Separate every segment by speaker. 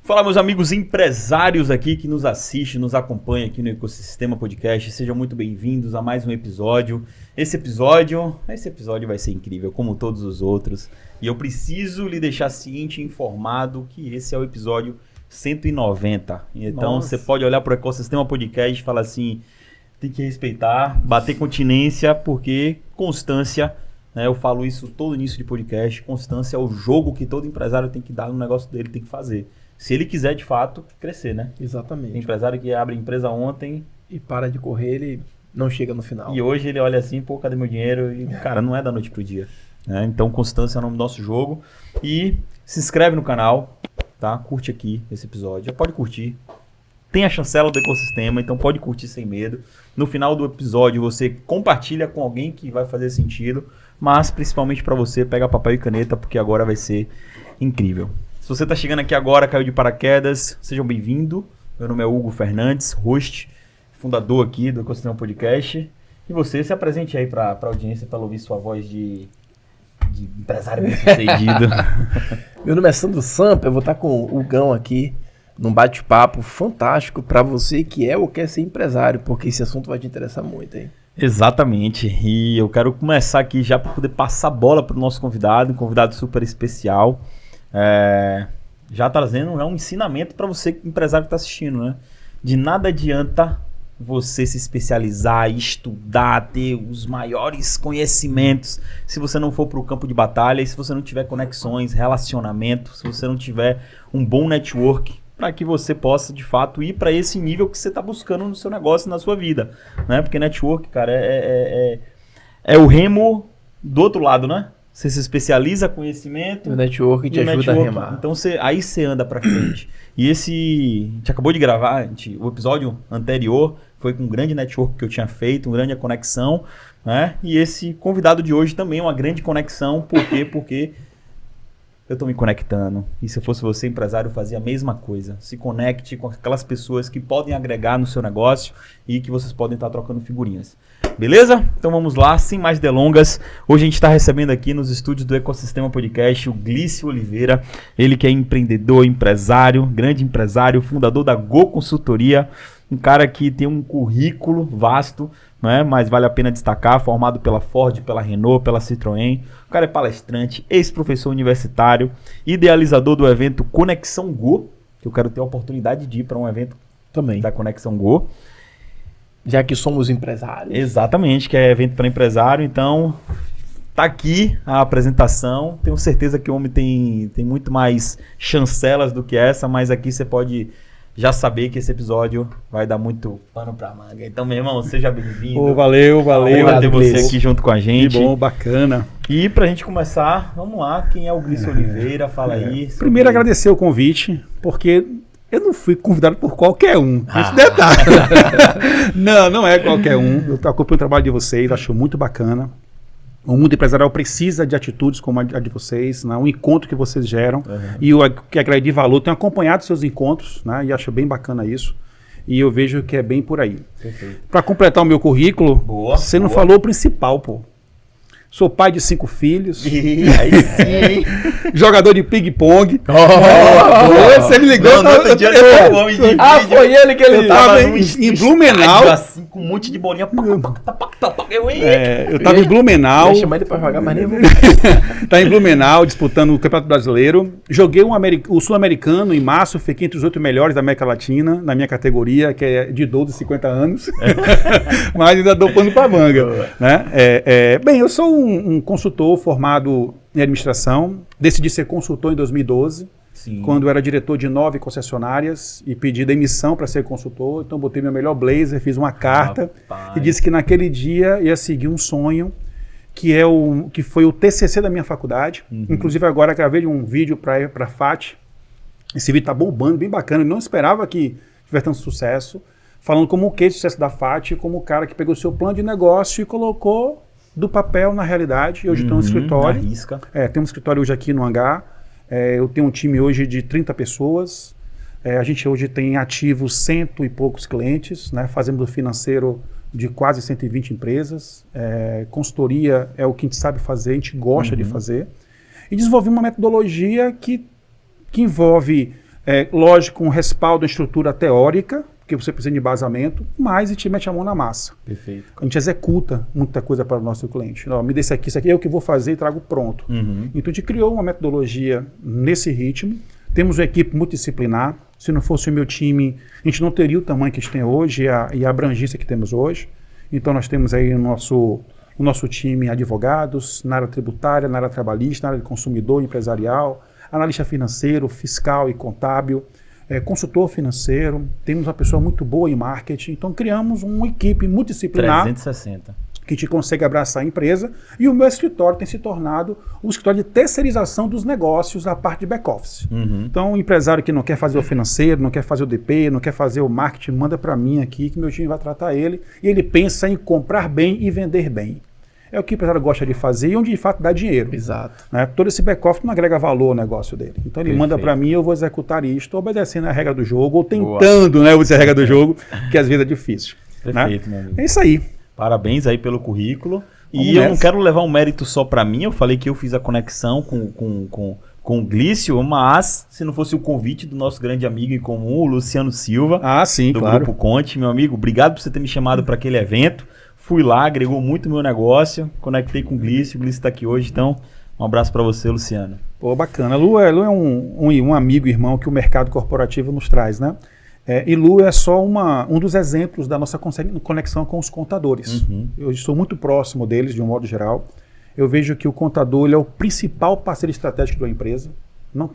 Speaker 1: Fala, meus amigos empresários aqui que nos assistem, nos acompanham aqui no Ecosistema Podcast. Sejam muito bem-vindos a mais um episódio. Esse episódio vai ser incrível, como todos os outros. E eu preciso lhe deixar ciente e informado que esse é o episódio 190. Então, Você pode olhar para o Ecosistema Podcast e falar assim, tem que respeitar, bater continência, porque constância, né? Eu falo isso todo início de podcast, constância é o jogo que todo empresário tem que dar no negócio dele, tem que fazer. Se ele quiser, de fato, crescer, né?
Speaker 2: Exatamente.
Speaker 1: Tem empresário que abre empresa ontem
Speaker 2: e para de correr, ele não chega no final.
Speaker 1: E hoje ele olha assim, pô, cadê meu dinheiro? E, cara, não é da noite pro dia. Né? Então, constância é o nome do nosso jogo. E se inscreve no canal, tá? Curte aqui esse episódio. Já pode curtir. Tem a chancela do ecossistema, então pode curtir sem medo. No final do episódio, você compartilha com alguém que vai fazer sentido. Mas, principalmente para você, pega papel e caneta, porque agora vai ser incrível. Se você está chegando aqui agora, caiu de paraquedas, sejam bem-vindos. Meu nome é Hugo Fernandes, host, fundador aqui do Ecosistema Podcast. E você se apresente aí para a audiência, para ouvir sua voz de empresário bem-sucedido.
Speaker 2: Meu nome é Sandro Sampa, eu vou estar com o Hugão aqui num bate-papo fantástico para você que é ou quer ser empresário, porque esse assunto vai te interessar muito, hein?
Speaker 1: Exatamente. E eu quero começar aqui já para poder passar a bola para o nosso convidado, um convidado super especial. Já trazendo um ensinamento para você, empresário que está assistindo, né? De nada adianta você se especializar, estudar, ter os maiores conhecimentos se você não for para o campo de batalha e se você não tiver conexões, relacionamento, se você não tiver um bom network para que você possa, de fato, ir para esse nível que você está buscando no seu negócio, na sua vida, né? Porque network, cara, é o remo do outro lado, né? Você se especializa conhecimento.
Speaker 2: O network te ajuda a remar.
Speaker 1: Então aí você anda pra frente. E a gente acabou de gravar, o episódio anterior foi com um grande network que eu tinha feito, uma grande conexão, né? E esse convidado de hoje também é uma grande conexão. Por quê? Porque eu tô me conectando. E se eu fosse você, empresário, eu fazia a mesma coisa. Se conecte com aquelas pessoas que podem agregar no seu negócio e que vocês podem estar trocando figurinhas. Beleza? Então vamos lá, sem mais delongas. Hoje a gente está recebendo aqui nos estúdios do Ecosistema Podcast o Glício Oliveira. Ele que é empreendedor, empresário, grande empresário, fundador da Go Consultoria. Um cara que tem um currículo vasto, né? Mas vale a pena destacar, formado pela Ford, pela Renault, pela Citroën. O cara é palestrante, ex-professor universitário, idealizador do evento Conexão Go, que eu quero ter a oportunidade de ir para um evento
Speaker 2: também
Speaker 1: da Conexão Go.
Speaker 2: Já que somos empresários.
Speaker 1: Exatamente, que é evento para empresário. Então, tá aqui a apresentação. Tenho certeza que o homem tem muito mais chancelas do que essa, mas aqui você pode já saber que esse episódio vai dar muito pano pra manga. Então, meu irmão, seja bem-vindo.
Speaker 3: Valeu.
Speaker 1: Honra ter você aqui junto com a gente.
Speaker 3: Que bom, bacana.
Speaker 1: E pra gente começar, vamos lá. Quem é o Glício Oliveira? Fala aí.
Speaker 3: Primeiro, agradecer o convite, porque eu não fui convidado por qualquer um. Esse detalhe. Não é qualquer um. Eu acompanho o trabalho de vocês, acho muito bacana. O mundo empresarial precisa de atitudes como a de vocês, né? Um encontro que vocês geram. E o que agrega de valor, tenho acompanhado seus encontros, né? E acho bem bacana isso. E eu vejo que é bem por aí. Para completar o meu currículo, você não falou o principal, pô. Sou pai de 5 filhos.
Speaker 1: Aí sim.
Speaker 3: Jogador de ping-pong.
Speaker 1: Você me ligou.
Speaker 2: Foi ele que ele
Speaker 3: tava em Blumenau.
Speaker 1: Assim, com um monte de bolinha.
Speaker 3: Eu tava em Blumenau.
Speaker 2: Eu ia chamar ele pra jogar, mas nem vou.
Speaker 3: Tá em Blumenau, disputando o Campeonato Brasileiro. Joguei o Sul-Americano em março. Fiquei entre os 8 melhores da América Latina, na minha categoria, que é de 12 a 50 anos. Mas ainda dou pano pra manga. Né? Bem, eu sou um consultor formado em administração. Decidi ser consultor em 2012, quando eu era diretor de 9 concessionárias e pedi demissão para ser consultor. Então botei meu melhor blazer, fiz uma carta e disse que naquele dia ia seguir um sonho que foi o TCC da minha faculdade. Inclusive agora gravei um vídeo para a FAT. Esse vídeo tá bombando, bem bacana. Eu não esperava que tivesse tanto sucesso. Falando como o case de sucesso da FAT, como o cara que pegou o seu plano de negócio e colocou do papel na realidade. Hoje tenho um escritório. Tem um escritório hoje aqui no hangar. Eu tenho um time hoje de 30 pessoas. A gente hoje tem ativos 100 e poucos clientes, né? Fazemos o financeiro de quase 120 empresas. Consultoria é o que a gente sabe fazer, a gente gosta de fazer. E desenvolvi uma metodologia que envolve Lógico, um respaldo em estrutura teórica, porque você precisa de embasamento, mas a gente mete a mão na massa.
Speaker 1: Perfeito.
Speaker 3: A gente executa muita coisa para o nosso cliente. Não, me dê isso aqui é eu que vou fazer e trago pronto. Então a gente criou uma metodologia nesse ritmo. Temos uma equipe multidisciplinar. Se não fosse o meu time, a gente não teria o tamanho que a gente tem hoje e a abrangência que temos hoje. Então nós temos aí o nosso time advogados, na área tributária, na área trabalhista, na área de consumidor, empresarial, analista financeiro, fiscal e contábil, consultor financeiro, temos uma pessoa muito boa em marketing, então criamos uma equipe multidisciplinar
Speaker 1: 360.
Speaker 3: que te consegue abraçar a empresa, e o meu escritório tem se tornado o escritório de terceirização dos negócios da parte de back-office. Então o empresário que não quer fazer o financeiro, não quer fazer o DP, não quer fazer o marketing, manda para mim aqui que meu time vai tratar ele, e ele pensa em comprar bem e vender bem. É o que o empresário gosta de fazer e onde de fato dá dinheiro.
Speaker 2: Exato.
Speaker 3: Né? Todo esse back-office não agrega valor ao negócio dele. Então ele manda para mim, eu vou executar isto, obedecendo a regra do jogo, ou tentando, né, obedecer a regra do jogo, que às vezes é difícil.
Speaker 1: Perfeito,
Speaker 3: né?
Speaker 1: meu amigo.
Speaker 3: É isso aí.
Speaker 1: Parabéns aí pelo currículo.
Speaker 3: Vamos
Speaker 1: E eu
Speaker 3: nessa.
Speaker 1: não quero levar um mérito só para mim, eu falei que eu fiz a conexão com o Glício, mas se não fosse o convite do nosso grande amigo em comum, o Luciano Silva,
Speaker 3: Sim,
Speaker 1: do
Speaker 3: claro.
Speaker 1: Grupo Conte, meu amigo, obrigado por você ter me chamado para aquele evento. Fui lá, agregou muito o meu negócio, conectei com o Glício está aqui hoje, então um abraço para você, Luciano.
Speaker 3: Pô, bacana. Lu é um amigo, irmão que o mercado corporativo nos traz, né? E Lu é só um dos exemplos da nossa conexão com os contadores. Eu estou muito próximo deles, de um modo geral. Eu vejo que o contador ele é o principal parceiro estratégico da empresa. Não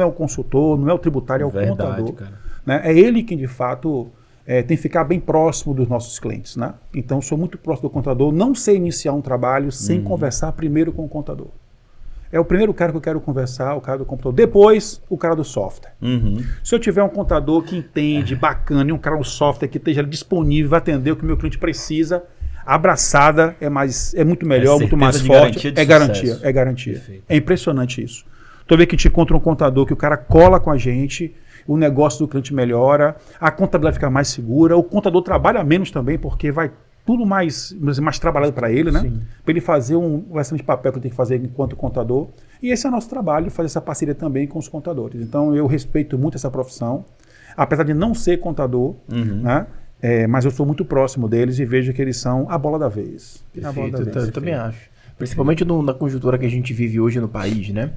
Speaker 3: é o consultor, não é o tributário, é o contador.
Speaker 1: Cara.
Speaker 3: Né? É ele quem, de fato, tem que ficar bem próximo dos nossos clientes. Né? Então, sou muito próximo do contador. Não sei iniciar um trabalho sem conversar primeiro com o contador. É o primeiro cara que eu quero conversar, o cara do computador. Depois, o cara do software. Se eu tiver um contador que entende, bacana, e um cara do software que esteja disponível, vai atender o que o meu cliente precisa, a abraçada é muito melhor, muito mais forte. É garantia.
Speaker 1: Perfeito.
Speaker 3: É impressionante isso. Toda vez que a gente encontra um contador que o cara cola com a gente, o negócio do cliente melhora, a contabilidade fica mais segura, o contador trabalha menos também, porque vai tudo mais trabalhado para ele, né? Para ele fazer um excelente papel que ele tem que fazer enquanto contador. E esse é o nosso trabalho, fazer essa parceria também com os contadores. Então eu respeito muito essa profissão, apesar de não ser contador, né? Mas eu sou muito próximo deles e vejo que eles são a bola da vez.
Speaker 2: Eu também acho. Principalmente na conjuntura que a gente vive hoje no país, né?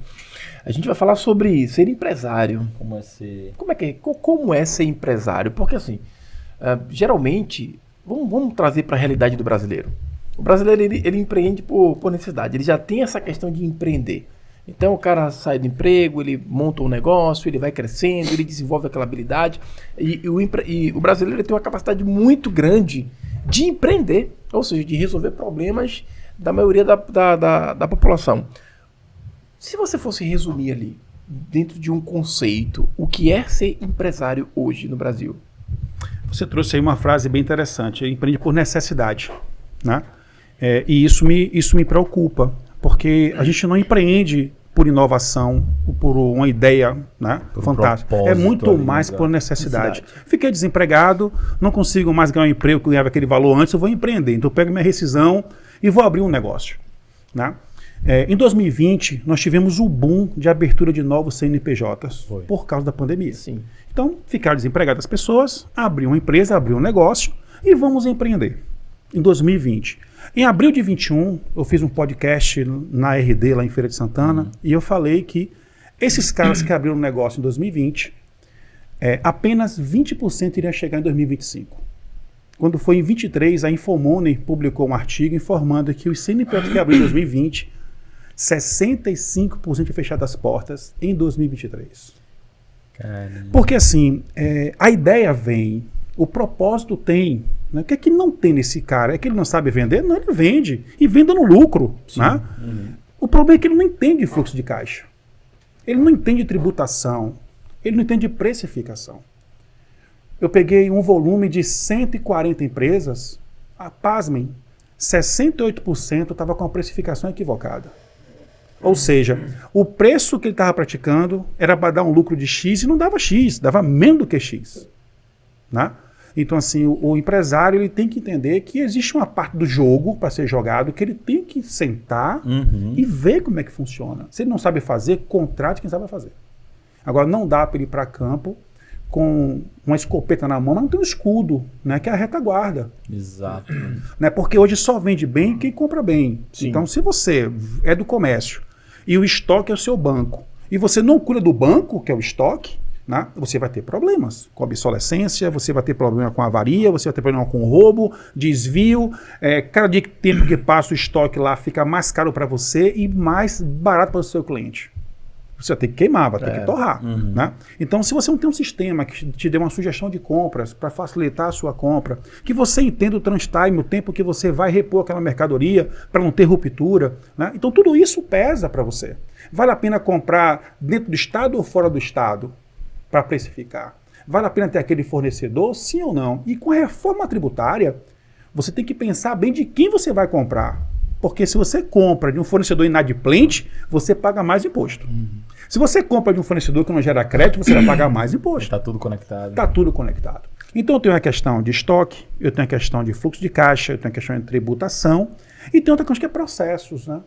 Speaker 2: A gente vai falar sobre ser empresário.
Speaker 1: Como é ser...
Speaker 2: Como é ser empresário? Porque assim, geralmente... Vamos trazer para a realidade do brasileiro. O brasileiro ele empreende por necessidade, ele já tem essa questão de empreender. Então o cara sai do emprego, ele monta um negócio, ele vai crescendo, ele desenvolve aquela habilidade. E o brasileiro ele tem uma capacidade muito grande de empreender, ou seja, de resolver problemas da maioria da população. Se você fosse resumir ali, dentro de um conceito, o que é ser empresário hoje no Brasil?
Speaker 3: Você trouxe aí uma frase bem interessante, empreende por necessidade, né? E isso me preocupa, porque a gente não empreende por inovação, por uma ideia, né, fantástica. É muito mais por necessidade. Fiquei desempregado, não consigo mais ganhar um emprego que ganhava aquele valor antes, eu vou empreender. Então eu pego minha rescisão e vou abrir um negócio, né? Em 2020, nós tivemos o boom de abertura de novos CNPJs por causa da pandemia.
Speaker 2: Sim.
Speaker 3: Então, ficaram desempregadas as pessoas, abriu uma empresa, abriu um negócio e vamos empreender. Em 2020. Em abril de 21, eu fiz um podcast na RD, lá em Feira de Santana, e eu falei que esses caras que abriram um negócio em 2020, apenas 20% iriam chegar em 2025. Quando foi em 23, a Infomoney publicou um artigo informando que os CNPJs que abriram em 2020, 65% de fechadas as portas em 2023.
Speaker 1: Caramba.
Speaker 3: Porque assim, a ideia vem, o propósito tem, né? O que é que não tem nesse cara? É que ele não sabe vender? Não, ele vende, e vende no lucro, né? O problema é que ele não entende fluxo de caixa, ele não entende tributação, ele não entende precificação. Eu peguei um volume de 140 empresas, pasmem, 68% estava com a precificação equivocada. Ou seja, o preço que ele estava praticando era para dar um lucro de X e não dava X, dava menos do que X. Né? Então, assim, o empresário ele tem que entender que existe uma parte do jogo para ser jogado que ele tem que sentar e ver como é que funciona. Se ele não sabe fazer, contrate quem sabe fazer. Agora, não dá para ele ir para campo com uma escopeta na mão, mas não tem um escudo, né, que é a retaguarda.
Speaker 1: Exato.
Speaker 3: Né, porque hoje só vende bem quem compra bem.
Speaker 1: Sim.
Speaker 3: Então, se você é do comércio e o estoque é o seu banco, e você não cuida do banco, que é o estoque, né, você vai ter problemas com obsolescência, você vai ter problema com avaria, você vai ter problema com roubo, desvio. Cada dia tempo que passa o estoque lá fica mais caro para você e mais barato para o seu cliente. Você vai ter que queimar, vai ter que torrar. Né? Então, se você não tem um sistema que te dê uma sugestão de compras para facilitar a sua compra, que você entenda o transtime, o tempo que você vai repor aquela mercadoria para não ter ruptura, né? Então tudo isso pesa para você. Vale a pena comprar dentro do estado ou fora do estado para precificar? Vale a pena ter aquele fornecedor, sim ou não? E com a reforma tributária, você tem que pensar bem de quem você vai comprar. Porque se você compra de um fornecedor inadimplente, você paga mais imposto. Se você compra de um fornecedor que não gera crédito, você vai pagar mais imposto.
Speaker 1: Está tudo conectado.
Speaker 3: Está tudo conectado. Então eu tenho a questão de estoque, eu tenho a questão de fluxo de caixa, eu tenho a questão de tributação e tem outra coisa que é processos. Né?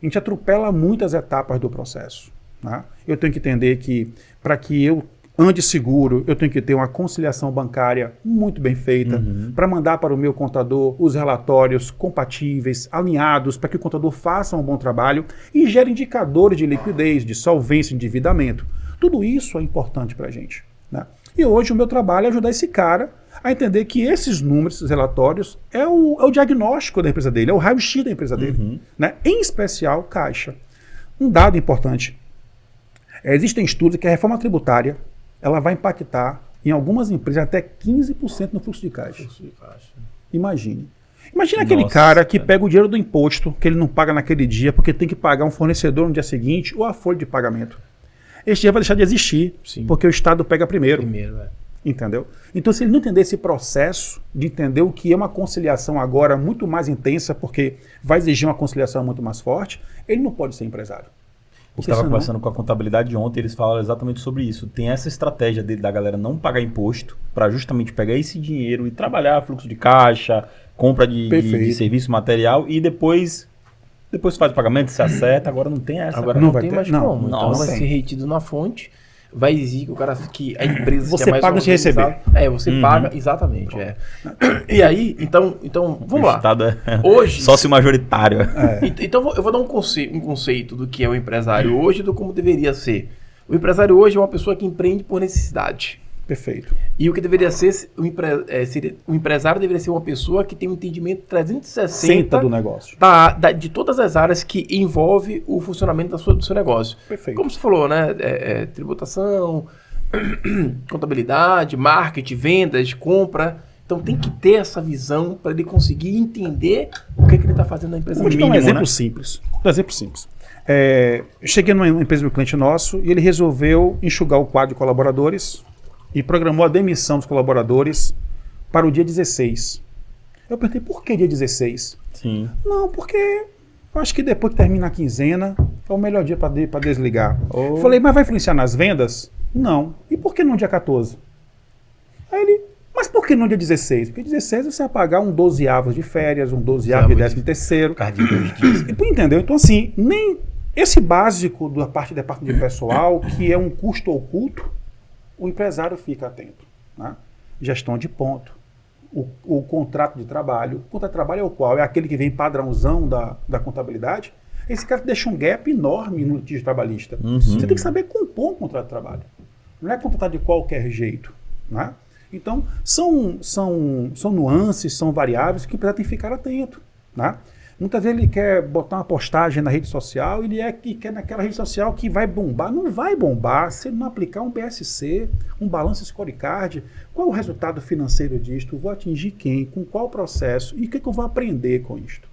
Speaker 3: A gente atropela muitas etapas do processo. Né? Eu tenho que entender que para que eu ande seguro, eu tenho que ter uma conciliação bancária muito bem feita para mandar para o meu contador os relatórios compatíveis, alinhados, para que o contador faça um bom trabalho e gere indicadores de liquidez, de solvência, endividamento. Tudo isso é importante para a gente. Né? E hoje o meu trabalho é ajudar esse cara a entender que esses números, esses relatórios, é o diagnóstico da empresa dele, é o raio-x da empresa dele. Né? Em especial, caixa. Um dado importante. Existem estudos que a reforma tributária ela vai impactar em algumas empresas até 15% no fluxo de caixa. Imagine. Imagina aquele cara que pega o dinheiro do imposto que ele não paga naquele dia porque tem que pagar um fornecedor no dia seguinte ou a folha de pagamento. Esse dia vai deixar de existir porque o Estado pega primeiro. Entendeu? Então, se ele não entender esse processo de entender o que é uma conciliação agora muito mais intensa, porque vai exigir uma conciliação muito mais forte, ele não pode ser empresário.
Speaker 1: Eu estava conversando com a contabilidade ontem, eles falaram exatamente sobre isso. Tem essa estratégia da galera não pagar imposto para justamente pegar esse dinheiro e trabalhar fluxo de caixa, compra de serviço, material e depois faz o pagamento, se acerta. Agora não tem essa.
Speaker 2: Agora não tem mais como. Então vai ser retido na fonte, vai exigir que o cara, que a empresa
Speaker 3: você paga antes de receber.
Speaker 2: Você paga, exatamente. E aí, então vamos lá.
Speaker 1: Estado
Speaker 2: hoje,
Speaker 1: sócio majoritário.
Speaker 2: Então eu vou dar um conceito do que é o empresário hoje e do como deveria ser. O empresário hoje é uma pessoa que empreende por necessidade.
Speaker 3: Perfeito.
Speaker 2: E o que deveria ser, o empresário deveria ser uma pessoa que tem um entendimento 360
Speaker 3: do negócio.
Speaker 2: De todas as áreas que envolve o funcionamento do seu negócio.
Speaker 3: Perfeito.
Speaker 2: Como você falou, né? Tributação, contabilidade, marketing, vendas, compra. Então tem que ter essa visão para ele conseguir entender o que ele está fazendo na empresa.
Speaker 3: Vou te dar um exemplo simples. Eu cheguei numa empresa do cliente nosso e ele resolveu enxugar o quadro de colaboradores e programou a demissão dos colaboradores para o dia 16. Eu perguntei, por que dia 16?
Speaker 1: Sim.
Speaker 3: Não, porque eu acho que depois que termina a quinzena é o melhor dia para desligar. Eu falei, mas vai influenciar nas vendas? Não. E por que no dia 14? Aí ele, mas por que no dia 16? Porque 16 você vai pagar um 12avos de férias, um 12avos de 13º. Entendeu? Então assim, nem esse básico da parte do departamento de pessoal, que é um custo oculto, o empresário fica atento. Né? Gestão de ponto, o contrato de trabalho. O contrato de trabalho é o qual? É aquele que vem padrãozão da contabilidade. Esse cara deixa um gap enorme no litígio trabalhista. Você tem que saber compor um contrato de trabalho. Não é contratar de qualquer jeito. Né? Então, são nuances, são variáveis que o empresário tem que ficar atento. Né? Muitas vezes ele quer botar uma postagem na rede social e quer naquela rede social que vai bombar. Não vai bombar se ele não aplicar um BSC, um balanço scorecard. Qual é o resultado financeiro disto? Vou atingir quem? Com qual processo? E o que eu vou aprender com isto?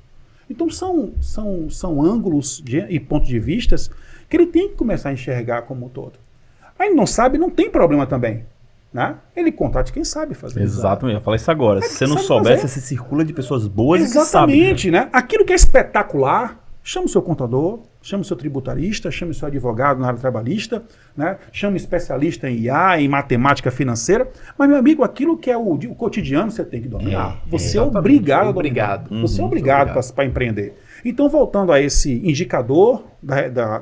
Speaker 3: Então são ângulos e pontos de vistas que ele tem que começar a enxergar como um todo. Aí ele não sabe, não tem problema também. Né? Ele contate quem sabe fazer.
Speaker 1: Exatamente, eu ia falar isso agora. Se você não soubesse, você circula de pessoas boas
Speaker 3: e que sabem. Exatamente, né? Aquilo que é espetacular, chama o seu contador, chama o seu tributarista, chama o seu advogado na área trabalhista, né? Chama o especialista em IA, em matemática financeira. Mas, meu amigo, aquilo que é o cotidiano você tem que dominar. Você é obrigado a dominar. Você é obrigado para empreender. Então, voltando a esse indicador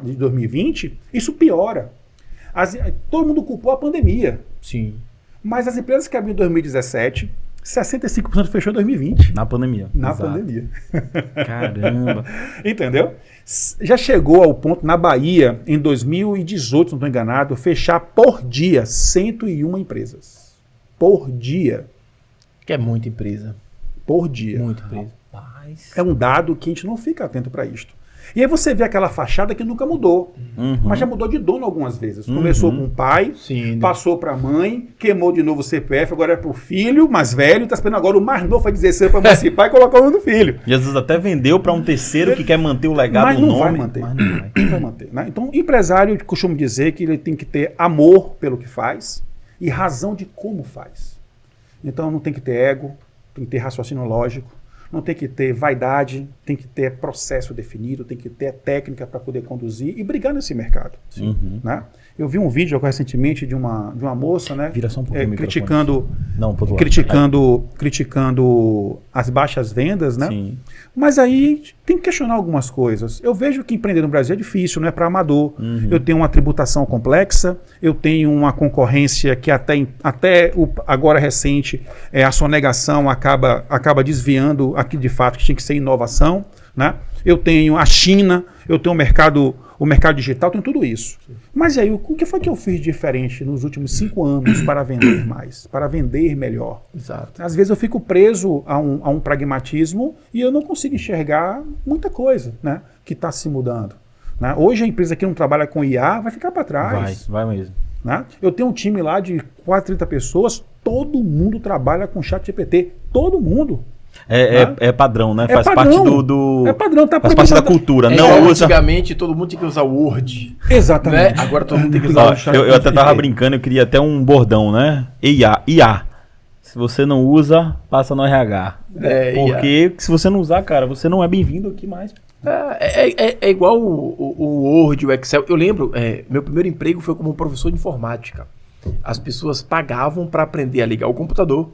Speaker 3: de 2020, isso piora. Todo mundo culpou a pandemia.
Speaker 2: Sim.
Speaker 3: Mas as empresas que abriram em 2017, 65% fechou em 2020.
Speaker 1: Na pandemia.
Speaker 3: Na
Speaker 1: Exato.
Speaker 3: pandemia.
Speaker 1: Caramba.
Speaker 3: Entendeu? Já chegou ao ponto, na Bahia, em 2018, se não estou enganado, fechar por dia 101 empresas. Por dia.
Speaker 2: Que é muita empresa.
Speaker 3: Por dia.
Speaker 2: Muita empresa.
Speaker 1: Rapaz.
Speaker 3: É um dado que a gente não fica atento para isto. E aí você vê aquela fachada que nunca mudou. Mas já mudou de dono algumas vezes. Começou com o pai,
Speaker 2: Sim.
Speaker 3: passou para a mãe, queimou de novo o CPF, agora é para o filho mais velho, está esperando agora o mais novo vai dizer para emancipar e colocar o nome do filho.
Speaker 1: E às vezes até vendeu para um terceiro que quer manter o legado
Speaker 3: Mas
Speaker 1: no
Speaker 3: não
Speaker 1: nome.
Speaker 3: vai manter.
Speaker 1: Mas não vai.
Speaker 3: Não vai manter, né? Então, empresário, eu costumo dizer que ele tem que ter amor pelo que faz e razão de como faz. Então, não tem que ter ego, tem que ter raciocínio lógico, não tem que ter vaidade, tem que ter processo definido, tem que ter técnica para poder conduzir e brigar nesse mercado. Né? Eu vi um vídeo recentemente de uma moça, né,
Speaker 1: Vira só um pouquinho o
Speaker 3: criticando,
Speaker 1: Não, pro outro lado.
Speaker 3: criticando as baixas vendas, né?
Speaker 1: Sim.
Speaker 3: Mas aí tem que questionar algumas coisas. Eu vejo que empreender no Brasil é difícil, não é para amador. Eu tenho uma tributação complexa, eu tenho uma concorrência que até agora recente, a sonegação acaba desviando aqui de fato que tinha que ser inovação, né? Eu tenho a China, eu tenho o mercado digital, tem tudo isso. Mas aí, o que foi que eu fiz diferente nos últimos 5 anos para vender mais, para vender melhor?
Speaker 2: Exato.
Speaker 3: Às vezes eu fico preso a um pragmatismo e eu não consigo enxergar muita coisa, né, que está se mudando. Né? Hoje a empresa que não trabalha com IA vai ficar para trás.
Speaker 1: Vai mesmo.
Speaker 3: Né? Eu tenho um time lá de quase 30 pessoas, todo mundo trabalha com ChatGPT, todo mundo.
Speaker 1: É padrão, né? Faz
Speaker 3: padrão.
Speaker 1: parte do.
Speaker 3: É padrão, tá
Speaker 1: faz parte da cultura.
Speaker 2: Igual
Speaker 1: Não usa.
Speaker 2: antigamente todo mundo tinha que usar o Word.
Speaker 3: Exatamente.
Speaker 2: Né? Agora todo mundo tem que
Speaker 1: Ó,
Speaker 2: usar o
Speaker 1: eu até tava brincando, eu queria até um bordão, né? IA. Se você não usa, passa no RH. Porque se você não usar, cara, você não é bem-vindo aqui mais.
Speaker 2: É igual o Word, o Excel. Eu lembro, meu primeiro emprego foi como professor de informática. As pessoas pagavam para aprender a ligar o computador,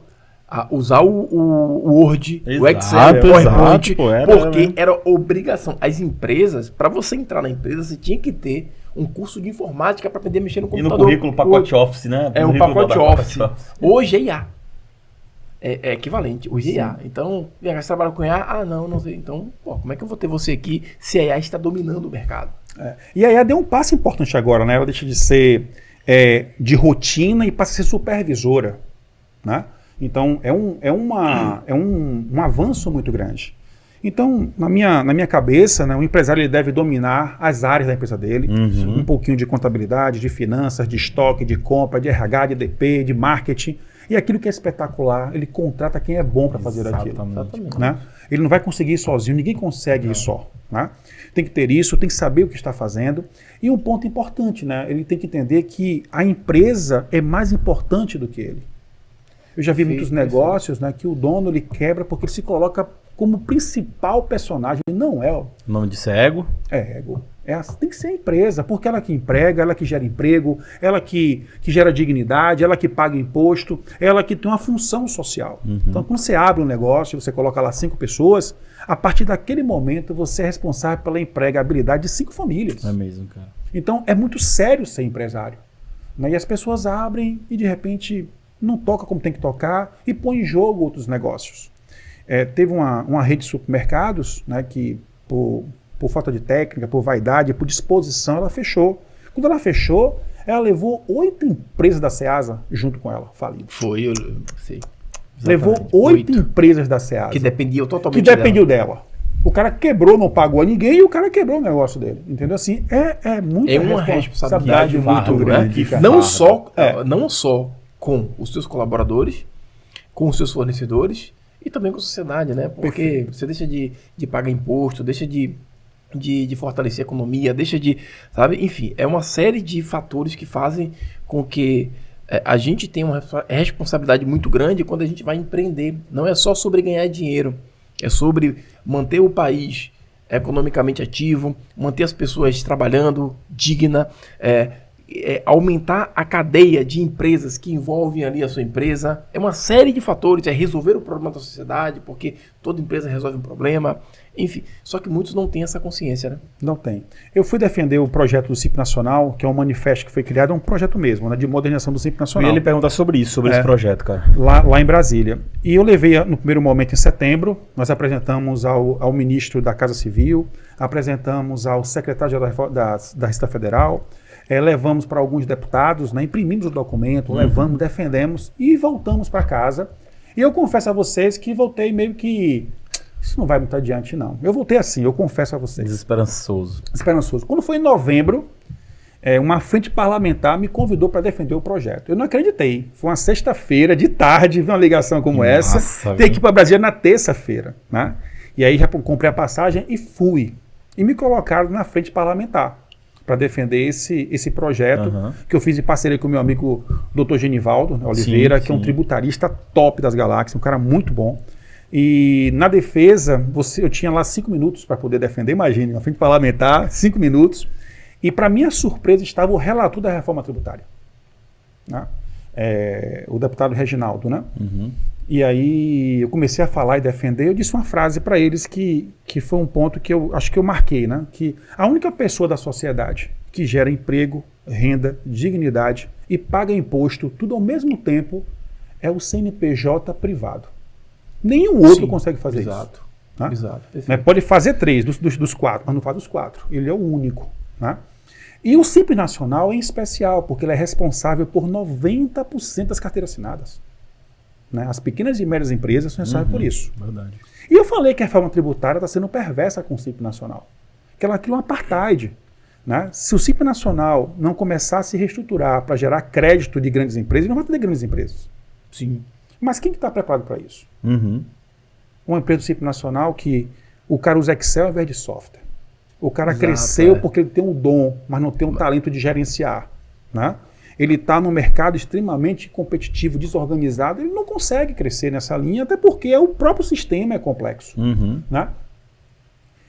Speaker 2: a usar o Word, o Excel, o PowerPoint, porque era obrigação. As empresas, para você entrar na empresa, você tinha que ter um curso de informática para aprender a mexer no computador.
Speaker 1: E no currículo, pacote Office, né?
Speaker 2: É um pacote Office. Hoje é IA. É equivalente, hoje é IA. Então, você trabalha com IA? Ah, não sei. Então, como é que eu vou ter você aqui se a IA está dominando o mercado?
Speaker 3: E a IA deu um passo importante agora, né? Ela deixa de ser de rotina e passa a ser supervisora, né? Então, é um avanço muito grande. Então, na minha cabeça, né, o empresário ele deve dominar as áreas da empresa dele, um pouquinho de contabilidade, de finanças, de estoque, de compra, de RH, de DP, de marketing. E aquilo que é espetacular, ele contrata quem é bom para fazer aquilo. Né? Ele não vai conseguir ir sozinho, ninguém consegue ir só. Né? Tem que ter isso, tem que saber o que está fazendo. E um ponto importante, né? Ele tem que entender que a empresa é mais importante do que ele. Eu já vi muitos negócios, né, que o dono ele quebra porque ele se coloca como principal personagem. Não é.
Speaker 1: O nome disso é ego?
Speaker 3: É ego. Tem que ser a empresa, porque ela que emprega, ela que gera emprego, ela que gera dignidade, ela que paga imposto, ela que tem uma função social. Então, quando você abre um negócio, você coloca lá 5 pessoas, a partir daquele momento você é responsável pela empregabilidade de 5 famílias.
Speaker 1: É mesmo, cara.
Speaker 3: Então, é muito sério ser empresário. Né? E as pessoas abrem e, de repente, não toca como tem que tocar e põe em jogo outros negócios. Teve uma rede de supermercados, né, que por falta de técnica, por vaidade, por disposição, ela fechou. Quando ela fechou, ela levou 8 empresas da Ceasa junto com ela, falidas.
Speaker 2: Foi, eu sei.
Speaker 3: Levou 8 empresas da Ceasa.
Speaker 2: Que dependiam totalmente
Speaker 3: dela. O cara quebrou, não pagou a ninguém e o cara quebrou o negócio dele. Entendeu? Assim, é uma responsabilidade muito grande.
Speaker 2: Né? Não só com os seus colaboradores, com os seus fornecedores e também com a sociedade, né? Porque você deixa de pagar imposto, deixa de fortalecer a economia, deixa de, sabe? Enfim, é uma série de fatores que fazem com que a gente tenha uma responsabilidade muito grande quando a gente vai empreender. Não é só sobre ganhar dinheiro, é sobre manter o país economicamente ativo, manter as pessoas trabalhando, digna, aumentar a cadeia de empresas que envolvem ali a sua empresa. É uma série de fatores, é resolver o problema da sociedade, porque toda empresa resolve um problema, enfim. Só que muitos não têm essa consciência, né?
Speaker 3: Não tem. Eu fui defender o projeto do Simples Nacional, que é um manifesto que foi criado, é um projeto mesmo, né, de modernização do Simples Nacional.
Speaker 1: E ele pergunta sobre isso, sobre esse projeto, cara.
Speaker 3: Lá em Brasília. E eu levei, no primeiro momento, em setembro, nós apresentamos ao ministro da Casa Civil, apresentamos ao secretário da Receita Federal, levamos para alguns deputados, né, imprimimos o documento, levamos, defendemos e voltamos para casa. E eu confesso a vocês que voltei meio que... Isso não vai muito adiante, não. Eu voltei assim, eu confesso a vocês.
Speaker 1: Desesperançoso.
Speaker 3: Quando foi em novembro, uma frente parlamentar me convidou para defender o projeto. Eu não acreditei. Foi uma sexta-feira, de tarde, vi uma ligação como essa. Tem que ir para Brasília na terça-feira, né? E aí já comprei a passagem e fui. E me colocaram na frente parlamentar para defender esse projeto que eu fiz em parceria com o meu amigo Dr. Genivaldo Oliveira, que é um tributarista top das galáxias, um cara muito bom. E na defesa, eu tinha lá 5 minutos para poder defender, imagine, na frente parlamentar, 5 minutos. E para minha surpresa estava o relator da reforma tributária, né? O deputado Reginaldo, né? E aí eu comecei a falar e defender, eu disse uma frase para eles que foi um ponto que eu acho que eu marquei, né? Que a única pessoa da sociedade que gera emprego, renda, dignidade e paga imposto, tudo ao mesmo tempo, é o CNPJ privado. Nenhum outro consegue fazer isso. Né?
Speaker 2: Exato.
Speaker 3: Mas pode fazer 3 dos 4, mas não faz os 4. Ele é o único. Né? E o Simples Nacional é em especial, porque ele é responsável por 90% das carteiras assinadas. Né? As pequenas e médias empresas são responsáveis por isso.
Speaker 1: Verdade.
Speaker 3: E eu falei que a reforma tributária está sendo perversa com o Simples Nacional. Que ela cria um apartheid. Né? Se o Simples Nacional não começar a se reestruturar para gerar crédito de grandes empresas, ele não vai ter grandes empresas.
Speaker 2: Sim.
Speaker 3: Mas quem que está preparado para isso? Uma empresa do Simples Nacional que o cara usa Excel ao invés de software. O cara cresceu porque ele tem um dom, mas não tem um talento de gerenciar. Né? Ele está num mercado extremamente competitivo, desorganizado, ele não consegue crescer nessa linha, até porque o próprio sistema é complexo. Né?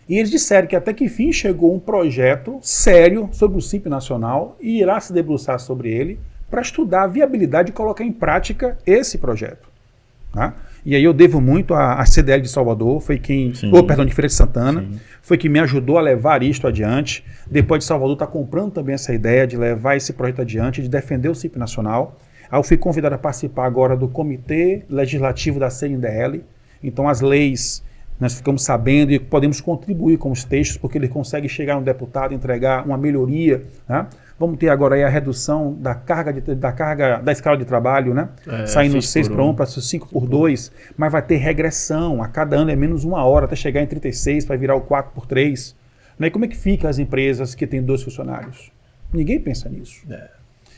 Speaker 3: E eles disseram que até que enfim chegou um projeto sério sobre o Simples Nacional e irá se debruçar sobre ele para estudar a viabilidade de colocar em prática esse projeto. Né? E aí eu devo muito à CDL de Salvador, foi quem, de Feira de Santana, foi quem me ajudou a levar isto adiante. Depois de Salvador está comprando também essa ideia de levar esse projeto adiante, de defender o Simples Nacional. Aí eu fui convidado a participar agora do Comitê Legislativo da CNDL. Então as leis, nós ficamos sabendo e podemos contribuir com os textos, porque ele consegue chegar a um deputado e entregar uma melhoria, né? Vamos ter agora aí a redução da carga da escala de trabalho, né? Saindo 6 para 1 para 5 por 2, mas vai ter regressão, a cada ano é menos 1 hora até chegar em 36 para virar o 4 por 3. Né? E como é que fica as empresas que têm 2 funcionários? Ninguém pensa nisso.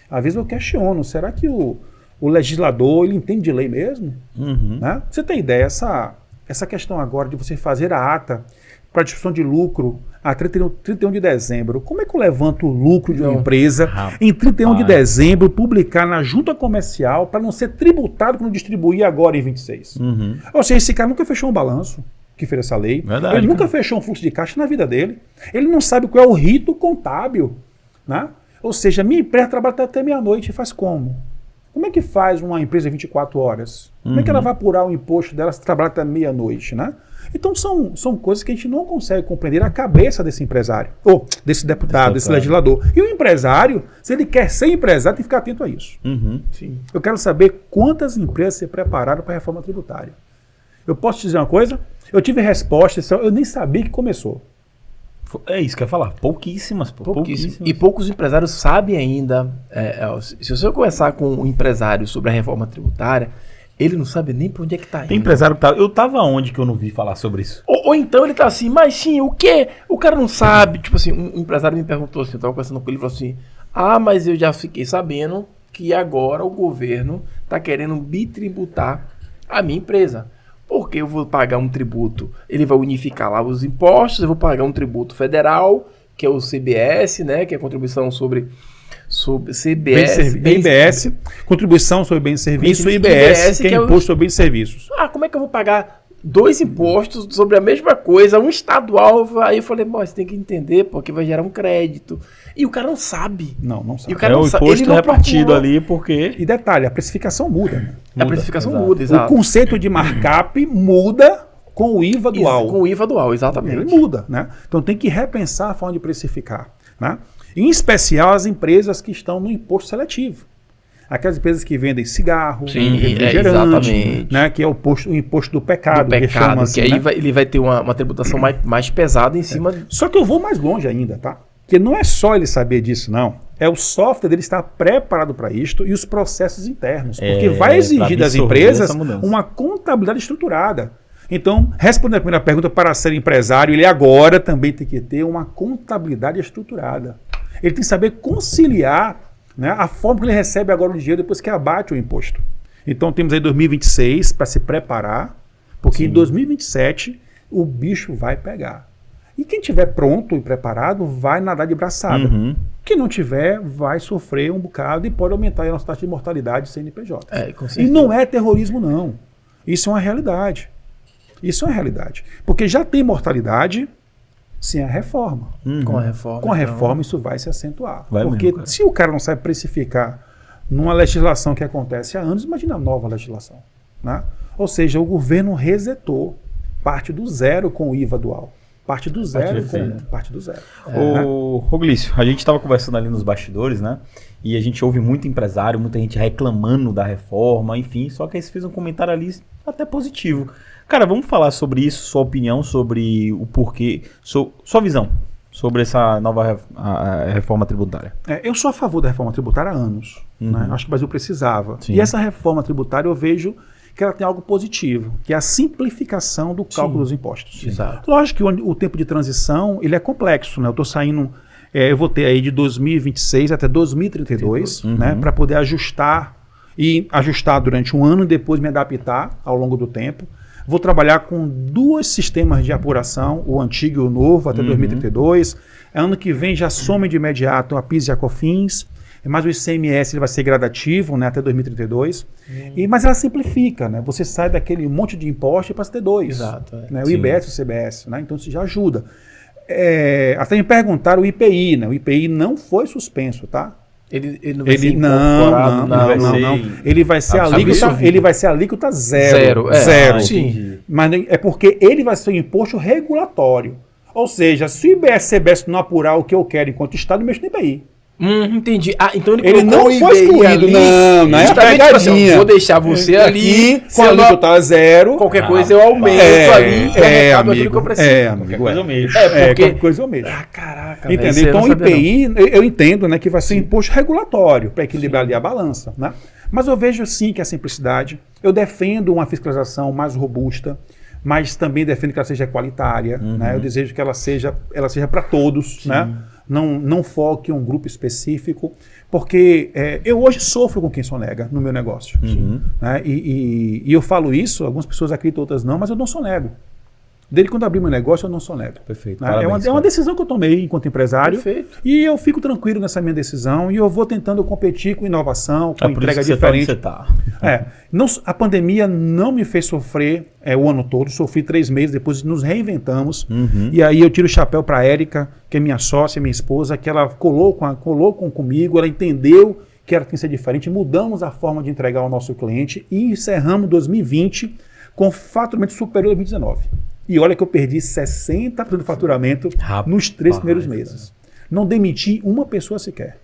Speaker 3: Às vezes eu questiono, será que o legislador ele entende de lei mesmo? Né? Você tem ideia, essa questão agora de você fazer a ata para distribuição de lucro a 31 de dezembro. Como é que eu levanto o lucro de uma empresa em 31 de dezembro, publicar na junta comercial para não ser tributado quando distribuir agora em 26? Ou seja, esse cara nunca fechou um balanço que fez essa lei.
Speaker 1: Verdade,
Speaker 3: ele nunca fechou um fluxo de caixa na vida dele. Ele não sabe qual é o rito contábil. Né? Ou seja, minha empresa trabalha até meia-noite e faz como? Como é que faz uma empresa 24 horas? Como é que ela vai apurar o imposto dela se trabalhar até meia-noite, né? Então são coisas que a gente não consegue compreender a cabeça desse empresário, ou desse deputado, desse legislador. E o empresário, se ele quer ser empresário, tem que ficar atento a isso.
Speaker 2: Sim.
Speaker 3: Eu quero saber quantas empresas se prepararam para a reforma tributária. Eu posso te dizer uma coisa? Eu tive resposta, eu nem sabia que começou.
Speaker 1: É isso que eu ia falar. Pouquíssimas.
Speaker 2: E poucos empresários sabem ainda. Se você conversar com um empresário sobre a reforma tributária, ele não sabe nem para onde é que está indo.
Speaker 1: Tem empresário que tá... Eu tava onde que eu não vi falar sobre isso?
Speaker 2: Ou então ele tá assim, mas sim, o quê? O cara não sabe. Tipo assim, um empresário me perguntou assim, eu tava conversando com ele e falou assim, mas eu já fiquei sabendo que agora o governo tá querendo bitributar a minha empresa. Porque eu vou pagar um tributo, ele vai unificar lá os impostos, eu vou pagar um tributo federal, que é o CBS, né, que é a contribuição sobre CBS,
Speaker 3: IBS, contribuição sobre bens e serviços, e IBS, que é imposto sobre bens e serviços.
Speaker 2: Como é que eu vou pagar 2 impostos sobre a mesma coisa, um estadual. Aí eu falei, você tem que entender, porque vai gerar um crédito. E o cara não sabe.
Speaker 3: Não sabe.
Speaker 2: E o cara
Speaker 1: É
Speaker 2: não
Speaker 1: o
Speaker 2: sabe.
Speaker 1: imposto
Speaker 2: Ele não
Speaker 1: repartido
Speaker 2: procurou.
Speaker 1: ali, porque...
Speaker 3: E detalhe, a precificação muda. Né?
Speaker 2: A precificação
Speaker 1: exato.
Speaker 2: muda,
Speaker 3: O
Speaker 2: exato.
Speaker 3: conceito de markup muda com o IVA dual.
Speaker 2: Com o IVA dual,
Speaker 3: Ele
Speaker 2: exatamente.
Speaker 3: muda, né? Então tem que repensar a forma de precificar, né? Em especial as empresas que estão no imposto seletivo. Aquelas empresas que vendem cigarro,
Speaker 2: Sim,
Speaker 3: refrigerante,
Speaker 2: exatamente.
Speaker 3: né? Que é o imposto do pecado.
Speaker 2: Do pecado,
Speaker 3: chama assim,
Speaker 2: que aí
Speaker 3: né?
Speaker 2: ele vai ter uma tributação mais pesada em cima...
Speaker 3: Só que eu vou mais longe ainda, tá? Porque não é só ele saber disso, não. É o software dele estar preparado para isto e os processos internos. Porque vai exigir das
Speaker 1: absorver
Speaker 3: empresas
Speaker 1: essa mudança.
Speaker 3: uma contabilidade estruturada. Então, respondendo a primeira pergunta, para ser empresário, ele agora também tem que ter uma contabilidade estruturada. Ele tem que saber conciliar, né, a forma que ele recebe agora o dinheiro depois que abate o imposto. Então, temos aí 2026 para se preparar, porque em 2027 o bicho vai pegar. E quem tiver pronto e preparado vai nadar de braçada.
Speaker 1: Uhum.
Speaker 3: Quem não tiver vai sofrer um bocado e pode aumentar a nossa taxa de mortalidade CNPJ.
Speaker 2: com
Speaker 3: E
Speaker 2: certeza.
Speaker 3: não é terrorismo, não. Isso é uma realidade. Isso é uma realidade. Porque já tem mortalidade sem a reforma.
Speaker 2: Com a reforma.
Speaker 3: Com a
Speaker 2: então,
Speaker 3: reforma isso vai se acentuar.
Speaker 1: Vai
Speaker 3: Porque
Speaker 1: mesmo, cara.
Speaker 3: se o cara não sabe precificar numa legislação que acontece há anos, imagina a nova legislação. Né? Ou seja, o governo resetou parte do zero com o IVA dual. Parte do zero parte do zero.
Speaker 1: Ô, Roglício, a gente estava conversando ali nos bastidores, né? E a gente ouve muito empresário, muita gente reclamando da reforma, enfim. Só que aí você fez um comentário ali até positivo. Cara, vamos falar sobre isso, sua opinião sobre o porquê, sua visão sobre essa nova a reforma tributária.
Speaker 3: Eu sou a favor da reforma tributária há anos. Né? Acho que o Brasil precisava.
Speaker 1: Sim.
Speaker 3: E essa reforma tributária eu vejo que ela tem algo positivo, que é a simplificação do cálculo dos impostos.
Speaker 2: Exato.
Speaker 3: Lógico que o tempo de transição ele é complexo. Né? Eu estou saindo, eu vou ter aí de 2026 até 2032, né? Para poder ajustar durante um ano e depois me adaptar ao longo do tempo. Vou trabalhar com 2 sistemas de apuração, o antigo e o novo, até 2032. Ano que vem já some de imediato a PIS e a COFINS, mas o ICMS ele vai ser gradativo, né, até 2032. Mas ela simplifica, né? Você sai daquele monte de imposto para ter 2.
Speaker 2: Exato.
Speaker 3: Né? O IBS e o CBS, né? Então isso já ajuda. Até me perguntaram o IPI, né? O IPI não foi suspenso, tá?
Speaker 2: Ele não vai ser
Speaker 3: Ele
Speaker 2: incorporado
Speaker 3: não. Ele vai ser
Speaker 2: absorvido.
Speaker 3: ele vai ser alíquota zero.
Speaker 2: Zero.
Speaker 3: Sim. Mas é porque ele vai ser um imposto regulatório. Ou seja, se o IBS e CBS não apurar o que eu quero enquanto Estado, eu mexo no IPI.
Speaker 2: Entendi. Então
Speaker 3: Ele não
Speaker 2: colocou o
Speaker 3: foi
Speaker 2: IBI
Speaker 3: excluído,
Speaker 2: ali,
Speaker 3: não é
Speaker 2: justamente tipo assim,
Speaker 3: pegadinha.
Speaker 2: vou deixar você ali,
Speaker 3: Aqui, com a alíquota zero.
Speaker 2: qualquer coisa eu aumento ali, que arrecado aquilo que eu preciso.
Speaker 1: Qualquer coisa eu mexo.
Speaker 2: Porque...
Speaker 3: qualquer coisa eu mexo.
Speaker 2: Caraca,
Speaker 3: Entendeu?
Speaker 2: velho,
Speaker 3: Então o
Speaker 2: eu não sabia,
Speaker 3: IPI, eu entendo, né, que vai ser um imposto regulatório para equilibrar ali a balança. Né? Mas eu vejo sim que a simplicidade, eu defendo uma fiscalização mais robusta, mas também defendo que ela seja equalitária. Né? Eu desejo que ela seja para todos, né? Não foque em um grupo específico, porque eu hoje sofro com quem sonega no meu negócio. Né? E eu falo isso, algumas pessoas acreditam, outras não, mas eu não sonego. Desde quando eu abri meu negócio, eu não sonego.
Speaker 1: Perfeito.
Speaker 3: Né?
Speaker 1: Parabéns,
Speaker 3: É uma decisão que eu tomei enquanto empresário.
Speaker 2: Perfeito.
Speaker 3: E eu fico tranquilo nessa minha decisão e eu vou tentando competir com inovação, com
Speaker 1: É por
Speaker 3: entrega
Speaker 1: isso que
Speaker 3: diferente.
Speaker 1: você tá onde você tá.
Speaker 3: A pandemia não me fez sofrer o ano todo, sofri 3 meses, depois nos reinventamos. E aí eu tiro o chapéu para a Érica, que é minha sócia, minha esposa, que ela colou comigo, ela entendeu que era que ser diferente, mudamos a forma de entregar ao nosso cliente e encerramos 2020 com faturamento superior a 2019. E olha que eu perdi 60% do faturamento nos 3 primeiros meses. Não demiti uma pessoa sequer.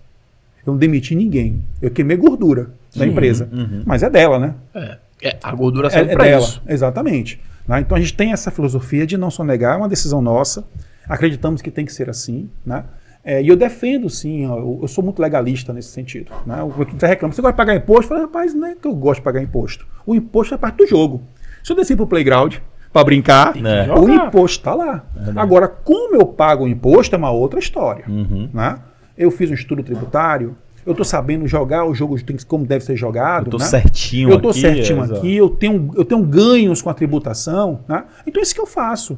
Speaker 3: Eu não demiti ninguém. Eu queimei gordura da empresa. Mas é dela, né?
Speaker 2: A gordura serve para
Speaker 3: dela,
Speaker 2: isso.
Speaker 3: exatamente. Né? Então a gente tem essa filosofia de não sonegar, é uma decisão nossa. Acreditamos que tem que ser assim. Né? E eu defendo, sim, eu sou muito legalista nesse sentido. Né? Você reclama, você gosta de pagar imposto? Eu falo, rapaz, não é que eu gosto de pagar imposto. O imposto é parte do jogo. Se eu descer para o playground para brincar, o imposto está lá. Agora, como eu pago o imposto é uma outra história. Né? Eu fiz um estudo tributário, eu estou sabendo jogar o jogo como deve ser jogado.
Speaker 1: Eu estou
Speaker 3: né?
Speaker 1: certinho
Speaker 3: Eu estou
Speaker 1: aqui.
Speaker 3: certinho aqui, eu tenho ganhos com a tributação. Né? Então é isso que eu faço.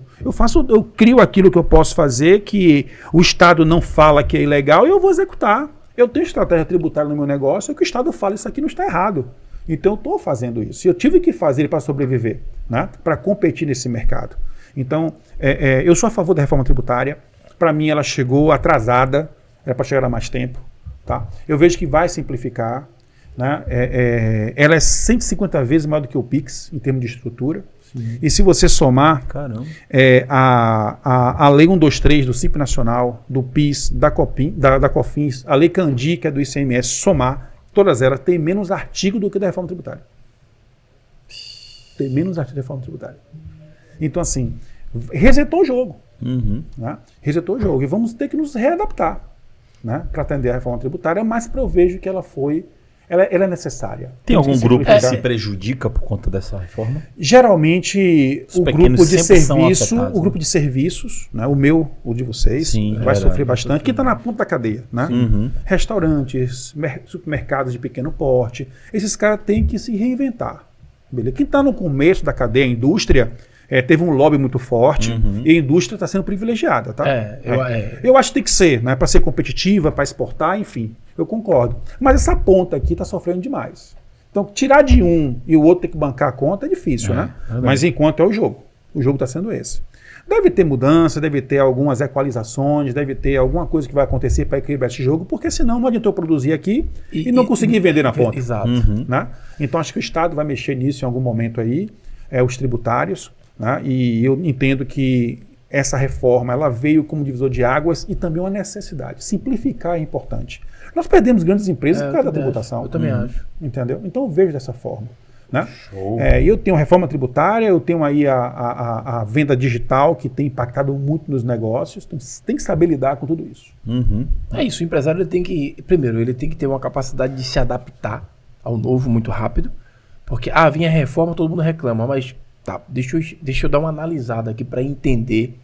Speaker 3: Eu crio aquilo que eu posso fazer, que o Estado não fala que é ilegal, e eu vou executar. Eu tenho estratégia tributária no meu negócio, e que o Estado fala isso aqui não está errado. Então eu estou fazendo isso. Eu tive que fazer ele para sobreviver, né? Para competir nesse mercado. Então, eu sou a favor da reforma tributária. Para mim, ela chegou atrasada, era para chegar há mais tempo. Tá? Eu vejo que vai simplificar. Né? Ela é 150 vezes maior do que o PIX, em termos de estrutura. Sim. E se você somar a Lei 123 do CIP Nacional, do PIS, da COFINS, a Lei Candi, que é do ICMS, somar, todas elas têm menos artigo do que da reforma tributária. Tem menos artigo da reforma tributária. Então, assim, resetou o jogo. Né? Resetou o jogo. E vamos ter que nos readaptar, né? Para atender a reforma tributária, mas eu vejo que ela é necessária.
Speaker 1: Tem algum grupo que se prejudica por conta dessa reforma?
Speaker 3: Geralmente, o grupo de serviços, né? O de vocês, vai sofrer bastante, que está na ponta da cadeia. Né? Restaurantes, supermercados de pequeno porte, esses caras têm que se reinventar. Beleza? Quem está no começo da cadeia, a indústria, teve um lobby muito forte e a indústria está sendo privilegiada. Tá? Eu acho que tem que ser, né? Para ser competitiva, para exportar, enfim. Eu concordo. Mas essa ponta aqui está sofrendo demais. Então, tirar de um e o outro ter que bancar a conta é difícil, né? Mas enquanto é o jogo. O jogo está sendo esse. Deve ter mudança, deve ter algumas equalizações, deve ter alguma coisa que vai acontecer para equilibrar esse jogo, porque senão não adiantou produzir aqui e não conseguir vender na ponta.
Speaker 2: Exato.
Speaker 3: Né? Então, acho que o Estado vai mexer nisso em algum momento aí, os tributários, né? E eu entendo que essa reforma ela veio como divisor de águas e também uma necessidade. Simplificar é importante. Nós perdemos grandes empresas por causa da tributação.
Speaker 2: Eu também acho.
Speaker 3: Entendeu? Então eu vejo dessa forma. Né? Eu tenho reforma tributária, eu tenho aí a venda digital que tem impactado muito nos negócios. Então, tem que saber lidar com tudo isso.
Speaker 2: É isso, o empresário ele tem que ter uma capacidade de se adaptar ao novo muito rápido, porque vinha a reforma, todo mundo reclama, mas tá, deixa eu dar uma analisada aqui para entender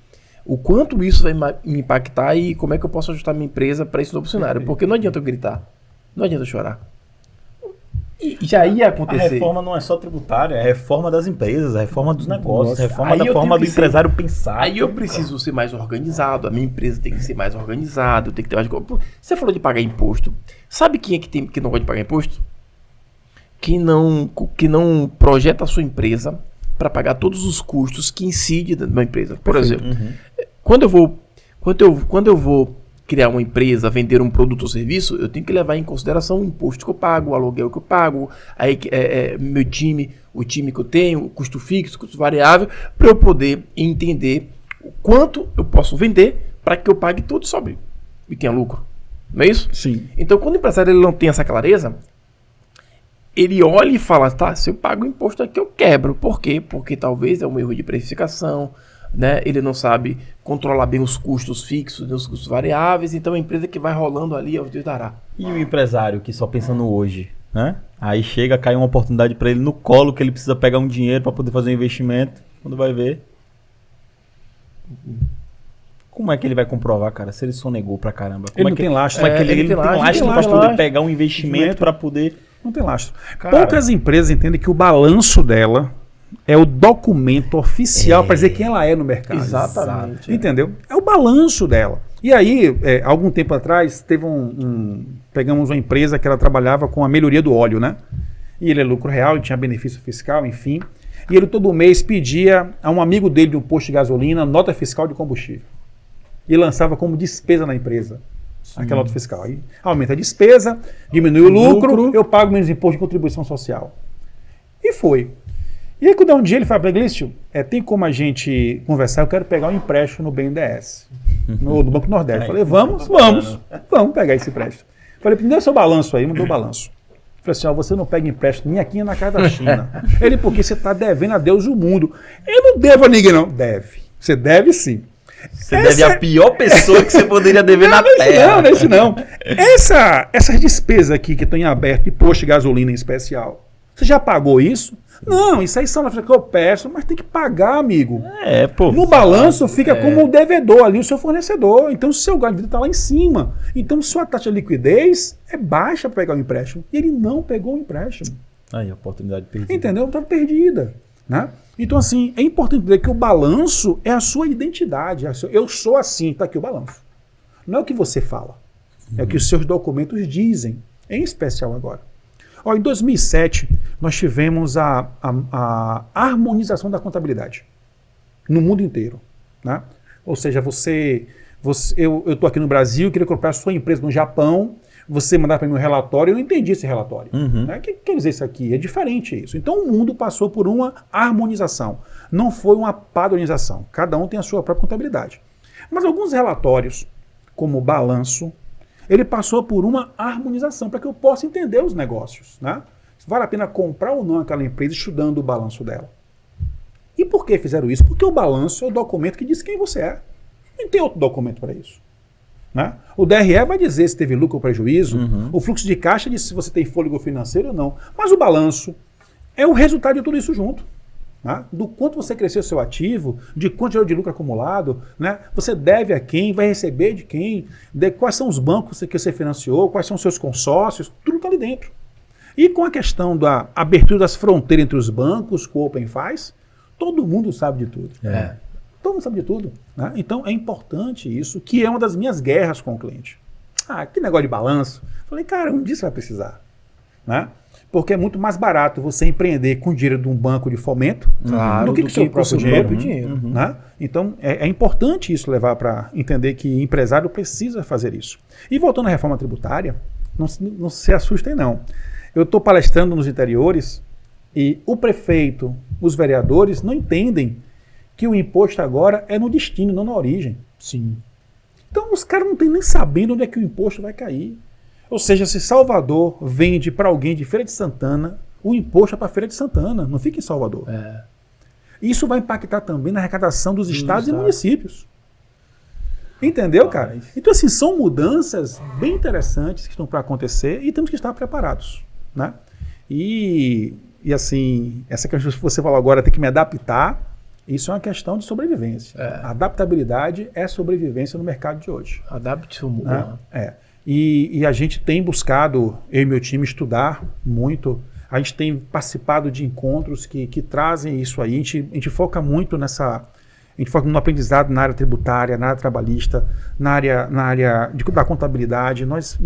Speaker 2: o quanto isso vai me impactar e como é que eu posso ajustar minha empresa para esse novo cenário, porque não adianta eu gritar, não adianta eu chorar. E já ia acontecer.
Speaker 1: A reforma não é só tributária, é a reforma das empresas, a reforma dos negócios, a reforma da forma do empresário pensar.
Speaker 2: Aí eu preciso ser mais organizado, a minha empresa tem que ser mais organizada, tem que ter mais... Você falou de pagar imposto. Sabe quem é que não gosta de pagar imposto? Que não projeta a sua empresa para pagar todos os custos que incidem na minha empresa. Por exemplo, quando eu vou criar uma empresa, vender um produto ou serviço, eu tenho que levar em consideração o imposto que eu pago, o aluguel que eu pago, meu time, o time que eu tenho, o custo fixo, o custo variável, para eu poder entender o quanto eu posso vender para que eu pague tudo sobre e tenha lucro. Não é isso?
Speaker 3: Sim.
Speaker 2: Então, quando o empresário ele não tem essa clareza, ele olha e fala, tá, se eu pago o imposto aqui eu quebro. Por quê? Porque talvez é um erro de precificação, né? Ele não sabe controlar bem os custos fixos, os custos variáveis, então a empresa que vai rolando ali, ao Deus dará.
Speaker 1: E o empresário que só pensa no hoje, né? Aí cai uma oportunidade para ele no colo, que ele precisa pegar um dinheiro para poder fazer um investimento, quando vai ver. Como é que ele vai comprovar, cara, se ele sonegou pra caramba?
Speaker 3: Ele não tem lastro.
Speaker 1: Ele não tem lastro para poder pegar um investimento para poder...
Speaker 3: Não tem lastro. Cara, poucas empresas entendem que o balanço dela é o documento oficial para dizer quem ela é no mercado.
Speaker 2: Exatamente.
Speaker 3: Entendeu? É o balanço dela. E aí, algum tempo atrás, pegamos uma empresa que ela trabalhava com a melhoria do óleo, né? E ele é lucro real, ele tinha benefício fiscal, enfim. E ele todo mês pedia a um amigo dele de um posto de gasolina nota fiscal de combustível. E lançava como despesa na empresa. Aquela nota fiscal. Aí aumenta a despesa, diminui o lucro, eu pago menos imposto de contribuição social. E foi. E aí, quando um dia ele fala para Glício, tem como a gente conversar, eu quero pegar um empréstimo no BNDES, no Banco Nordeste. Falei, vamos pegar esse empréstimo. Falei, me dê o seu balanço aí, mandou o balanço. Falei assim, você não pega empréstimo nem aqui nem na casa da China. Ele, porque você está devendo a Deus o mundo. Eu não devo a ninguém, não. Deve. Você deve sim.
Speaker 1: Você deve a pior pessoa que você poderia dever na terra.
Speaker 3: Não, isso não. Essas despesas aqui que estão em aberto, de posto de gasolina em especial, você já pagou isso? Não, isso aí são que eu peço, mas tem que pagar, amigo. No balanço fica como o devedor ali, o seu fornecedor. Então o seu ganho de vida está lá em cima. Então sua taxa de liquidez é baixa para pegar o empréstimo. E ele não pegou o empréstimo.
Speaker 1: Aí, a oportunidade perdida.
Speaker 3: Entendeu? Está perdida. Né? Então, assim, é importante dizer que o balanço é a sua identidade. Eu sou assim, está aqui o balanço. Não é o que você fala. É o que os seus documentos dizem. Em especial agora. Em 2007, nós tivemos a harmonização da contabilidade no mundo inteiro, né? Ou seja, eu estou aqui no Brasil, queria comprar a sua empresa no Japão, você mandar para mim um relatório, eu não entendi esse relatório. Né? O que quer dizer isso aqui? É diferente isso. Então o mundo passou por uma harmonização, não foi uma padronização. Cada um tem a sua própria contabilidade. Mas alguns relatórios, como o balanço, ele passou por uma harmonização para que eu possa entender os negócios, né? Vale a pena comprar ou não aquela empresa estudando o balanço dela. E por que fizeram isso? Porque o balanço é o documento que diz quem você é. Não tem outro documento para isso. Né? O DRE vai dizer se teve lucro ou prejuízo, o fluxo de caixa diz se você tem fôlego financeiro ou não. Mas o balanço é o resultado de tudo isso junto. Né? Do quanto você cresceu seu ativo, de quanto gerou de lucro acumulado, né? Você deve a quem, vai receber de quem, quais são os bancos que você financiou, quais são os seus consórcios, tudo está ali dentro. E com a questão da abertura das fronteiras entre os bancos, que o Open faz, todo mundo sabe de tudo. Todo mundo sabe de tudo. Né? Então é importante isso, que é uma das minhas guerras com o cliente. Que negócio de balanço. Falei, cara, um dia você vai precisar. Né? Porque é muito mais barato você empreender com dinheiro de um banco de fomento do que com o seu próprio dinheiro. Né? Então é importante isso levar para entender que empresário precisa fazer isso. E voltando à reforma tributária, não se assustem não. Eu estou palestrando nos interiores e o prefeito, os vereadores não entendem que o imposto agora é no destino, não na origem.
Speaker 2: Sim.
Speaker 3: Então os caras não estão nem sabendo onde é que o imposto vai cair. Ou seja, se Salvador vende para alguém de Feira de Santana, o imposto é para Feira de Santana, não fica em Salvador. Isso vai impactar também na arrecadação dos estados e municípios. Entendeu, cara? Então, assim, são mudanças bem interessantes que estão para acontecer e temos que estar preparados. Né? E assim, essa questão que você falou agora, tem que me adaptar, isso é uma questão de sobrevivência. Adaptabilidade é sobrevivência no mercado de hoje.
Speaker 2: Adapte-se.
Speaker 3: E a gente tem buscado, eu e meu time, estudar muito. A gente tem participado de encontros que trazem isso aí. A gente foca muito nessa... A gente foca no aprendizado na área tributária, na área trabalhista, na área da contabilidade. Nós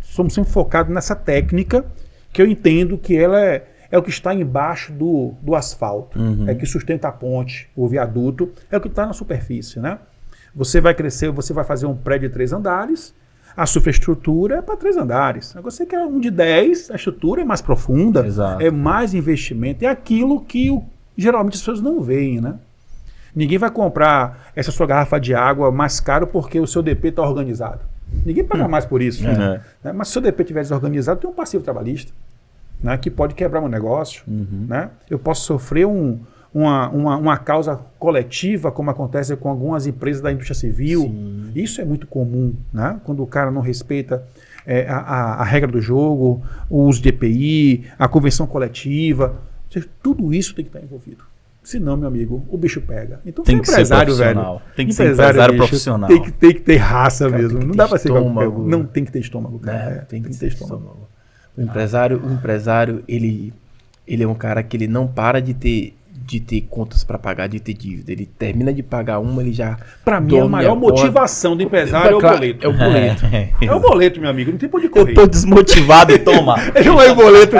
Speaker 3: somos sempre focados nessa técnica que eu entendo que ela é o que está embaixo do asfalto, é que sustenta a ponte, o viaduto, é o que está na superfície. Né? Você vai crescer, você vai fazer um prédio de 3 andares, a sua infraestrutura é para 3 andares. Agora você quer um de 10, a estrutura é mais profunda, é mais investimento, é aquilo que geralmente as pessoas não veem. Né? Ninguém vai comprar essa sua garrafa de água mais caro porque o seu DP está organizado. Ninguém paga mais por isso. Né? Mas se o seu DP estiver desorganizado, tem um passivo trabalhista, né, que pode quebrar meu negócio. Né? Eu posso sofrer uma causa coletiva, como acontece com algumas empresas da indústria civil. Sim. Isso é muito comum, né? Quando o cara não respeita a regra do jogo, o uso de EPI, a convenção coletiva. Ou seja, tudo isso tem que estar envolvido. Senão, meu amigo, o bicho pega. Então,
Speaker 1: tem que ser profissional. Velho. Tem que ser empresário profissional.
Speaker 3: Tem que ter raça mesmo. Não dá para ser estômago. Não tem que ter estômago, cara.
Speaker 2: Tem que ter estômago. O empresário, ele é um cara que ele não para de ter contas para pagar, de ter dívida. Ele termina de pagar uma, ele já...
Speaker 3: Para mim, a maior motivação do empresário é o boleto.
Speaker 2: É o boleto.
Speaker 3: É o boleto, meu amigo. Não tem por onde correr.
Speaker 1: Eu tô desmotivado e toma.
Speaker 3: Eu leio boleto.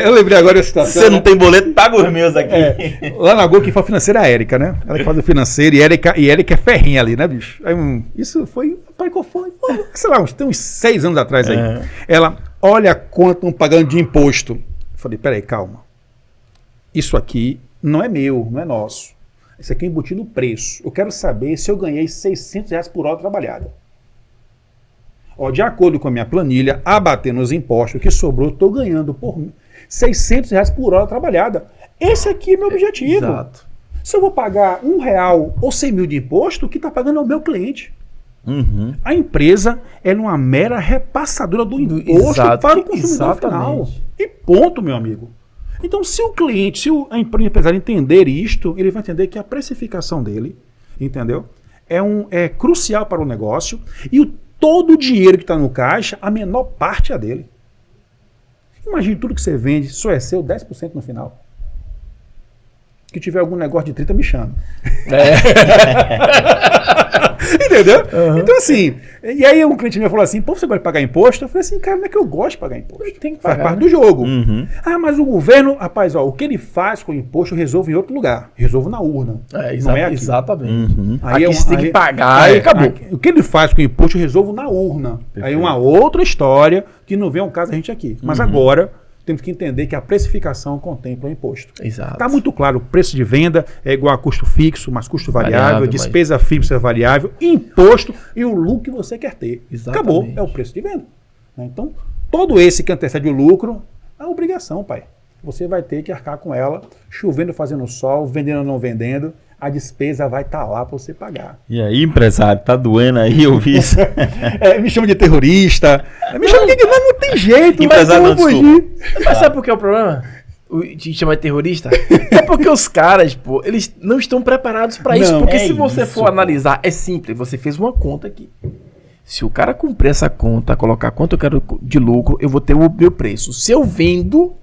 Speaker 3: Eu lembrei agora dessa situação.
Speaker 1: Você não tem boleto, paga os meus aqui.
Speaker 3: Lá na Gol, quem faz financeira é a Érica, né? Ela que faz o financeiro e Érica é ferrinha ali, né, bicho? Isso foi, sei lá, tem uns 6 anos atrás aí. Ela, olha quanto estão pagando de imposto. Eu falei, peraí, calma. Isso aqui não é meu, não é nosso. Isso aqui é embutido no preço. Eu quero saber se eu ganhei R$600 por hora trabalhada. De acordo com a minha planilha, abatendo os impostos, o que sobrou, estou ganhando por R$600 por hora trabalhada. Esse aqui é meu objetivo.
Speaker 2: Exato.
Speaker 3: Se eu vou pagar R$1 ou 100 mil de imposto, o que está pagando é o meu cliente. A empresa é uma mera repassadora do imposto para o consumidor final. E ponto, meu amigo. Então, se o cliente, se a empresa entender isto, ele vai entender que a precificação dele, entendeu? É crucial para o negócio e todo o dinheiro que está no caixa, a menor parte é dele. Imagine tudo que você vende, só é seu 10% no final. Que tiver algum negócio de 30, me chama. Entendeu? Então, assim, e aí um cliente meu falou assim, pô, você gosta de pagar imposto? Eu falei assim, cara, não é que eu gosto de pagar imposto.
Speaker 2: Tem que
Speaker 3: Faz
Speaker 2: pagar,
Speaker 3: parte
Speaker 2: né?
Speaker 3: do jogo.
Speaker 1: Uhum.
Speaker 3: Mas o governo, rapaz, ó, o que ele faz com o imposto, eu resolvo em outro lugar. Resolvo na urna. Não é aqui.
Speaker 2: Exatamente.
Speaker 1: Uhum.
Speaker 2: Aqui
Speaker 3: Aí
Speaker 2: você tem que pagar e acabou.
Speaker 3: O que ele faz com o imposto, eu resolvo na urna. Aí é uma outra história que não vem ao caso a gente aqui. Mas agora temos que entender que a precificação contempla o imposto.
Speaker 2: Exato.
Speaker 3: Está muito claro, o preço de venda é igual a custo fixo, mais custo variável, despesa fixa variável, imposto e o lucro que você quer ter.
Speaker 2: Exatamente.
Speaker 3: Acabou, é o preço de venda. Então, todo esse que antecede o lucro, é a obrigação, pai. Você vai ter que arcar com ela, chovendo, fazendo sol, vendendo ou não vendendo, a despesa vai estar lá para você pagar.
Speaker 1: E aí, empresário, tá doendo aí ouvir isso?
Speaker 3: Me chama de terrorista, me chama de... Não tem jeito,
Speaker 1: Empresário não, desculpa.
Speaker 2: Mas sabe por que é o problema? Te chamar de terrorista? É porque os caras, pô, eles não estão preparados para isso.
Speaker 3: Não,
Speaker 2: Porque
Speaker 1: é
Speaker 2: se você
Speaker 1: isso,
Speaker 2: for analisar, é simples. Você fez uma conta aqui. Se o cara cumprir essa conta, colocar quanto eu quero de lucro, eu vou ter o meu preço. Se eu vendo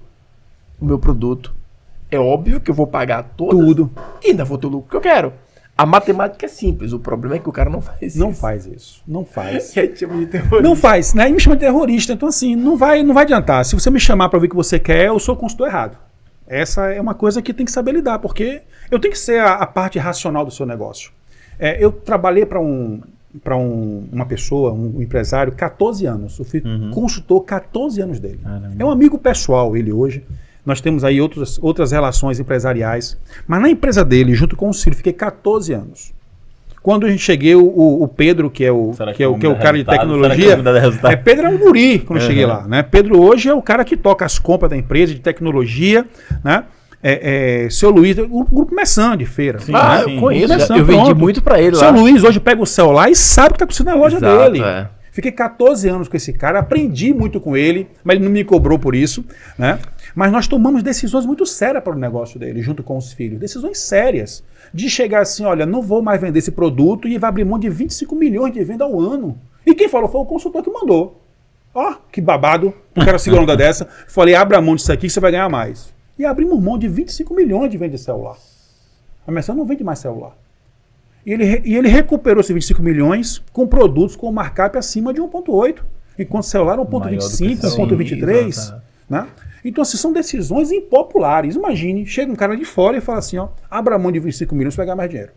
Speaker 2: o meu produto, é óbvio que eu vou pagar tudo e ainda vou ter o lucro que eu quero. A matemática é simples, o problema é que o cara não faz isso.
Speaker 3: Não faz isso, não faz.
Speaker 2: Que é tipo de terrorista.
Speaker 3: Não faz, né? E me chama de terrorista, então assim, não vai adiantar. Se você me chamar para ver o que você quer, eu sou o consultor errado. Essa é uma coisa que tem que saber lidar, porque eu tenho que ser a parte racional do seu negócio. Eu trabalhei para uma pessoa, um empresário, 14 anos. Eu fui consultor 14 anos dele.
Speaker 1: Caramba.
Speaker 3: É um amigo pessoal ele hoje. Nós temos aí outras relações empresariais. Mas na empresa dele, junto com o Ciro, fiquei 14 anos. Quando a gente cheguei, o Pedro, que é o cara de tecnologia, Pedro é um guri quando eu cheguei lá. Né? Pedro hoje é o cara que toca as compras da empresa de tecnologia, né? Seu Luiz, o grupo Messan de feira.
Speaker 1: Sim,
Speaker 2: eu conheço,
Speaker 3: Messan,
Speaker 2: eu vendi
Speaker 3: pronto.
Speaker 2: muito pra ele
Speaker 3: Seu
Speaker 2: lá.
Speaker 3: Luiz hoje pega o celular e sabe o que está acontecendo na loja
Speaker 2: Exato,
Speaker 3: dele.
Speaker 2: é.
Speaker 3: Fiquei 14 anos com esse cara, aprendi muito com ele, mas ele não me cobrou por isso, né? Mas nós tomamos decisões muito sérias para o negócio dele, junto com os filhos. Decisões sérias. De chegar assim, olha, não vou mais vender esse produto e vai abrir mão de 25 milhões de venda ao ano. E quem falou foi o consultor que mandou. Ó, que babado, o cara segurou onda dessa. Falei, abra mão disso aqui que você vai ganhar mais. E abrimos mão de 25 milhões de venda de celular. A Messan não vende mais celular. E ele recuperou esses 25 milhões com produtos com markup acima de 1,8. Enquanto o celular 1,25, 1,23. Né? Então, assim, são decisões impopulares. Imagine, chega um cara de fora e fala assim, ó, abra mão de 25 milhões para ganhar mais dinheiro.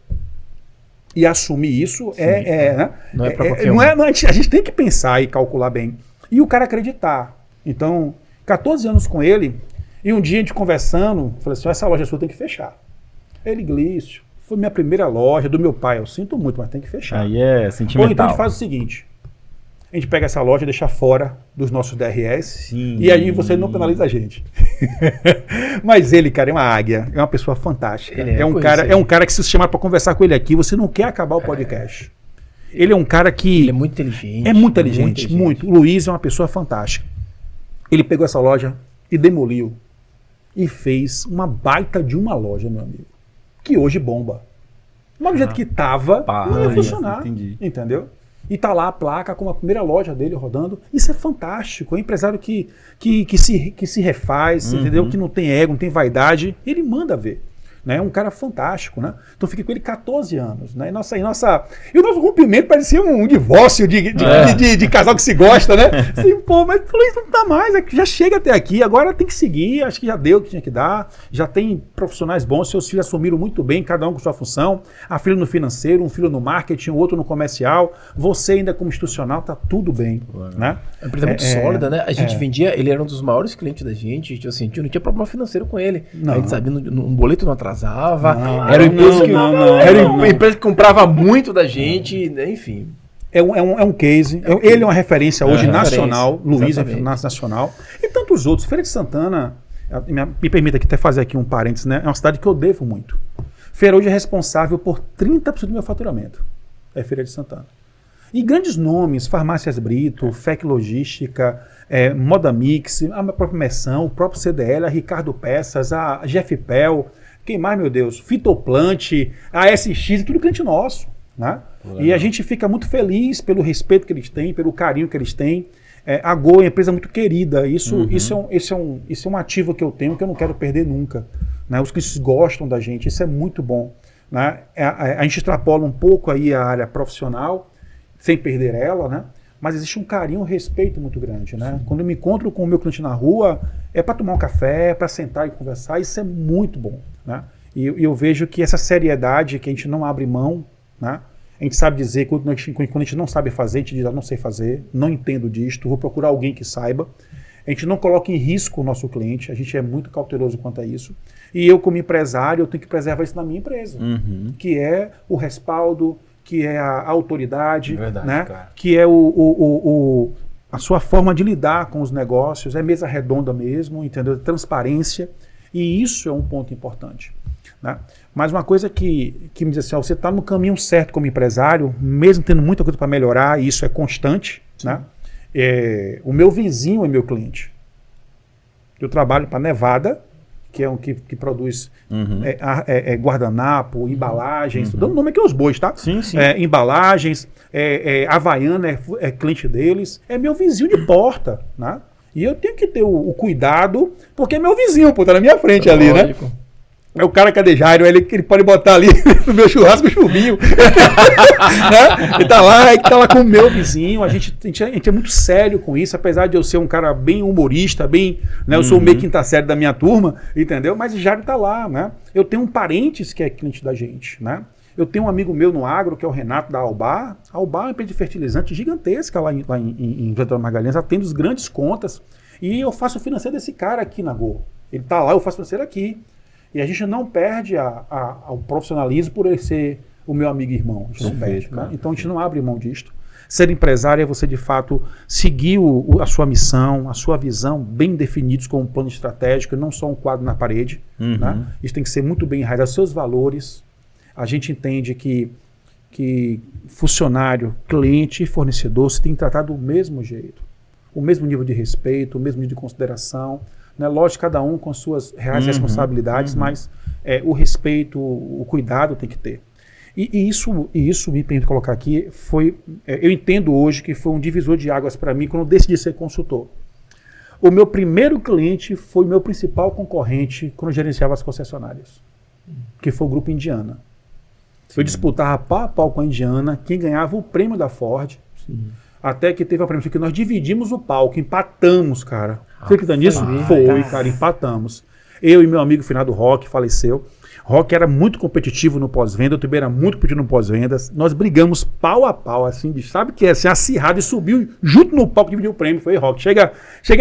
Speaker 3: E assumir isso né?
Speaker 2: Não é para qualquer um.
Speaker 3: A gente tem que pensar e calcular bem. E o cara acreditar. Então, 14 anos com ele, e um dia a gente conversando, falei assim, essa loja sua tem que fechar. Ele, Glício, foi minha primeira loja, do meu pai, eu sinto muito, mas tem que fechar.
Speaker 1: Aí é sentimental.
Speaker 3: Ou então a gente faz o seguinte, a gente pega essa loja e deixa fora dos nossos DRS,
Speaker 1: Sim.
Speaker 3: E aí você não penaliza a gente. Mas ele, cara, é uma águia, é uma pessoa fantástica. É um cara que se você chamar para conversar com ele aqui, você não quer acabar o podcast. Ele é um cara que...
Speaker 2: Ele é muito inteligente.
Speaker 3: É muito inteligente, muito. O Luiz é uma pessoa fantástica. Ele pegou essa loja e demoliu. E fez uma baita de uma loja, meu amigo. Que hoje bomba. Mas do jeito que tava, não ia funcionar.
Speaker 1: Entendi.
Speaker 3: Entendeu? E tá lá a placa com a primeira loja dele rodando. Isso é fantástico. É um empresário que se refaz, entendeu? Que não tem ego, não tem vaidade. Ele manda ver. Né? É um cara fantástico, né? Então fiquei com ele 14 anos, né? E o nosso rompimento parecia um divórcio de casal que se gosta, né? Assim, pô, mas falou, isso não dá mais, já chega até aqui, agora tem que seguir, acho que já deu o que tinha que dar, já tem profissionais bons, seus filhos assumiram muito bem, cada um com sua função, a filha no financeiro, um filho no marketing, o outro no comercial, você ainda como institucional, tá tudo bem, né?
Speaker 2: A empresa muito sólida, né? A gente vendia, ele era um dos maiores clientes da gente, assim, a gente não tinha problema financeiro com ele.
Speaker 3: Não.
Speaker 2: A gente sabia, um boleto não atrasava,
Speaker 3: Era
Speaker 2: uma empresa que comprava muito da gente, né? Enfim.
Speaker 3: É um case, ele é uma referência hoje nacional, Luiz é nacional, e tantos outros. Feira de Santana, me permita aqui até fazer aqui um parênteses, né? É uma cidade que eu devo muito. Feira hoje é responsável por 30% do meu faturamento, é Feira de Santana. E grandes nomes, Farmácias Brito, FEC Logística, Moda Mix, a própria Messan, o próprio CDL, a Ricardo Peças, a GFPEL, quem mais, meu Deus? Fitoplant, a SX, tudo cliente nosso, né? E a gente fica muito feliz pelo respeito que eles têm, pelo carinho que eles têm. A Gol é uma empresa muito querida, isso é um ativo que eu tenho que eu não quero perder nunca. Né? Os clientes gostam da gente, isso é muito bom. né? A gente extrapola um pouco aí a área profissional, sem perder ela, né? Mas existe um carinho, um respeito muito grande, né? Quando eu me encontro com o meu cliente na rua, é para tomar um café, é para sentar e conversar, isso é muito bom, né? E eu vejo que essa seriedade que a gente não abre mão, né? A gente sabe dizer, quando a gente não sabe fazer, a gente diz, não sei fazer, não entendo disto, vou procurar alguém que saiba. A gente não coloca em risco o nosso cliente, a gente é muito cauteloso quanto a isso. E eu, como empresário, eu tenho que preservar isso na minha empresa, que é o respaldo, que é a autoridade,
Speaker 2: Verdade,
Speaker 3: né?
Speaker 2: cara.
Speaker 3: Que é a sua forma de lidar com os negócios, é mesa redonda mesmo, entendeu? Transparência, e isso é um ponto importante, né? Mas uma coisa que me diz assim, ó, você está no caminho certo como empresário, mesmo tendo muita coisa para melhorar, e isso é constante, né? O meu vizinho é meu cliente. Eu trabalho para Nevada, que é um que produz guardanapo, embalagens, dando nome aqui aos bois, tá?
Speaker 1: Sim, sim.
Speaker 3: Embalagens, Havaiana é cliente deles, é meu vizinho de porta, né? E eu tenho que ter o cuidado, porque é meu vizinho, pô, tá na minha frente ali, né? É o cara cadejário, ele pode botar ali no meu churrasco chuvinho. Né? Ele tá lá com o meu vizinho. A gente é muito sério com isso, apesar de eu ser um cara bem humorista, bem, né? Eu sou o meio quinta série da minha turma, entendeu? Mas o Jário tá lá, né? Eu tenho um parentes que é cliente da gente, né? Eu tenho um amigo meu no agro, que é o Renato da Albar. A Albar é uma empresa de fertilizante gigantesca lá em Vila Magalhães, atende as grandes contas. E eu faço o financeiro desse cara aqui na Go. Ele tá lá, eu faço o financeiro aqui. E a gente não perde o profissionalismo por ele ser o meu amigo e irmão. A gente não perde, né? Então a gente não abre mão disto. Ser empresário é você, de fato, seguir a sua missão, a sua visão bem definidos com um plano estratégico, e não só um quadro na parede. Né? Isso tem que ser muito bem enraizado. Os seus valores. A gente entende que funcionário, cliente e fornecedor se tem que tratar do mesmo jeito. O mesmo nível de respeito, o mesmo nível de consideração. Né? Lógico, cada um com suas reais responsabilidades, mas o respeito, o cuidado tem que ter. E isso me permite colocar aqui, eu entendo hoje que foi um divisor de águas para mim quando eu decidi ser consultor. O meu primeiro cliente foi o meu principal concorrente quando eu gerenciava as concessionárias, que foi o Grupo Indiana. Sim. Eu disputava pau a pau com a Indiana, quem ganhava o prêmio da Ford. Sim. Até que teve a prêmio que nós dividimos o palco, empatamos, cara. Você acredita nisso? Foi, cara, empatamos. Eu e meu amigo finado Rock, faleceu. Rock era muito competitivo no pós-venda, eu também era muito competitivo no pós-vendas. Nós brigamos pau a pau, assim, sabe que é assim, acirrado, e subiu junto no palco, dividiu o prêmio. Foi Rock. Chega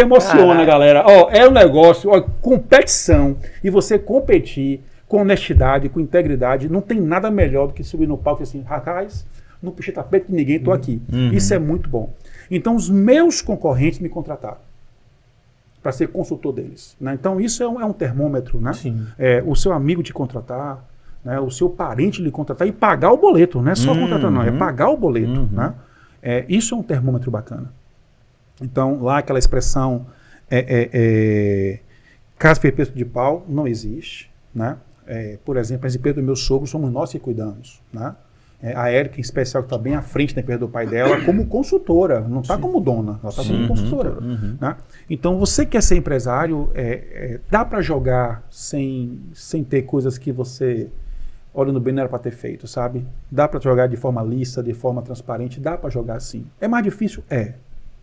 Speaker 3: emociona, galera. Ó, é um negócio, ó, competição. E você competir com honestidade, com integridade, não tem nada melhor do que subir no palco e assim, rapaz, não puxei tapete de ninguém, tô aqui. Isso é muito bom. Então, os meus concorrentes me contrataram para ser consultor deles. Né? Então, isso é um termômetro, né? O seu amigo te contratar, né? O seu parente lhe contratar e pagar o boleto. Não é só contratar, não, é pagar o boleto. Né? Isso é um termômetro bacana. Então, lá aquela expressão caso perpétuo de pau não existe. Né? Por exemplo, as empresas do meu sogro somos nós que cuidamos. Né? A Érica, em especial, que está bem à frente da empresa do pai dela, como consultora, não está como dona, ela está como consultora. Né? Então, você quer ser empresário, dá para jogar sem ter coisas que você, olhando bem, não era para ter feito, sabe? Dá para jogar de forma lista, de forma transparente, dá para jogar assim. É mais difícil?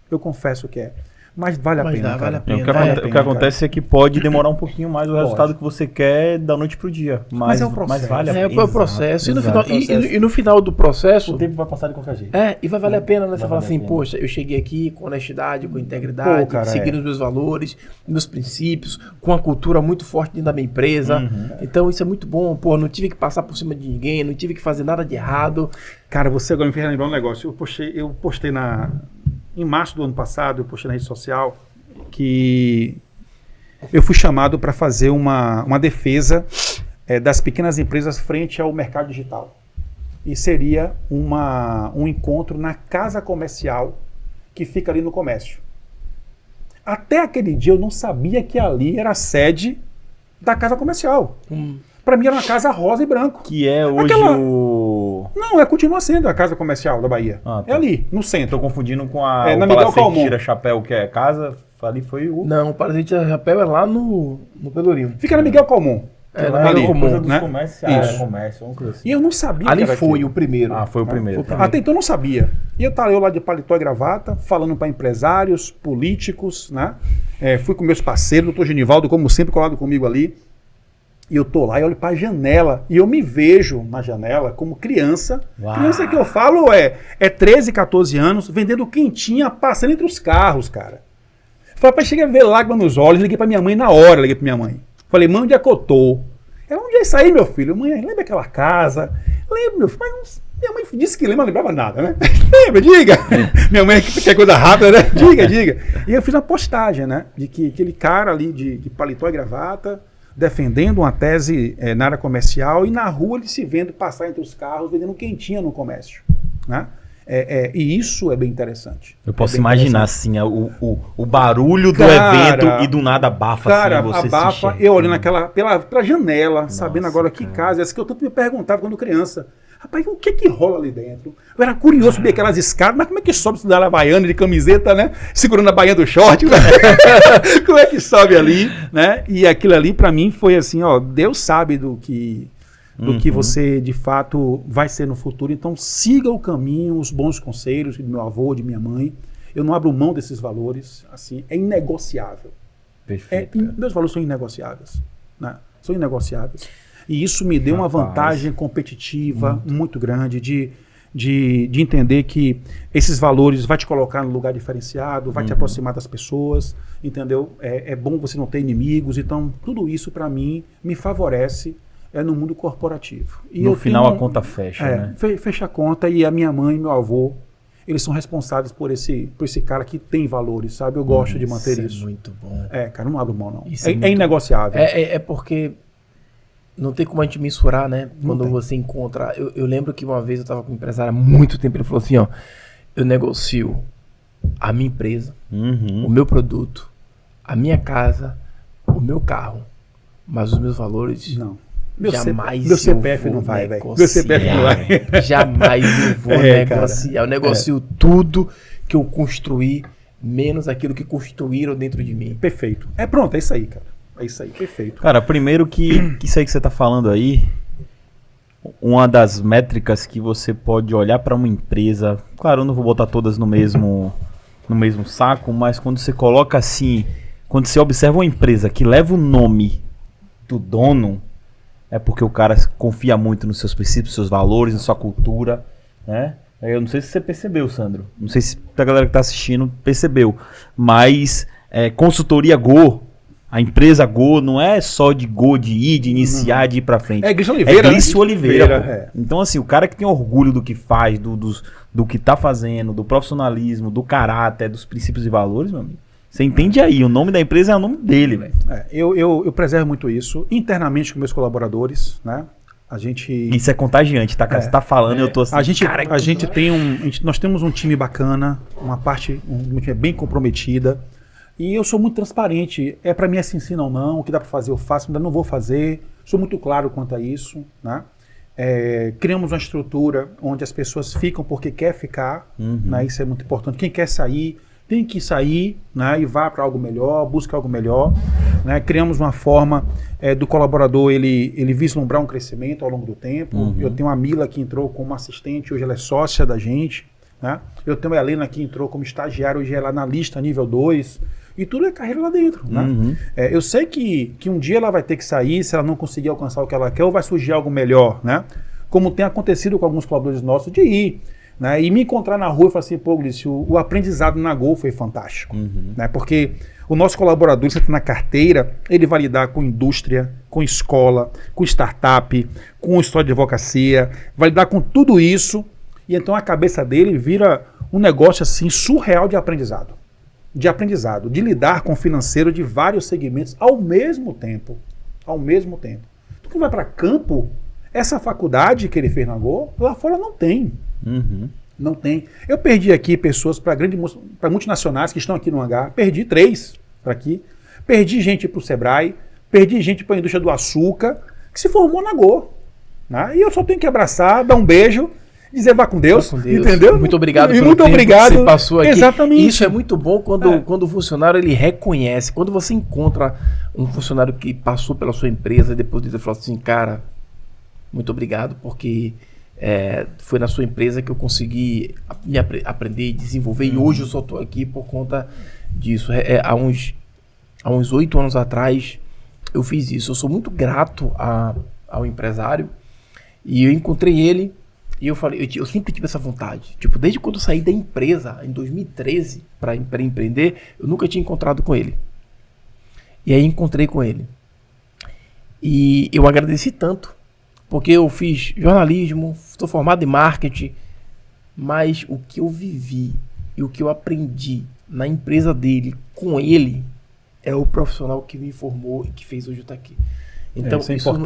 Speaker 3: Eu confesso que é. Mas vale a pena.
Speaker 2: Vale a pena.
Speaker 1: O que acontece é que pode demorar um pouquinho mais o resultado que você quer da noite pro dia. Mas
Speaker 3: é o processo.
Speaker 1: Mas vale a pena.
Speaker 2: É o processo. E no final do processo.
Speaker 4: O tempo vai passar de qualquer jeito.
Speaker 2: E vai valer a pena, né? Você fala assim, poxa, eu cheguei aqui com honestidade, com integridade, seguindo os meus valores, meus princípios, com uma cultura muito forte dentro da minha empresa. Então isso é muito bom. Pô, não tive que passar por cima de ninguém, não tive que fazer nada de errado.
Speaker 3: Cara, você agora me fez lembrar um negócio. Eu postei em março do ano passado, eu postei na rede social que eu fui chamado para fazer uma defesa das pequenas empresas frente ao mercado digital. E seria um encontro na casa comercial que fica ali no comércio. Até aquele dia eu não sabia que ali era a sede da casa comercial. Para mim era uma casa rosa e branco.
Speaker 1: Que é hoje
Speaker 3: Não, continua sendo a casa comercial da Bahia.
Speaker 1: Tá.
Speaker 3: É ali, no centro.
Speaker 1: Tô confundindo com o
Speaker 3: na Miguel
Speaker 1: Palacete
Speaker 3: Calmon.
Speaker 1: Tira Chapéu, que é casa. Ali foi o...
Speaker 2: Não, o Palacete Tira Chapéu é lá no Pelourinho.
Speaker 3: Fica na Miguel Calmon.
Speaker 2: no
Speaker 1: ali,
Speaker 2: meio comum,
Speaker 1: coisa dos
Speaker 3: né?
Speaker 1: comerciais,
Speaker 3: Isso.
Speaker 1: comércio, uma coisa assim.
Speaker 3: E eu não sabia
Speaker 2: Ali
Speaker 3: que era
Speaker 2: foi
Speaker 3: aquilo.
Speaker 2: o primeiro.
Speaker 1: Ah, foi o primeiro.
Speaker 3: Até então eu não sabia. E eu lá de paletó e gravata, falando para empresários, políticos, né? Fui com meus parceiros, o doutor Genivaldo, como sempre, colado comigo ali. E eu tô lá e olho para a janela. E eu me vejo na janela como criança.
Speaker 1: Uau.
Speaker 3: Criança que eu falo é 13, 14 anos, vendendo quentinha, passando entre os carros, cara. Falei, pai, cheguei a ver lágrima nos olhos, liguei para minha mãe na hora, liguei para minha mãe. Falei, mãe, onde é que eu tô? Ela, onde é isso aí, meu filho? Mãe, lembra aquela casa? Lembro, meu filho, mas minha mãe disse que lembra, não lembrava nada, né? Lembra, diga! Minha mãe quer coisa rápida, né? Diga. E eu fiz uma postagem, né? De que aquele cara ali de paletó e gravata, defendendo uma tese na área comercial, e na rua ele se vendo passar entre os carros, vendendo quentinha no comércio, né? E isso é bem interessante.
Speaker 1: Eu posso
Speaker 3: bem
Speaker 1: imaginar assim, o barulho do
Speaker 3: Cara,
Speaker 1: evento e do nada abafa
Speaker 3: Cara,
Speaker 1: assim, você
Speaker 3: abafa, eu olhando pela janela, sabendo agora que casa, essa que eu tanto me perguntava quando criança. Rapaz, o que rola ali dentro? Eu era curioso subir aquelas escadas, mas como é que sobe se dá a baiana de camiseta, né? Segurando a bainha do short. Como é que sobe ali, né? E aquilo ali pra mim foi assim, ó, Deus sabe do que você de fato vai ser no futuro. Então siga o caminho, os bons conselhos do meu avô, de minha mãe. Eu não abro mão desses valores, assim, é inegociável.
Speaker 1: Perfeito.
Speaker 3: Meus valores são inegociáveis, né? São inegociáveis. E isso me deu uma vantagem competitiva muito grande de entender que esses valores vai te colocar no lugar diferenciado, vai te aproximar das pessoas, entendeu? É bom você não ter inimigos. Então, tudo isso, para mim, me favorece no mundo corporativo. E
Speaker 1: no final a conta fecha, né?
Speaker 3: Fecha a conta, e a minha mãe e meu avô, eles são responsáveis por esse cara que tem valores, sabe? Eu gosto de manter isso.
Speaker 2: É muito bom.
Speaker 3: Cara, não abro mão, não.
Speaker 2: Isso
Speaker 3: É inegociável.
Speaker 2: É porque não tem como a gente mensurar, né? Quando
Speaker 3: tem.
Speaker 2: você encontra... Eu lembro que uma vez eu estava com um empresário há muito tempo, ele falou assim, ó, eu negocio a minha empresa, o meu produto, a minha casa, o meu carro, mas os meus valores...
Speaker 3: Não.
Speaker 2: Meu
Speaker 3: CPF não vai, velho. Meu CPF não vai.
Speaker 2: Jamais eu vou negociar.
Speaker 3: Cara.
Speaker 2: Eu negocio tudo que eu construí, menos aquilo que construíram dentro de mim.
Speaker 3: Perfeito. Pronto, é isso aí, cara. É isso aí, perfeito.
Speaker 1: Cara, primeiro que isso aí que você tá falando aí, uma das métricas que você pode olhar para uma empresa, claro, eu não vou botar todas no mesmo saco, mas quando você coloca assim, quando você observa uma empresa que leva o nome do dono, é porque o cara confia muito nos seus princípios, nos seus valores, na sua cultura, né? Eu não sei se você percebeu, Sandro. Não sei se a galera que está assistindo percebeu. Mas consultoria Go, a empresa Go, não é só de Go, de ir, de iniciar, de ir para frente.
Speaker 3: É Glício Oliveira.
Speaker 1: É Glício Oliveira. Então, assim, o cara que tem orgulho do que faz, do que tá fazendo, do profissionalismo, do caráter, dos princípios e valores, meu amigo. Você entende aí, o nome da empresa é o nome dele, velho.
Speaker 3: Eu preservo muito isso, internamente com meus colaboradores, né?
Speaker 1: Isso é contagiante, tá, cara? Você tá falando, eu tô assim...
Speaker 3: Nós temos um time bacana, um time bem comprometida, e eu sou muito transparente. Para mim é sim, sim, não, o que dá para fazer eu faço, ainda não vou fazer, sou muito claro quanto a isso, né? Criamos uma estrutura onde as pessoas ficam porque quer ficar, né? Isso é muito importante. Quem quer sair, tem que sair, né, e vá para algo melhor, busca algo melhor, né? Criamos uma forma do colaborador ele vislumbrar um crescimento ao longo do tempo. Eu tenho a Mila que entrou como assistente, hoje ela é sócia da gente, né? Eu tenho a Helena que entrou como estagiária, hoje ela é analista nível 2, e tudo é carreira lá dentro, né? Eu sei que um dia ela vai ter que sair se ela não conseguir alcançar o que ela quer, ou vai surgir algo melhor, né? Como tem acontecido com alguns colaboradores nossos, de ir, né, e me encontrar na rua e falar assim, pô, Glício, o aprendizado na Go foi fantástico, né, porque o nosso colaborador, você está na carteira, ele vai lidar com indústria, com escola, com startup, com história de advocacia, vai lidar com tudo isso, e então a cabeça dele vira um negócio assim surreal de aprendizado, de lidar com o financeiro de vários segmentos ao mesmo tempo. Tu que vai para campo, essa faculdade que ele fez na Go, lá fora não tem. Não tem. Eu perdi aqui pessoas para multinacionais que estão aqui no hangar. Perdi 3 para aqui. Perdi gente para o Sebrae. Perdi gente para a indústria do açúcar que se formou na Go. Né? E eu só tenho que abraçar, dar um beijo dizer vá com Deus,
Speaker 2: Com Deus.
Speaker 3: entendeu?
Speaker 2: Muito obrigado
Speaker 3: e
Speaker 2: pelo
Speaker 3: muito
Speaker 2: tempo
Speaker 3: obrigado.
Speaker 2: que você passou aqui.
Speaker 3: Exatamente.
Speaker 2: Isso é muito bom quando o funcionário ele reconhece. Quando você encontra um funcionário que passou pela sua empresa e depois ele falou assim, cara, muito obrigado, porque foi na sua empresa que eu consegui aprender e desenvolver e hoje eu só estou aqui por conta disso. Há uns 8 anos atrás eu fiz isso. Eu sou muito grato ao empresário e eu encontrei ele e eu falei, eu sempre tive essa vontade. Tipo, desde quando eu saí da empresa em 2013 para empreender, eu nunca tinha encontrado com ele. E aí encontrei com ele. E eu agradeci tanto, porque eu fiz jornalismo, estou formado em marketing, mas o que eu vivi e o que eu aprendi na empresa dele, com ele, é o profissional que me formou e que fez hoje eu estar aqui. Então,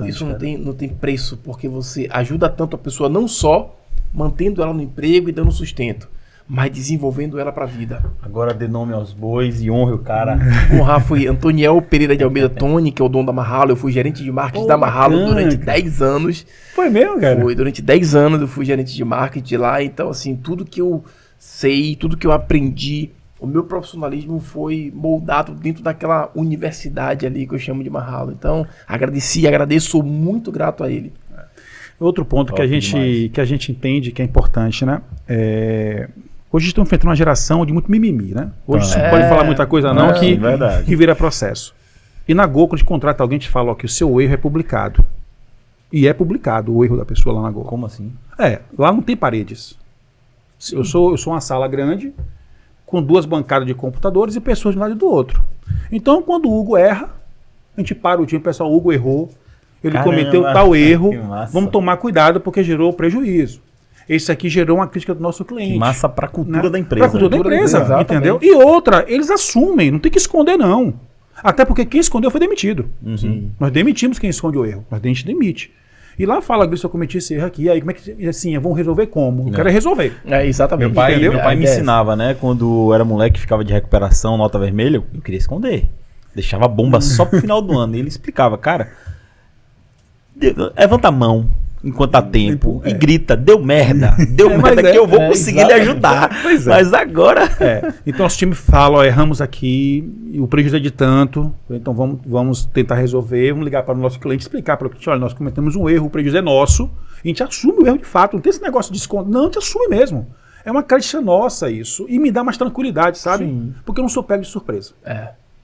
Speaker 2: isso não tem preço, porque você ajuda tanto a pessoa, não só mantendo ela no emprego e dando sustento, mas desenvolvendo ela para a vida.
Speaker 1: Agora dê nome aos bois e honre o cara.
Speaker 2: Honrar foi Antoniel Pereira de Almeida Tony, que é o dono da Marralo. Eu fui gerente de marketing da Marralo durante 10 anos.
Speaker 3: Foi mesmo, cara?
Speaker 2: Foi, durante 10 anos eu fui gerente de marketing lá. Então, assim, tudo que eu sei, tudo que eu aprendi, o meu profissionalismo foi moldado dentro daquela universidade ali que eu chamo de Marralo. Então, agradeço, sou muito grato a ele.
Speaker 3: Outro ponto que a gente entende que é importante, né? Hoje estamos enfrentando uma geração de muito mimimi, né? Hoje você não pode falar muita coisa não, que vira processo. E na Gol, quando a gente contrata alguém, a gente fala que o seu erro é publicado. E é publicado o erro da pessoa lá na Gol.
Speaker 1: Como assim?
Speaker 3: Lá não tem paredes. Eu sou uma sala grande, com 2 bancadas de computadores e pessoas de um lado e do outro. Então, quando o Hugo erra, a gente para o time, pessoal, o Hugo errou, ele cometeu tal erro, vamos tomar cuidado porque gerou prejuízo. Esse aqui gerou uma crítica do nosso cliente.
Speaker 1: Que massa para a cultura da empresa.
Speaker 3: Para a cultura da empresa, entendeu? E outra, eles assumem, não tem que esconder não. Até porque quem escondeu foi demitido. Nós demitimos quem esconde o erro, mas a gente demite. E lá fala, Gris, eu cometi esse erro aqui, aí como é que, assim, vamos resolver como? Eu quero resolver.
Speaker 2: Exatamente.
Speaker 1: Meu pai me ensinava, né, quando eu era moleque, ficava de recuperação, nota vermelha, eu queria esconder. Deixava a bomba só pro final do ano. E ele explicava, cara, levanta a mão enquanto há tempo e grita, deu merda que eu vou conseguir lhe ajudar. Mas agora...
Speaker 3: Então nosso time fala, erramos aqui, o prejuízo é de tanto, então vamos tentar resolver, vamos ligar para o nosso cliente, explicar para o cliente, olha, nós cometemos um erro, o prejuízo é nosso, a gente assume o erro de fato, não tem esse negócio de desconto, não, a gente assume mesmo. É uma crítica nossa isso, e me dá mais tranquilidade, sabe? Sim. Porque eu não sou pego de surpresa.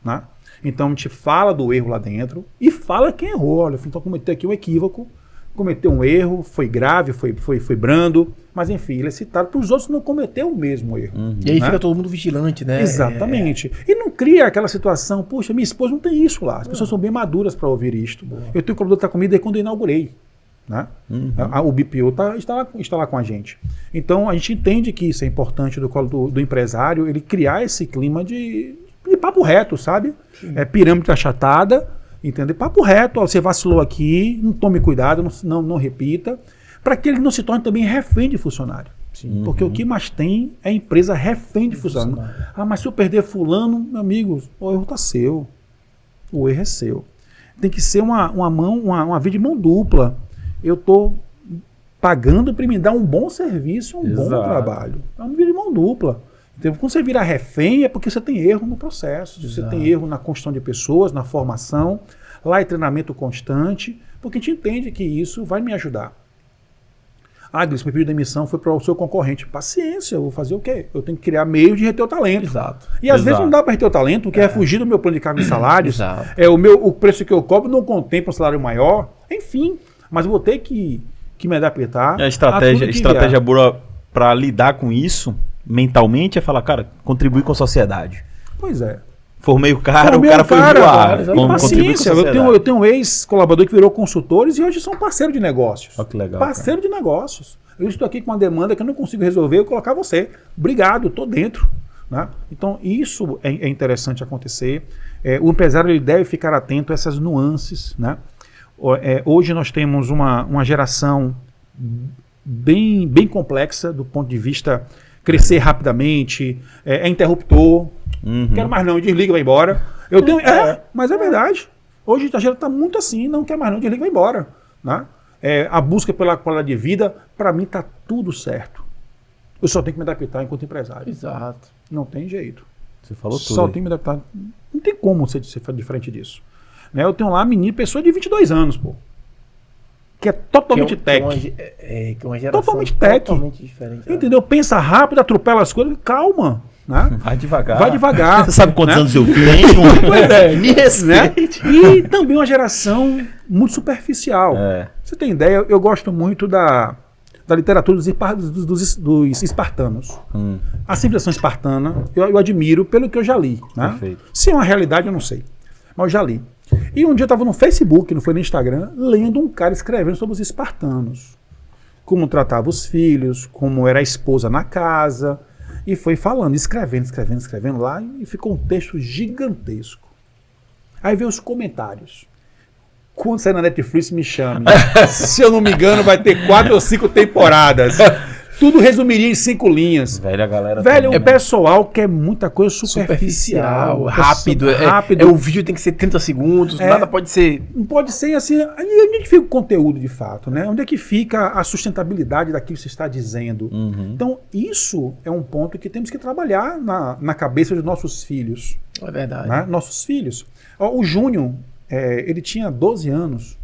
Speaker 3: Né? Então a gente fala do erro lá dentro e fala quem errou, olha, então cometeu aqui um equívoco, cometeu um erro, foi grave, foi brando, mas enfim, ele é citado para os outros não cometer o mesmo erro.
Speaker 2: E aí fica todo mundo vigilante, né?
Speaker 3: Exatamente. E não cria aquela situação, poxa, minha esposa não tem isso lá, as pessoas são bem maduras para ouvir isto. Eu tenho o colaborador da comida quando eu inaugurei. Né? O BPO está lá com a gente. Então a gente entende que isso é importante do empresário, ele criar esse clima de papo reto, sabe? Pirâmide achatada, entendeu? Papo reto, ó, você vacilou aqui, não tome cuidado, não repita, para que ele não se torne também refém de funcionário. Porque o que mais tem é empresa refém de funcionário. Mas se eu perder fulano, meu amigo, o erro está seu. O erro é seu. Tem que ser uma via de mão dupla. Eu estou pagando para me dar um bom serviço, bom trabalho. É uma via de mão dupla. Então, quando você virar refém, é porque você tem erro no processo. Você tem erro na construção de pessoas, na formação. Lá é treinamento constante, porque a gente entende que isso vai me ajudar. Gris, meu pedido de demissão foi para o seu concorrente. Paciência, eu vou fazer o quê? Eu tenho que criar meio de reter o talento. E às vezes não dá para reter o talento, porque é fugir do meu plano de cargo e salários. O preço que eu cobro não contempla um salário maior. Enfim, mas eu vou ter que me adaptar.
Speaker 1: A estratégia boa para lidar com isso mentalmente é falar, cara, contribuir com a sociedade.
Speaker 3: Pois é.
Speaker 1: Formei o cara foi voar.
Speaker 3: Paciência. Eu tenho um ex-colaborador que virou consultores e hoje são parceiros de negócios.
Speaker 1: Olha que legal.
Speaker 3: Parceiro de negócios. Eu estou aqui com uma demanda que eu não consigo resolver, eu vou colocar você. Obrigado, estou dentro. Né? Então, isso é interessante acontecer. O empresário ele deve ficar atento a essas nuances. Né? Hoje nós temos uma geração bem complexa do ponto de vista crescer rapidamente, interruptor. Quero mais não, desliga e vai embora. Mas é verdade. Hoje a gente está muito assim, não quer mais não, desliga e vai embora. Né? a busca pela qualidade de vida, para mim está tudo certo. Eu só tenho que me adaptar enquanto empresário.
Speaker 2: Exato.
Speaker 3: Não tem jeito.
Speaker 1: Você falou tudo.
Speaker 3: Só
Speaker 1: aí.
Speaker 3: tenho que me adaptar. Não tem como ser diferente disso. Né? Eu tenho lá pessoa de 22 anos, pô. Que é totalmente tech.
Speaker 2: Que é uma geração
Speaker 3: Totalmente tech.
Speaker 2: totalmente diferente.
Speaker 3: Entendeu? Pensa rápido, atropela as coisas. Calma. Né?
Speaker 1: Vai devagar.
Speaker 3: Vai devagar.
Speaker 1: Você sabe quantos
Speaker 3: né?
Speaker 1: anos eu tenho?
Speaker 3: Pois é.
Speaker 1: Me respeite.
Speaker 3: E também uma geração muito superficial.
Speaker 1: É.
Speaker 3: Você tem ideia? Eu gosto muito da literatura dos espartanos. A civilização espartana, eu admiro pelo que eu já li. Né?
Speaker 1: Perfeito.
Speaker 3: Se é uma realidade, eu não sei. Mas eu já li. E um dia eu estava no Facebook, não foi no Instagram, lendo um cara escrevendo sobre os espartanos. Como tratava os filhos, como era a esposa na casa. E foi falando, escrevendo lá, e ficou um texto gigantesco. Aí veio os comentários. Quando sair na Netflix, me chame. Se eu não me engano, vai ter 4 ou 5 temporadas. Tudo resumiria em 5 linhas.
Speaker 1: Velho, a galera.
Speaker 3: Velho,
Speaker 1: também,
Speaker 3: o pessoal quer muita coisa superficial.
Speaker 2: Rápido.
Speaker 3: rápido.
Speaker 2: O vídeo tem que ser 30 segundos, nada pode ser...
Speaker 3: Não pode ser assim. Aí onde é que fica o conteúdo de fato? Né? Onde é que fica a sustentabilidade daquilo que você está dizendo? Então, isso é um ponto que temos que trabalhar na cabeça dos nossos filhos.
Speaker 2: É verdade.
Speaker 3: Né? Nossos filhos. O Júnior, ele tinha 12 anos.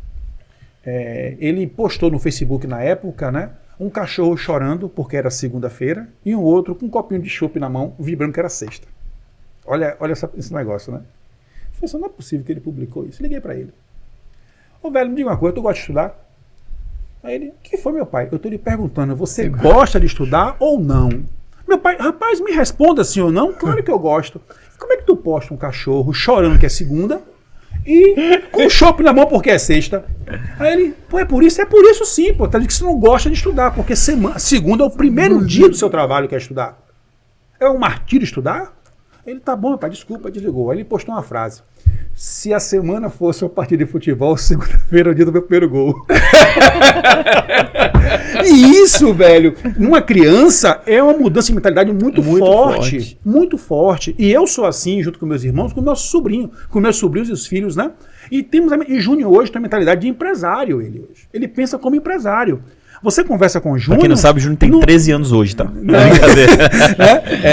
Speaker 3: Ele postou no Facebook na época, né? Um cachorro chorando porque era segunda-feira e um outro com um copinho de chopp na mão, vibrando que era sexta. Olha esse negócio, né? Eu falei, não é possível que ele publicou isso. Liguei para ele. Ô velho, me diga uma coisa, tu gosta de estudar? Aí ele, o que foi, meu pai? Eu tô lhe perguntando, você gosta de estudar ou não? Meu pai, rapaz, me responda sim ou não. Claro que eu gosto. Como é que tu posta um cachorro chorando que é segunda e com o chopp na mão porque é sexta? Aí ele, pô, é por isso sim, pô. Tá dizendo que você não gosta de estudar, porque segunda é o primeiro dia do seu trabalho que é estudar. É um martírio estudar? Ele, tá bom, meu pai, desculpa, desligou. Aí ele postou uma frase. Se a semana fosse uma partida de futebol, segunda-feira é o dia do meu primeiro gol. E isso, velho, numa criança é uma mudança de mentalidade muito forte. Muito forte. E eu sou assim, junto com meus irmãos, com meus sobrinhos e os filhos, né? E Júnior hoje tem a mentalidade de empresário, ele hoje. Ele pensa como empresário. Você conversa com o Júnior...
Speaker 1: Pra quem não sabe, o Júnior tem 13 anos hoje, tá?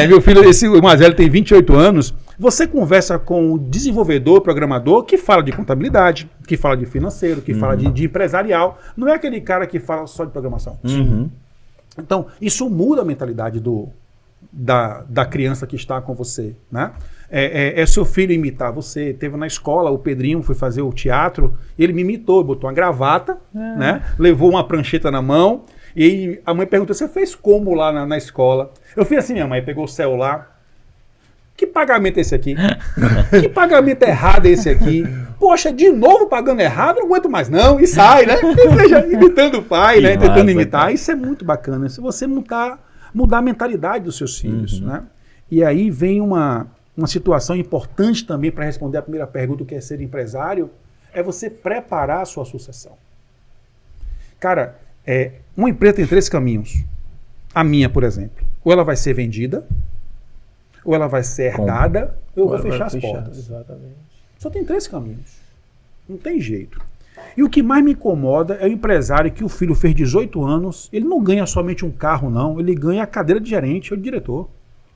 Speaker 3: Meu filho, o mais velho, tem 28 anos. Você conversa com o desenvolvedor, programador, que fala de contabilidade, que fala de financeiro, que fala de empresarial. Não é aquele cara que fala só de programação. Então, isso muda a mentalidade da criança que está com você, né? É seu filho imitar você. Teve na escola, o Pedrinho foi fazer o teatro, ele me imitou, botou uma gravata, né? Levou uma prancheta na mão, e a mãe perguntou, você fez como lá na escola? Eu fiz assim, minha mãe pegou o celular, que pagamento é esse aqui? Que pagamento errado é esse aqui? Poxa, de novo pagando errado, não aguento mais não, e sai, né? Imitando o pai, né? Tentando imitar, cara. Isso é muito bacana, se você mudar a mentalidade dos seus filhos, né? E aí vem uma situação importante também para responder a primeira pergunta, que é ser empresário, é você preparar a sua sucessão. Cara, uma empresa tem 3 caminhos. A minha, por exemplo. Ou ela vai ser vendida, ou ela vai ser herdada, ou eu vou fechar as portas.
Speaker 2: Exatamente.
Speaker 3: Só tem 3 caminhos. Não tem jeito. E o que mais me incomoda é o empresário que o filho fez 18 anos, ele não ganha somente um carro, não. Ele ganha a cadeira de gerente ou de diretor.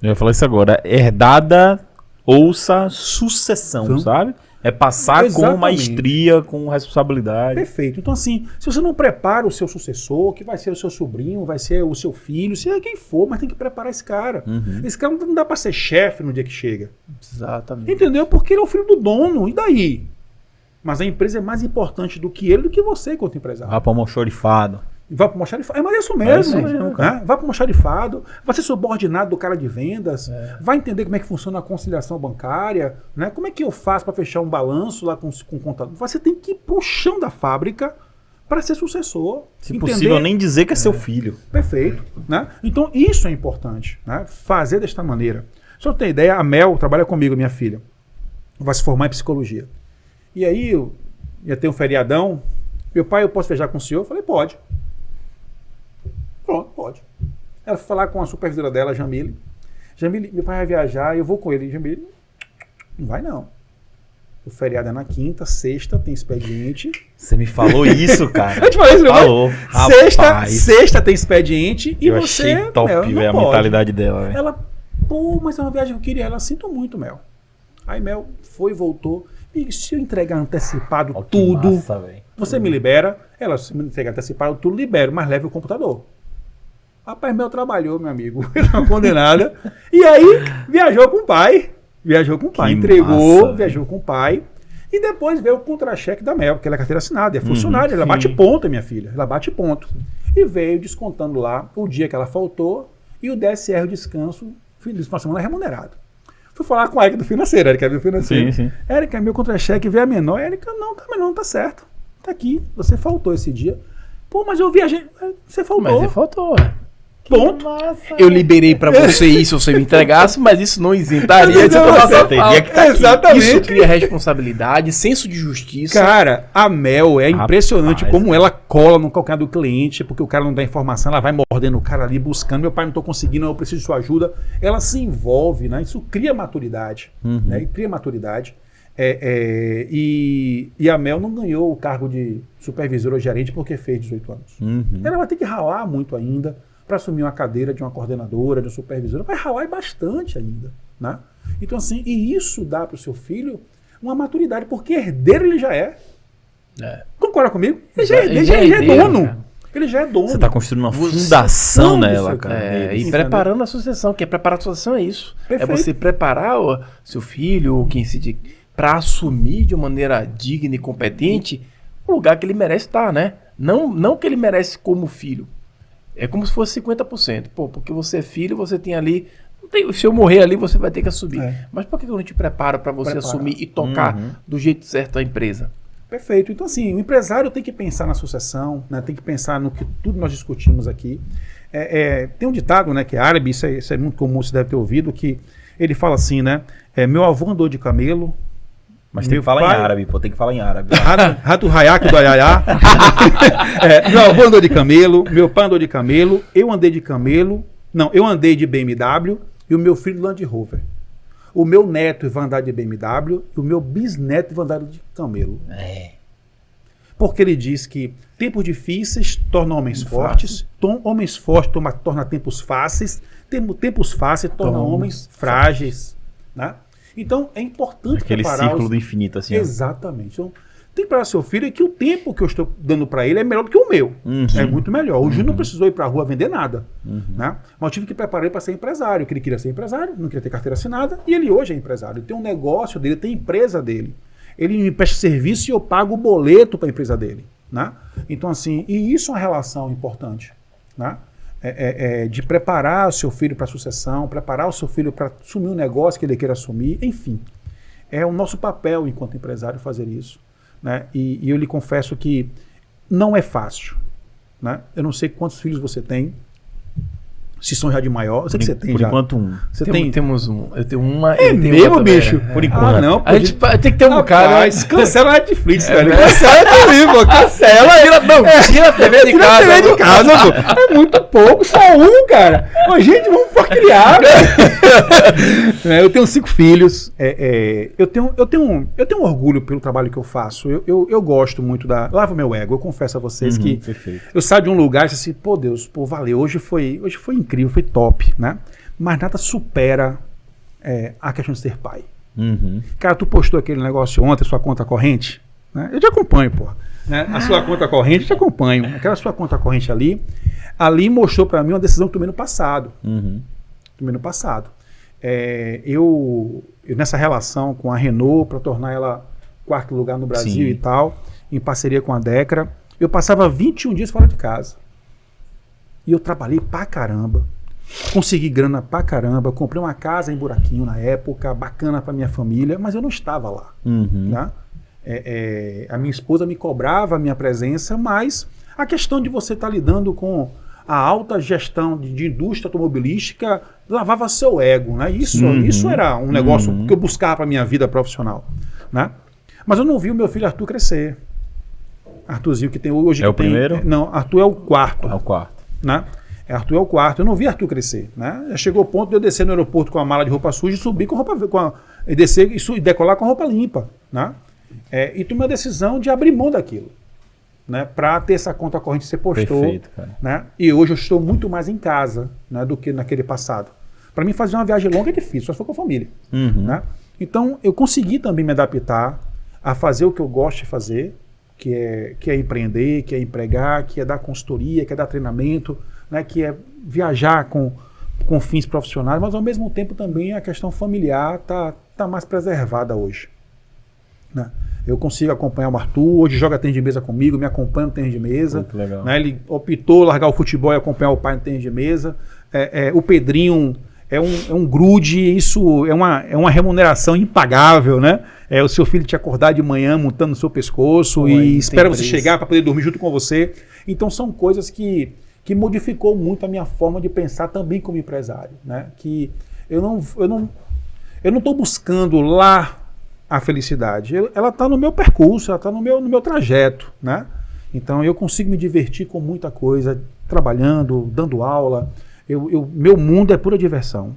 Speaker 1: Eu ia falar isso agora. Herdada, ouça, sucessão, sabe? É passar com maestria, com responsabilidade.
Speaker 3: Perfeito. Então, assim, se você não prepara o seu sucessor, que vai ser o seu sobrinho, vai ser o seu filho, seja quem for, mas tem que preparar esse cara. Esse cara não dá pra ser chefe no dia que chega.
Speaker 2: Exatamente.
Speaker 3: Entendeu? Porque ele é o filho do dono. E daí? Mas a empresa é mais importante do que ele, do que você, enquanto empresário.
Speaker 1: Vai para o almoxorifado.
Speaker 3: Vai para o almoxarifado. Mas é isso mesmo. Vai para o almoxarifado. Vai ser subordinado do cara de vendas. Vai entender como é que funciona a conciliação bancária. Né? Como é que eu faço para fechar um balanço lá com o contador? Você tem que ir pro chão da fábrica para ser sucessor.
Speaker 1: Se possível, nem dizer que é seu filho.
Speaker 3: Perfeito. Né? Então, isso é importante. Né? Fazer desta maneira. Só ter ideia, a Mel trabalha comigo, minha filha. Vai se formar em psicologia. E aí, eu ia ter um feriadão. Meu pai, eu posso viajar com o senhor? Eu falei, pode. Pronto, pode. Ela foi falar com a supervisora dela, Jamile. Jamile, meu pai vai viajar, eu vou com ele. Jamile, não vai não. O feriado é na quinta, sexta tem expediente.
Speaker 1: Você me falou isso, cara.
Speaker 3: Eu te falei isso,
Speaker 1: falou.
Speaker 3: Sexta tem expediente e
Speaker 1: eu
Speaker 3: você...
Speaker 1: achei top,
Speaker 3: Mel,
Speaker 1: velho, a mentalidade dela, velho.
Speaker 3: Ela, pô, mas é uma viagem que eu queria. Ela, sinto muito, Mel. Aí Mel foi e voltou. E se eu entregar antecipado tudo,
Speaker 1: massa,
Speaker 3: você me libera? Ela, se me entregar antecipado tudo, libero, mas leve o computador. Rapaz, Mel trabalhou, meu amigo. Uma condenada. E aí, viajou com o pai. Entregou,
Speaker 1: massa,
Speaker 3: viajou com o pai. E depois veio o contra-cheque da Mel, que ela é carteira assinada, é funcionária. Ela bate ponto, minha filha. Ela bate ponto. E veio descontando lá o dia que ela faltou e o DSR, o descanso, fim de semana remunerado. Fui falar com a Érica do financeiro, Érica viu o financeiro.
Speaker 1: Sim.
Speaker 3: Érica, meu contra-cheque veio a menor. Érica, não, tá menor, não tá certo. Tá aqui, você faltou esse dia. Pô, mas eu viajei. Você faltou.
Speaker 2: Mas ele faltou.
Speaker 3: Ponto.
Speaker 2: Eu liberei pra você isso se você me entregasse, mas isso não isentaria de você tomar sua
Speaker 1: teria que
Speaker 2: falta.
Speaker 1: tá aqui.
Speaker 3: Exatamente.
Speaker 2: Isso cria responsabilidade, senso de justiça.
Speaker 3: Cara, a Mel é impressionante
Speaker 1: Rapaz,
Speaker 3: como ela cola no calcanhar do cliente, porque o cara não dá informação, ela vai mordendo o cara ali, buscando, meu pai, não tô conseguindo, eu preciso de sua ajuda. Ela se envolve, né? Isso cria maturidade, né? E cria maturidade. E a Mel não ganhou o cargo de supervisora ou gerente porque fez 18 anos. Ela vai ter que ralar muito ainda para assumir uma cadeira de uma coordenadora, de uma supervisora. Vai ralar bastante ainda, né? Então assim, e isso dá para o seu filho uma maturidade, porque herdeiro ele já é. Concorda comigo? Ele já é dono.
Speaker 2: Cara.
Speaker 3: Ele já é dono.
Speaker 1: Você tá construindo uma fundação nela,
Speaker 3: seu
Speaker 1: cara.
Speaker 2: E preparando a sucessão, que preparar a sucessão é isso.
Speaker 3: Perfeito.
Speaker 2: É você preparar o seu filho, ou quem se para assumir de uma maneira digna e competente o lugar que ele merece estar, né? Não que ele merece como filho. É como se fosse 50%. Pô, porque você é filho, você tem ali... se eu morrer ali, você vai ter que assumir. Mas por que eu não te preparo para você assumir e tocar do jeito certo a empresa?
Speaker 3: Perfeito. Então, assim, o empresário tem que pensar na sucessão, né? Tem que pensar no que tudo nós discutimos aqui. Tem um ditado, né, que é árabe, isso é muito comum, você deve ter ouvido, que ele fala assim, né? Meu avô andou de camelo.
Speaker 1: Mas tem que falar em árabe, pô, tem que falar em árabe.
Speaker 3: Rato Hayak do Ayayá. Meu avô andou de camelo, meu pai andou de camelo, eu andei de camelo, eu andei de BMW e o meu filho Land Rover. O meu neto vai andar de BMW e o meu bisneto vai andar de camelo. Porque ele diz que tempos difíceis tornam homens fortes, homens fortes tornam tempos fáceis, tempos fáceis tornam homens frágeis, né? Então, é importante
Speaker 1: aquele
Speaker 3: preparar
Speaker 1: círculo do infinito, assim.
Speaker 3: Exatamente. Então, tem que preparar seu filho que o tempo que eu estou dando para ele é melhor do que o meu. É muito melhor. O Júnior não precisou ir para a rua vender nada. Né? Mas eu tive que preparar ele para ser empresário, que ele queria ser empresário, não queria ter carteira assinada, e ele hoje é empresário. Ele tem um negócio dele, tem a empresa dele. Ele me presta serviço e eu pago o boleto para a empresa dele. Né? Então, assim, e isso é uma relação importante. Né? De preparar o seu filho para a sucessão, preparar o seu filho para assumir um negócio que ele queira assumir, enfim. É o nosso papel enquanto empresário fazer isso. Né? E eu lhe confesso que não é fácil. Né? Eu não sei quantos filhos você tem, se são já de maior. Eu sei que você tem
Speaker 1: por
Speaker 3: já.
Speaker 1: Enquanto um.
Speaker 3: Você
Speaker 2: Temos um. Eu tenho uma.
Speaker 3: É mesmo, bicho?
Speaker 1: Por enquanto.
Speaker 3: Não,
Speaker 2: A gente tem que ter um cara.
Speaker 3: Cancela a Netflix, velho. Cancela também, pô. Cancela.
Speaker 2: Tira a TV de casa.
Speaker 3: Tira a TV de casa, pô. É muito pouco, só um, cara. Ô, gente, vamos criar, velho. Eu tenho 5 filhos. Eu tenho um orgulho pelo trabalho que eu faço. Eu gosto muito da... Lava meu ego. Eu confesso a vocês que
Speaker 1: perfeito.
Speaker 3: Eu saio de um lugar e digo assim, pô, Deus, pô, valeu. Hoje foi incrível, foi top, né? Mas nada supera a questão de ser pai. Cara, tu postou aquele negócio ontem, sua conta corrente, né? Eu te acompanho, pô. Né? A sua conta corrente, eu te acompanho. Aquela sua conta corrente ali mostrou pra mim uma decisão que eu tomei no passado. Tomei no passado. Eu nessa relação com a Renault, para tornar ela 4º lugar no Brasil e tal, em parceria com a Decra, eu passava 21 dias fora de casa. E eu trabalhei pra caramba. Consegui grana pra caramba. Comprei uma casa em Buraquinho na época, bacana pra minha família, mas eu não estava lá. Né? A minha esposa me cobrava a minha presença, mas a questão de você estar lidando com a alta gestão de indústria automobilística lavava seu ego, né? Isso era um negócio que eu buscava para minha vida profissional, né? Mas eu não vi o meu filho Arthur crescer. Arthurzinho que tem hoje...
Speaker 1: o primeiro?
Speaker 3: Não, Arthur é o 4º.
Speaker 1: É o 4º.
Speaker 3: Né? Arthur é o 4º. Eu não vi Arthur crescer, né? Já chegou o ponto de eu descer no aeroporto com a mala de roupa suja e subir com roupa... descer e decolar com roupa limpa. né? E tomei a decisão de abrir mão daquilo, né? Para ter essa conta corrente que você postou.
Speaker 1: Perfeito, cara.
Speaker 3: Né? E hoje eu estou muito mais em casa, né, do que naquele passado. Para mim fazer uma viagem longa é difícil, só se for com a família. Né? Então eu consegui também me adaptar a fazer o que eu gosto de fazer, que é empreender, que é empregar, que é dar consultoria, que é dar treinamento, né, que é viajar com fins profissionais, mas ao mesmo tempo também a questão familiar tá mais preservada hoje. Né? Eu consigo acompanhar o Arthur, hoje joga tênis de mesa comigo, me acompanha no tênis de mesa.
Speaker 1: Muito legal.
Speaker 3: Né? Ele optou largar o futebol e acompanhar o pai no tênis de mesa. O Pedrinho é um grude, isso é uma remuneração impagável, né? O seu filho te acordar de manhã montando no seu pescoço e espera você chegar para poder dormir junto com você. Então são coisas que modificou muito a minha forma de pensar também como empresário, né? Que eu não estou buscando lá a felicidade. Ela está no meu percurso, ela está no meu trajeto, né? Então eu consigo me divertir com muita coisa, trabalhando, dando aula. Meu mundo é pura diversão.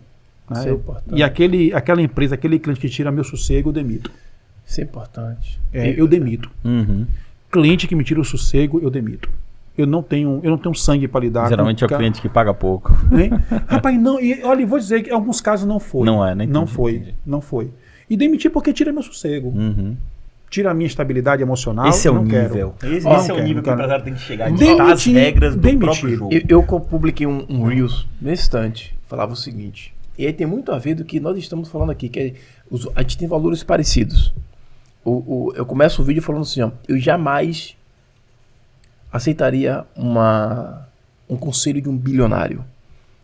Speaker 3: Né?
Speaker 2: Isso é importante.
Speaker 3: E aquela empresa, aquele cliente que tira meu sossego, eu demito.
Speaker 2: Isso é importante.
Speaker 3: Eu demito. Cliente que me tira o sossego, eu demito. Eu não tenho sangue para lidar.
Speaker 1: Geralmente é o cliente que paga pouco.
Speaker 3: Hein? Rapaz, não. E olha, vou dizer que em alguns casos não foi.
Speaker 1: Não é, né?
Speaker 3: Não foi. E demitir porque tira meu sossego. Tira a minha estabilidade emocional.
Speaker 1: Esse é o
Speaker 3: nível.
Speaker 1: Nível. Esse é o nível que o empresário tem que chegar. De
Speaker 3: Demitir,
Speaker 1: as regras do próprio jogo.
Speaker 2: Eu publiquei um Reels nesse instante. Falava o seguinte. E aí tem muito a ver do que nós estamos falando aqui. Que a gente tem valores parecidos. Eu começo o vídeo falando assim, ó. Eu jamais aceitaria um conselho de um bilionário.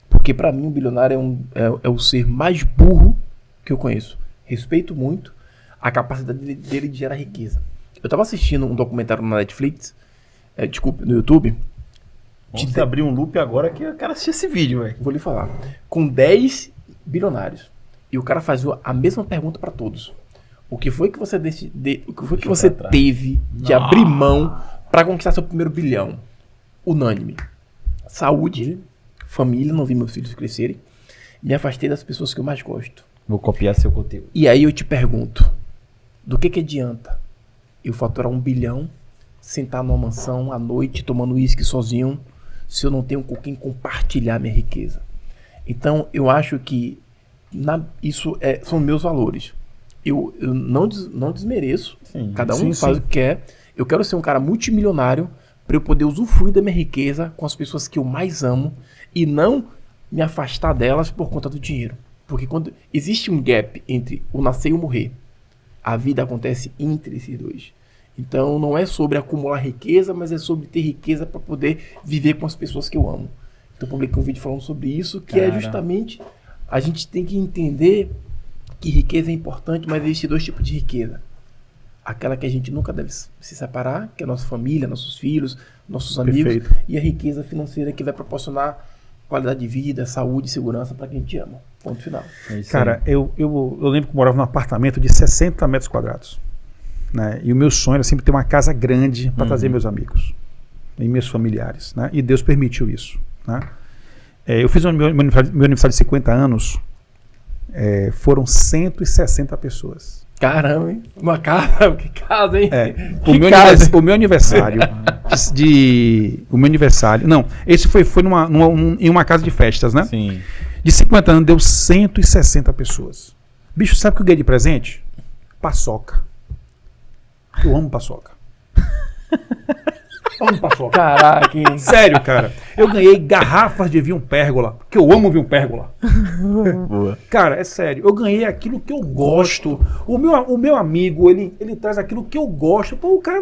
Speaker 2: Porque para mim um bilionário é o ser mais burro que eu conheço. Respeito muito a capacidade dele de gerar riqueza. Eu estava assistindo um documentário na Netflix, no YouTube.
Speaker 1: Vamos abrir um loop agora que eu quero assistir esse vídeo, velho.
Speaker 2: Vou lhe falar. Com 10 bilionários. E o cara fazia a mesma pergunta para todos. O que foi que você teve de abrir mão para conquistar seu primeiro bilhão? Unânime. Saúde, família, não vi meus filhos crescerem. Me afastei das pessoas que eu mais gosto.
Speaker 1: Vou copiar seu conteúdo.
Speaker 2: E aí eu te pergunto, do que adianta eu faturar 1 bilhão, sentar numa mansão à noite, tomando uísque sozinho, se eu não tenho com quem compartilhar minha riqueza? Então eu acho que isso são meus valores. Eu não desmereço, cada um faz o que quer. Eu quero ser um cara multimilionário para eu poder usufruir da minha riqueza com as pessoas que eu mais amo e não me afastar delas por conta do dinheiro. Porque quando existe um gap entre o nascer e o morrer, a vida acontece entre esses dois. Então não é sobre acumular riqueza, mas é sobre ter riqueza para poder viver com as pessoas que eu amo. Então eu publiquei um vídeo falando sobre isso, que é justamente a gente tem que entender que riqueza é importante, mas existem 2 tipos de riqueza. Aquela que a gente nunca deve se separar, que é a nossa família, nossos filhos, nossos amigos.
Speaker 3: Perfeito.
Speaker 2: E a riqueza financeira que vai proporcionar qualidade de vida, saúde e segurança para quem te ama. Ponto final.
Speaker 3: Cara, eu lembro que eu morava num apartamento de 60 metros quadrados. Né? E o meu sonho era sempre ter uma casa grande para trazer meus amigos e meus familiares. Né? E Deus permitiu isso. Né? Eu fiz meu aniversário de 50 anos, foram 160 pessoas.
Speaker 2: Caramba, hein? Uma casa? Que casa, hein?
Speaker 3: O meu aniversário o meu aniversário. Não, esse foi em uma casa de festas, né?
Speaker 1: Sim.
Speaker 3: De 50 anos deu 160 pessoas. Bicho, sabe o que eu ganhei de presente? Paçoca. Eu amo paçoca. Amo paçoca.
Speaker 2: Caraca, hein?
Speaker 3: Sério, cara. Eu ganhei garrafas de vinho pérgola, porque eu amo vinho pérgola.
Speaker 1: Boa.
Speaker 3: Cara, é sério. Eu ganhei aquilo que eu gosto. O meu amigo, ele traz aquilo que eu gosto. Pô, o cara,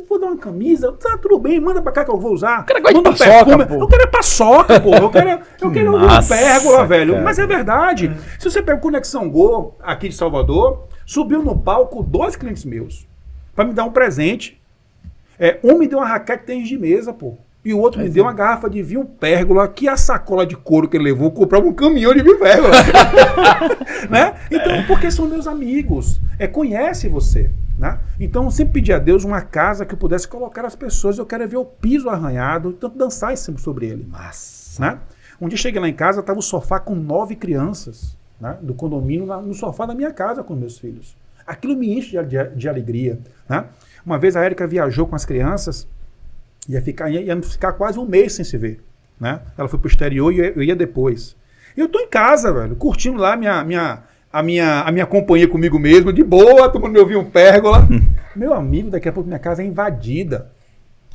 Speaker 3: vou dar uma camisa. Tá, tudo bem, manda pra cá que eu vou usar.
Speaker 2: O cara gosta de paçoca, pô.
Speaker 3: Eu quero é paçoca, pô. Eu quero um vinho pérgola, velho.
Speaker 1: Cara.
Speaker 3: Mas é verdade. Se você pega o Conexão Go, aqui de Salvador, subiu no palco 2 clientes meus pra me dar um presente. Um me deu uma raquete de tênis de mesa, pô. E o outro me deu uma garrafa de vinho pérgola, que a sacola de couro que ele levou comprava um caminhão de vinho pérgola. Né? Então, porque são meus amigos. Conhece você. Né? Então, eu sempre pedi a Deus uma casa que eu pudesse colocar as pessoas. Eu quero ver o piso arranhado, tanto dançar sempre sobre ele.
Speaker 1: Massa.
Speaker 3: Né? Um dia cheguei lá em casa, estava o sofá com 9 crianças, né, do condomínio no sofá da minha casa com meus filhos. Aquilo me enche de alegria, né? Uma vez a Érica viajou com as crianças, ia ficar quase um mês sem se ver, né? Ela foi pro exterior e eu ia depois. E eu tô em casa, velho, curtindo lá a minha companhia comigo mesmo, de boa, tomando meu vinho pérgola. Meu amigo, daqui a pouco minha casa é invadida.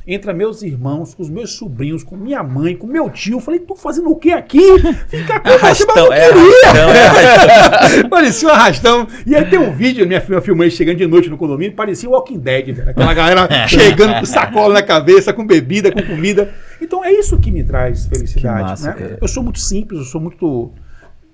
Speaker 3: Entra meus irmãos, com os meus sobrinhos, com minha mãe, com meu tio. Eu falei, tô fazendo o que aqui? Fica com
Speaker 1: arrastão,
Speaker 3: Parecia um arrastão. E aí tem um vídeo, minha filmei chegando de noite no condomínio, parecia o Walking Dead, velho. Aquela galera chegando com sacola na cabeça, com bebida, com comida. Então é isso que me traz felicidade,
Speaker 1: massa,
Speaker 3: né?
Speaker 1: cara.
Speaker 3: Eu sou muito simples,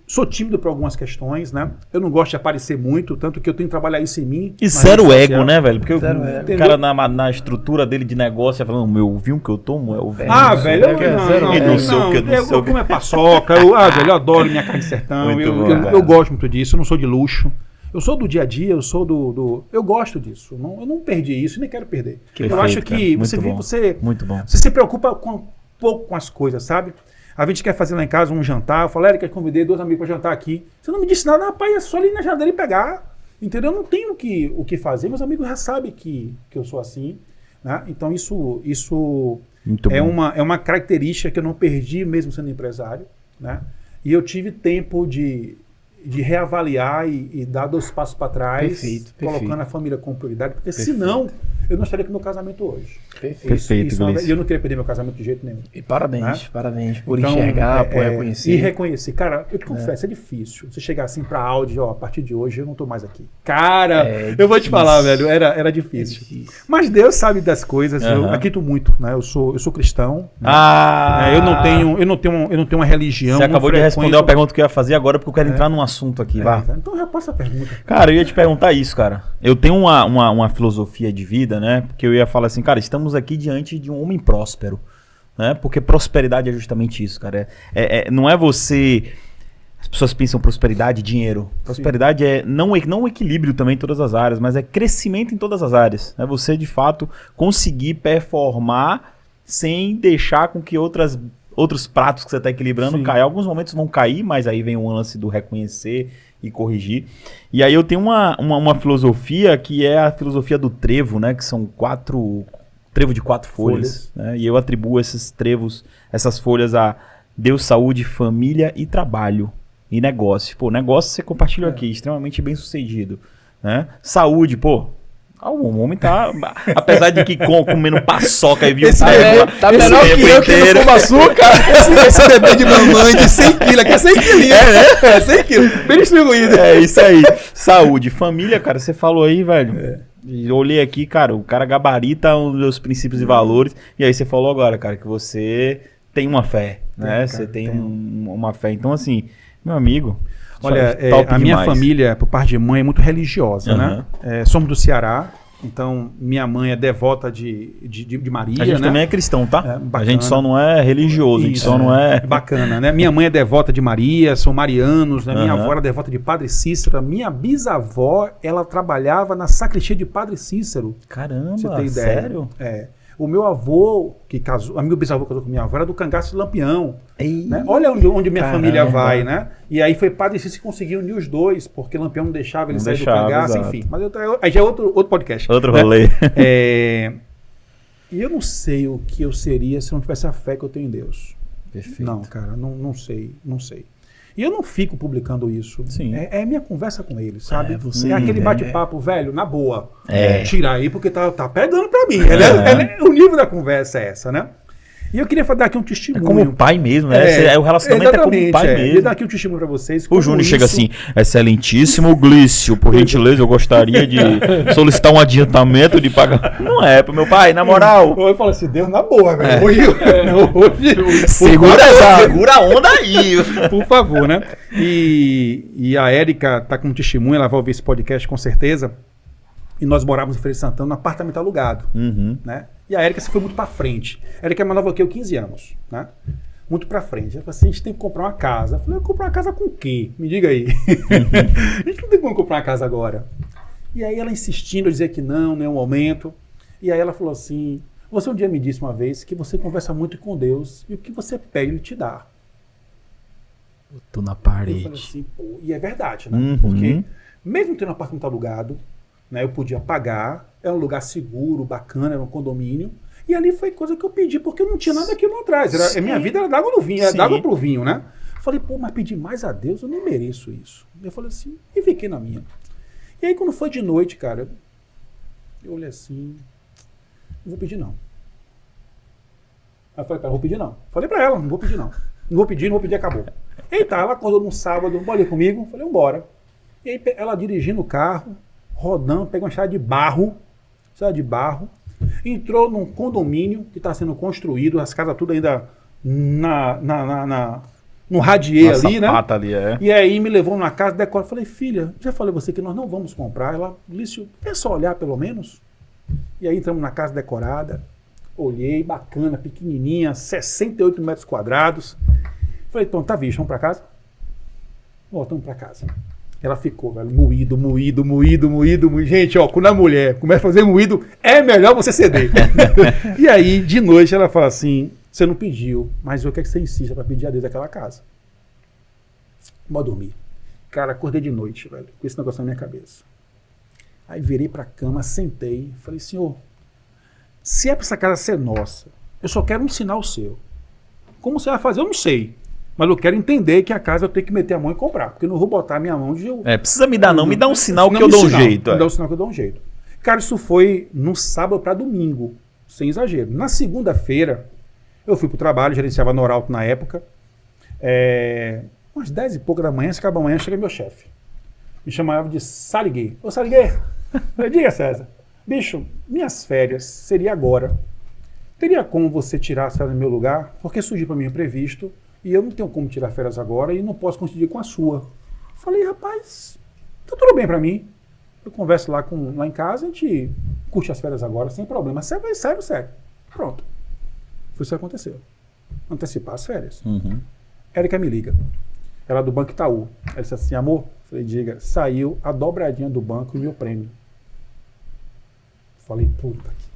Speaker 3: sou tímido para algumas questões, né? Eu não gosto de aparecer muito, tanto que eu tenho que trabalhar isso em mim.
Speaker 1: E zero
Speaker 3: rede
Speaker 1: ego,
Speaker 3: social.
Speaker 1: né, velho? Porque o
Speaker 2: ego.
Speaker 1: cara na estrutura dele de negócio, falando, meu vinho que eu tomo é o vinho.
Speaker 3: Ah, velho,
Speaker 1: não sei o que, não sei o que.
Speaker 3: Como é paçoca, velho, eu adoro minha carne de sertão,
Speaker 1: Muito bom,
Speaker 3: eu gosto muito disso, eu não sou de luxo. Eu sou do dia a dia, eu sou eu gosto disso. Eu não perdi isso e nem quero perder.
Speaker 1: Perfeito,
Speaker 3: eu acho que
Speaker 1: cara. Muito bom.
Speaker 3: Você se preocupa um pouco com as coisas, sabe? A gente quer fazer lá em casa um jantar. Eu falei, Érica, eu convidei 2 amigos para jantar aqui. Você não me disse nada, rapaz, é só ir na geladeira e pegar. Entendeu? Eu não tenho o que fazer. Meus amigos já sabem que eu sou assim. Né? Então isso é uma característica que eu não perdi mesmo sendo empresário. Né? E eu tive tempo de reavaliar e dar 2 passos para trás,
Speaker 2: Perfeito.
Speaker 3: colocando a família como prioridade, porque senão eu não estaria com meu casamento hoje.
Speaker 2: Perfeito.
Speaker 3: E eu não queria perder meu casamento de jeito nenhum.
Speaker 2: E parabéns,
Speaker 3: Né?
Speaker 2: parabéns por
Speaker 3: Então,
Speaker 2: enxergar, por reconhecer.
Speaker 3: E reconhecer. Cara, eu te confesso, é difícil. Você chegar assim pra Audi, ó, a partir de hoje eu não tô mais aqui. Cara, eu vou te falar, velho, era difícil. Mas Deus sabe das coisas, eu acredito muito, né? Eu sou cristão. Né? Eu não tenho uma religião.
Speaker 1: Você acabou de responder a pergunta que eu ia fazer agora, porque eu quero entrar num assunto aqui. Vá.
Speaker 3: Então já passa a pergunta.
Speaker 1: Cara, eu ia te perguntar isso, cara. Eu tenho uma filosofia de vida, né? Porque eu ia falar assim, cara, estamos aqui diante de um homem próspero, né? Porque prosperidade é justamente isso, cara. Não é você... As pessoas pensam prosperidade e dinheiro. Prosperidade é não equilíbrio também em todas as áreas, mas é crescimento em todas as áreas. É você, de fato, conseguir performar sem deixar com que outros pratos que você está equilibrando caiam. Alguns momentos vão cair, mas aí vem o lance do reconhecer e corrigir. E aí eu tenho uma filosofia que é a filosofia do trevo, né? Que são trevo de 4 folhas. Né? E eu atribuo essas folhas a Deus, saúde, família e trabalho. E negócio. Pô, negócio você compartilhou aqui, extremamente bem sucedido. Né? Saúde, pô. O homem tá. Apesar de que comendo paçoca e vinho.
Speaker 2: Tá melhor que eu que não como açúcar.
Speaker 3: Esse bebê de mamãe de 100 quilos, que é 100 quilinhos. É 100 quilos. Bem distribuído.
Speaker 1: É isso aí. Saúde. Família, cara, você falou aí, velho. Eu olhei aqui, cara, o cara gabarita os meus princípios e valores. E aí você falou agora, cara, que você tem uma fé, né? Você tem uma fé. Então, assim, meu amigo.
Speaker 3: Olha, a minha família, por parte de mãe, é muito religiosa, né? Somos do Ceará, então minha mãe é devota de Maria,
Speaker 1: A gente
Speaker 3: né?
Speaker 1: também é cristão, tá? A gente só não é religioso,
Speaker 3: Isso,
Speaker 1: a gente só não é...
Speaker 3: Bacana, né? Minha mãe é devota de Maria, são marianos, né? Minha avó era devota de Padre Cícero. Minha bisavó, ela trabalhava na sacristia de Padre Cícero.
Speaker 1: Caramba,
Speaker 3: você tem ideia?
Speaker 1: sério?
Speaker 3: O meu avô, que casou, amigo bisavô que casou com minha avó, era do Cangaço de Lampião. Né? Olha onde minha família vai, né? E aí foi Padre Cícero que conseguiu unir os dois, porque Lampião não deixava ele sair do Cangaço, enfim. Mas aí já é outro podcast.
Speaker 1: Outro rolê.
Speaker 3: E eu não sei o que eu seria se não tivesse a fé que eu tenho em Deus.
Speaker 1: Perfeito.
Speaker 3: Não, cara, não sei. E eu não fico publicando isso.
Speaker 1: Sim.
Speaker 3: É minha conversa com ele, sabe? É aquele bate-papo, velho, na boa. Tira aí, porque tá pegando pra mim. O nível da conversa é essa, né? E eu queria dar aqui um testemunho.
Speaker 1: É como pai mesmo, né? O relacionamento é como pai mesmo.
Speaker 3: Eu dar aqui um testemunho pra vocês.
Speaker 1: O Júnior chega assim, excelentíssimo Glício, por gentileza, eu gostaria de solicitar um adiantamento de pagar. Não é, pro meu pai, na moral.
Speaker 3: Eu falo assim, Deus, na boa, velho. Hoje
Speaker 1: segura a onda aí.
Speaker 3: Por favor, né? E a Érica tá com um testemunho, ela vai ouvir esse podcast com certeza. E nós morávamos em Feira de Santana, num apartamento alugado, né? E a Érica se foi muito pra frente. A Érica é mais nova que eu, 15 anos, né? Muito pra frente. Ela falou assim, a gente tem que comprar uma casa. Eu falei, eu comprar uma casa com o quê? Me diga aí. A gente não tem como comprar uma casa agora. E aí ela insistindo, eu dizia que não é o momento. E aí ela falou assim, você um dia me disse uma vez que você conversa muito com Deus e o que você pede, Ele te dá.
Speaker 1: Tô na parede.
Speaker 3: Eu falei assim, pô, e é verdade, né? Porque Mesmo tendo um apartamento alugado, né, eu podia pagar, era um lugar seguro, bacana, era um condomínio. E ali foi coisa que eu pedi, porque eu não tinha nada daquilo lá atrás. Minha vida era d'água no vinho, era d'água pro vinho, né? Falei, pô, mas pedir mais a Deus, eu nem mereço isso. Eu falei assim, e fiquei na minha. E aí quando foi de noite, cara, eu olhei assim, não vou pedir não. Aí eu falei pra ela, não vou pedir não. Falei pra ela, não vou pedir não. Não vou pedir, acabou. E tá, ela acordou num sábado, bora ir comigo? Falei, vambora. E aí ela dirigindo o carro, rodando, pegou uma estrada de barro, entrou num condomínio que está sendo construído, as casas tudo ainda no radier ali, né?
Speaker 1: Ali,
Speaker 3: E aí me levou numa casa, decora. Falei, filha, já falei a você que nós não vamos comprar. Ela, Lício, é só olhar pelo menos. E aí entramos na casa decorada, olhei, bacana, pequenininha, 68 metros quadrados. Falei, então tá visto, vamos para casa? Voltamos para casa. Ela ficou, velho, moído. Gente, ó, quando a mulher começa a fazer moído, é melhor você ceder. E aí, de noite, ela fala assim, você não pediu, mas eu quero que você insista para pedir a Deus daquela casa. Vou dormir. Cara, acordei de noite, velho, com esse negócio na minha cabeça. Aí virei pra cama, sentei, falei, Senhor, se é pra essa casa ser nossa, eu só quero um sinal seu. Como você vai fazer, eu não sei. Mas eu quero entender que a casa eu tenho que meter a mão e comprar. Porque eu não vou botar a minha mão de...
Speaker 1: Precisa me dar não, me dá um sinal que eu dou um jeito.
Speaker 3: Me dá um sinal que eu dou um jeito. Cara, isso foi no sábado para domingo, sem exagero. Na segunda-feira, eu fui pro trabalho, gerenciava Norauto na época. Umas 10 e pouca da manhã, se acaba amanhã, chega meu chefe. Me chamava de Sariguei. Ô Sariguei, diga César, bicho, minhas férias seria agora. Teria como você tirar as férias do meu lugar? Porque surgiu para mim imprevisto. E eu não tenho como tirar férias agora e não posso coincidir com a sua. Falei, rapaz, tá tudo bem pra mim. Eu converso lá em casa, a gente curte as férias agora, sem problema. Sério. Pronto. Foi isso que aconteceu. Antecipar as férias. Érica me liga. Ela é do Banco Itaú. Ela disse assim, amor, falei, diga, saiu a dobradinha do banco e o meu prêmio. Falei, puta que...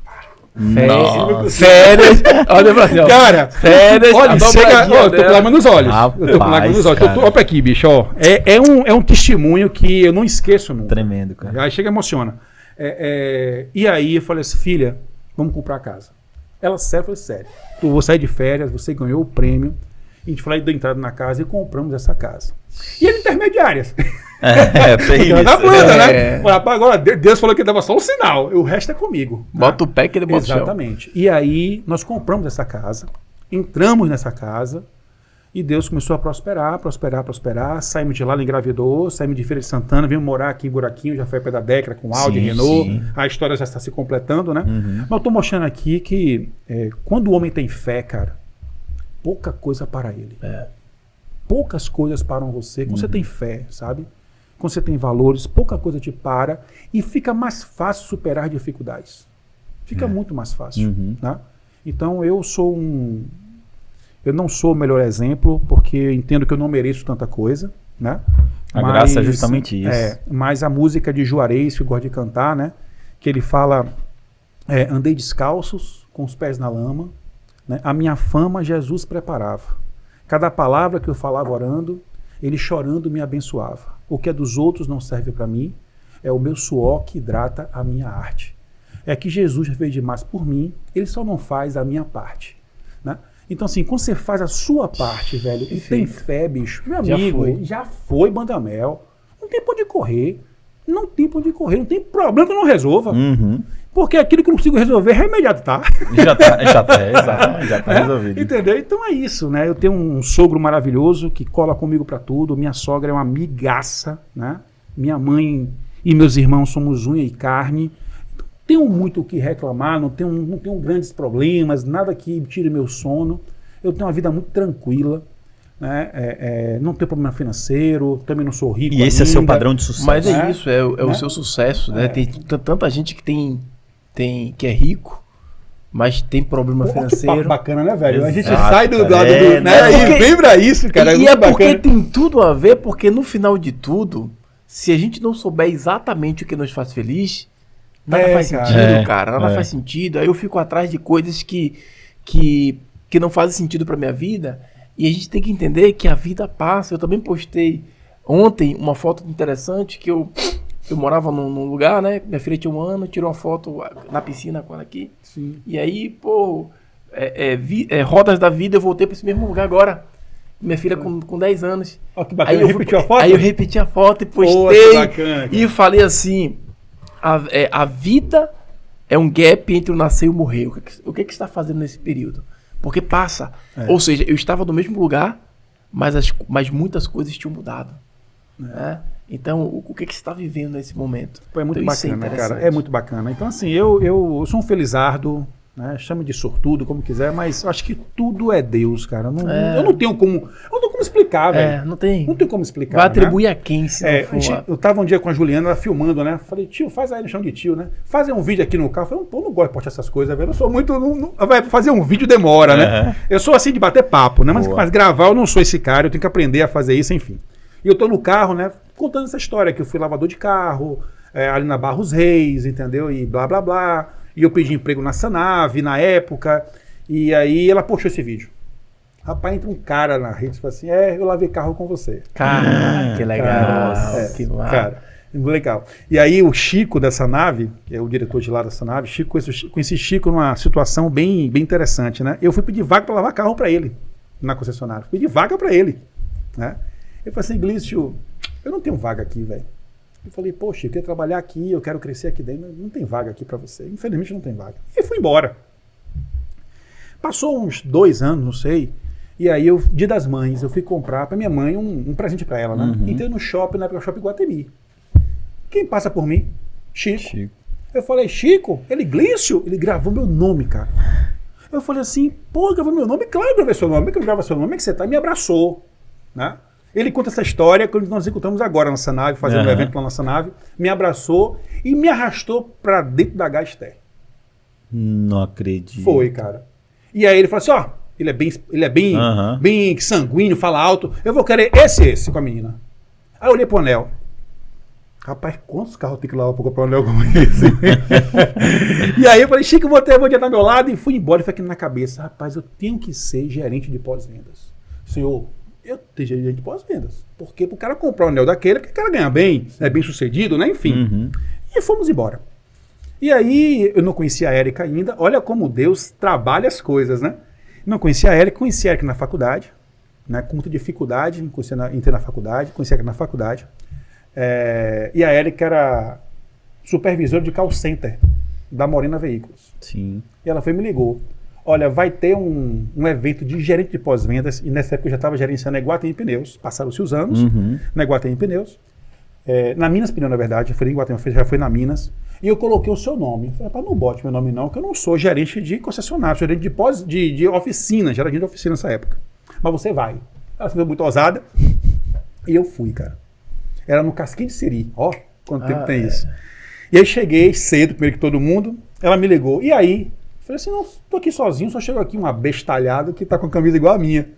Speaker 2: Férias. Olha pra cima.
Speaker 3: Cara,
Speaker 2: férias.
Speaker 3: Olha, chega, ó, eu tô com lágrimas nos olhos.
Speaker 1: Rapaz,
Speaker 3: eu tô com lágrimas nos olhos. Olha pra aqui, bicho, ó. É um testemunho que eu não esqueço nunca.
Speaker 1: Tremendo, cara.
Speaker 3: Aí chega e emociona. E aí eu falei assim, filha, vamos comprar a casa. Ela, sério, eu falei, sério. Eu vou sair de férias, você ganhou o prêmio. A gente foi lá e deu entrada na casa e compramos essa casa. E as intermediárias.
Speaker 1: Tem isso.
Speaker 3: Da planta, né? Agora, Deus falou que dava só um sinal. O resto é comigo.
Speaker 2: Bota o pé que ele bota o chão.
Speaker 3: Exatamente. E aí, nós compramos essa casa, entramos nessa casa, e Deus começou a prosperar. Saímos de lá, ela engravidou, saímos de Feira de Santana, viemos morar aqui em Buraquinho, já foi pé da década, com Audi, Renault. Sim. A história já está se completando, né? Mas eu estou mostrando aqui que quando o homem tem fé, cara, pouca coisa para ele. Poucas coisas param você quando você tem fé, sabe? Quando você tem valores, pouca coisa te para e fica mais fácil superar dificuldades. Fica muito mais fácil. Né? Então eu não sou o melhor exemplo, porque eu entendo que eu não mereço tanta coisa. Né?
Speaker 1: Graça é justamente isso.
Speaker 3: Mas a música de Juarez, que eu gosto de cantar, né? Que ele fala, andei descalços, com os pés na lama, né? A minha fama Jesus preparava. Cada palavra que eu falava orando, ele chorando me abençoava. O que é dos outros não serve para mim, é o meu suor que hidrata a minha arte. É que Jesus já fez demais por mim, ele só não faz a minha parte. Né? Então assim, quando você faz a sua parte, velho, e tem fé, bicho, meu amigo, já foi Bandamel, não tem pra onde correr, não tem problema que eu não resolva. Porque aquilo que eu não consigo resolver é imediato, tá?
Speaker 1: Já tá resolvido.
Speaker 3: Entendeu? Então é isso, né? Eu tenho um sogro maravilhoso que cola comigo pra tudo. Minha sogra é uma amigaça, né? Minha mãe e meus irmãos somos unha e carne. Então, não tenho muito o que reclamar, não tenho grandes problemas, nada que tire meu sono. Eu tenho uma vida muito tranquila. Né? Não tenho problema financeiro, também não sou rico.
Speaker 1: E esse é seu padrão de sucesso.
Speaker 2: Mas é isso, é o seu sucesso, né? Tem tanta gente que é rico, mas tem problema financeiro.
Speaker 3: Que bacana, né, velho?
Speaker 1: Exato,
Speaker 3: a gente sai do lado
Speaker 1: né?
Speaker 3: E vem pra isso, cara.
Speaker 2: E é porque tem tudo a ver, porque no final de tudo, se a gente não souber exatamente o que nos faz feliz, nada faz sentido, cara. Nada faz sentido. Aí eu fico atrás de coisas que não fazem sentido pra minha vida. E a gente tem que entender que a vida passa. Eu também postei Ontem, uma foto interessante que eu morava num lugar, né? Minha filha tinha 1 ano, tirou uma foto na piscina com ela aqui.
Speaker 3: Sim.
Speaker 2: E aí, pô, rodas da vida, eu voltei para esse mesmo lugar agora. Minha filha com 10 anos.
Speaker 3: Ó, que bacana. Aí repetiu a foto?
Speaker 2: Aí eu repeti a foto e postei.
Speaker 3: Pô, que bacana,
Speaker 2: e falei assim, a vida é um gap entre o nascer e o morrer. O que você está fazendo nesse período? Porque passa. Ou seja, eu estava no mesmo lugar, mas muitas coisas tinham mudado. Né? Então, o que você está vivendo nesse momento?
Speaker 3: Pô, é muito
Speaker 2: então,
Speaker 3: bacana, cara. É muito bacana. Então, assim, eu sou um felizardo, né? Chame de sortudo, como quiser, mas eu acho que tudo é Deus, cara. Eu não tenho como explicar, velho.
Speaker 2: Não tem como
Speaker 3: explicar.
Speaker 2: Vai atribuir a quem, se não for.
Speaker 3: Eu tava um dia com a Juliana, ela filmando, né? Falei, tio, faz aí no chão de tio, né? Fazer um vídeo aqui no carro. Eu falei, pô, não gosto de postar essas coisas, velho. Eu sou muito. Fazer um vídeo demora, né? Eu sou assim de bater papo, né? Mas gravar, eu não sou esse cara, eu tenho que aprender a fazer isso, enfim. E eu tô no carro, né? Contando essa história, que eu fui lavador de carro, ali na Barros Reis, entendeu? E blá, blá, blá. E eu pedi emprego na Sanave, na época. E aí ela postou esse vídeo. Rapaz, entra um cara na rede e fala assim, eu lavei carro com você.
Speaker 2: Cara, que legal.
Speaker 3: Que cara, legal. E aí o Chico dessa nave, que é o diretor de lá dessa nave, conheci Chico numa situação bem interessante, né? Eu fui pedir vaga para lavar carro para ele, na concessionária. Pedi vaga para ele, né? Eu falei assim, Glício, eu não tenho vaga aqui, velho. Eu falei, poxa, eu quero trabalhar aqui, eu quero crescer aqui dentro, não tem vaga aqui para você. Infelizmente não tem vaga. E fui embora. Passou uns 2 anos, não sei, e aí Dia das Mães, eu fui comprar para minha mãe um presente para ela, né? Entrei no shopping, na época Shopping Guatemi. Quem passa por mim? Chico. Eu falei, Chico, Glício, ele gravou meu nome, cara. Eu falei assim, pô, gravou meu nome? Claro que gravei seu nome, que eu gravo seu nome, é que você tá? E me abraçou, né? Ele conta essa história quando nós encontramos agora na Sanave, fazendo um evento lá na Sanave, me abraçou e me arrastou para dentro da Gaster.
Speaker 1: Não acredito.
Speaker 3: Foi, cara. E aí ele falou assim, ele é bem sanguíneo, fala alto, eu vou querer esse com a menina. Aí eu olhei pro anel. Rapaz, quantos carros tem que lavar pra comprar um anel como esse? E aí eu falei, Chico, vou adiantar meu lado, e fui embora e fiquei aqui na cabeça, rapaz, eu tenho que ser gerente de pós-vendas. Senhor, eu tenho gerente de pós-vendas. Porque pro cara comprar um anel daquele, porque o cara ganha bem, é bem sucedido, né? Enfim. E fomos embora. E aí, eu não conhecia a Érica ainda. Olha como Deus trabalha as coisas, né? Não conhecia a Érica, conheci a Érica na faculdade, né? Com muita dificuldade, entrei na faculdade, conheci a Érica na faculdade. E a Érica era supervisora de call center da Morena Veículos.
Speaker 1: Sim.
Speaker 3: E ela foi e me ligou. Olha, vai ter um evento de gerente de pós-vendas, e nessa época eu já estava gerenciando a Iguatemi Pneus, passaram-se os anos, na Iguatemi Pneus, na Minas Pneus, na verdade, eu fui em Iguatemi, já foi na Minas, e eu coloquei o seu nome. Eu falei, não bote meu nome não, que eu não sou gerente de concessionário, sou gerente de oficina, gerente de oficina nessa época. Mas você vai. Ela foi muito ousada, e eu fui, cara. Era no Casquinho de Siri, ó, quanto tempo tem isso. E aí cheguei cedo, primeiro que todo mundo, ela me ligou, e aí? Falei assim, não, tô aqui sozinho, só chegou aqui um abestalhado que tá com a camisa igual a minha.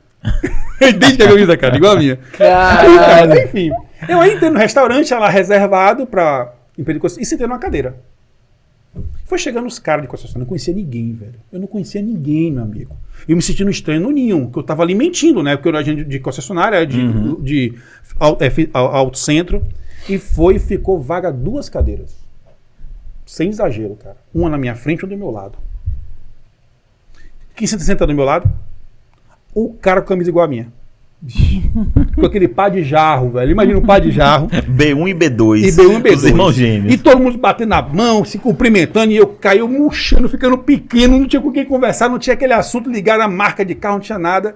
Speaker 3: Idêntica a camisa, cara, igual a minha. Cara, enfim, eu aí entrei no restaurante, ela reservado pra empresa de concessionária, e sentei numa cadeira. Foi chegando os caras de concessionária, eu não conhecia ninguém, velho. Eu não conhecia ninguém, meu amigo. Eu me sentindo estranho no ninho, que eu tava ali mentindo, né? Porque eu era agente de concessionária, de auto-centro, e ficou vaga 2 cadeiras. Sem exagero, cara. Uma na minha frente e outra do meu lado. Quem senta do meu lado? O cara com camisa igual a minha. Com aquele pá de jarro, velho. Imagina um pá de jarro.
Speaker 1: B1 e B2.
Speaker 3: E B1 e B2.
Speaker 1: Os irmãos gêmeos.
Speaker 3: E todo mundo batendo na mão, se cumprimentando, e eu caí murchando, ficando pequeno, não tinha com quem conversar, não tinha aquele assunto ligado à marca de carro, não tinha nada.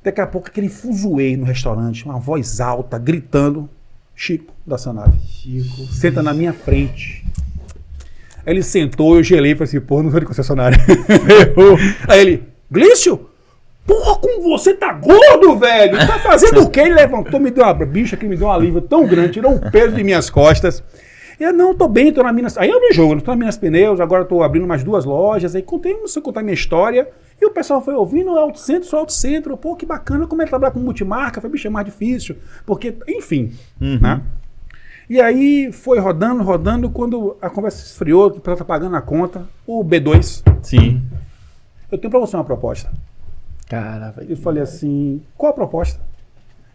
Speaker 3: Daqui a pouco aquele fuzuê no restaurante, uma voz alta, gritando. Chico, da Sanave. Chico. Senta na minha frente. Aí ele sentou, eu gelei e falei assim, porra, não sou de concessionária. Aí ele, Glício, porra, como você tá gordo, velho? Tá fazendo o quê? Ele levantou, me deu uma bicha que me deu um alívio tão grande, tirou um peso de minhas costas. E eu, não, tô bem, tô na Minas... Aí eu me jogo, tô na Minas Pneus, agora tô abrindo mais 2 lojas. Aí comecei a contar minha história, e o pessoal foi ouvindo, sou auto-centro, pô, que bacana, como é trabalhar com multimarca, foi, bicho, é mais difícil, porque, enfim, né? E aí foi rodando, quando a conversa esfriou, o pessoal tá pagando a conta, o B2.
Speaker 1: Sim.
Speaker 3: Eu tenho pra você uma proposta.
Speaker 2: Cara,
Speaker 3: Eu falei assim, qual a proposta?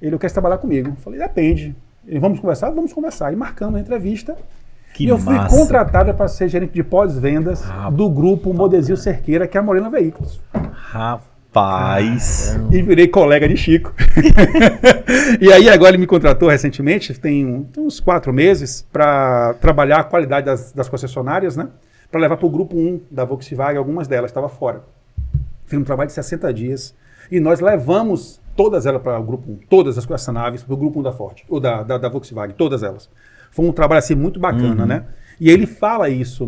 Speaker 3: Ele quer trabalhar comigo. Eu falei, depende. Ele, vamos conversar? Vamos conversar. E marcamos a entrevista.
Speaker 1: Que
Speaker 3: e eu fui
Speaker 1: massa.
Speaker 3: contratada para ser gerente de pós-vendas do grupo Modesil Cerqueira, que é a Morena Veículos.
Speaker 1: Rapaz.
Speaker 3: E virei colega de Chico. E aí agora ele me contratou recentemente, tem uns 4 meses, para trabalhar a qualidade das concessionárias, né? Para levar para o grupo 1 da Volkswagen, algumas delas estavam fora. Fiz um trabalho de 60 dias e nós levamos todas elas para o grupo 1, todas as concessionárias para o grupo 1 da Ford, ou da Volkswagen, todas elas. Foi um trabalho assim muito bacana, né? E ele fala isso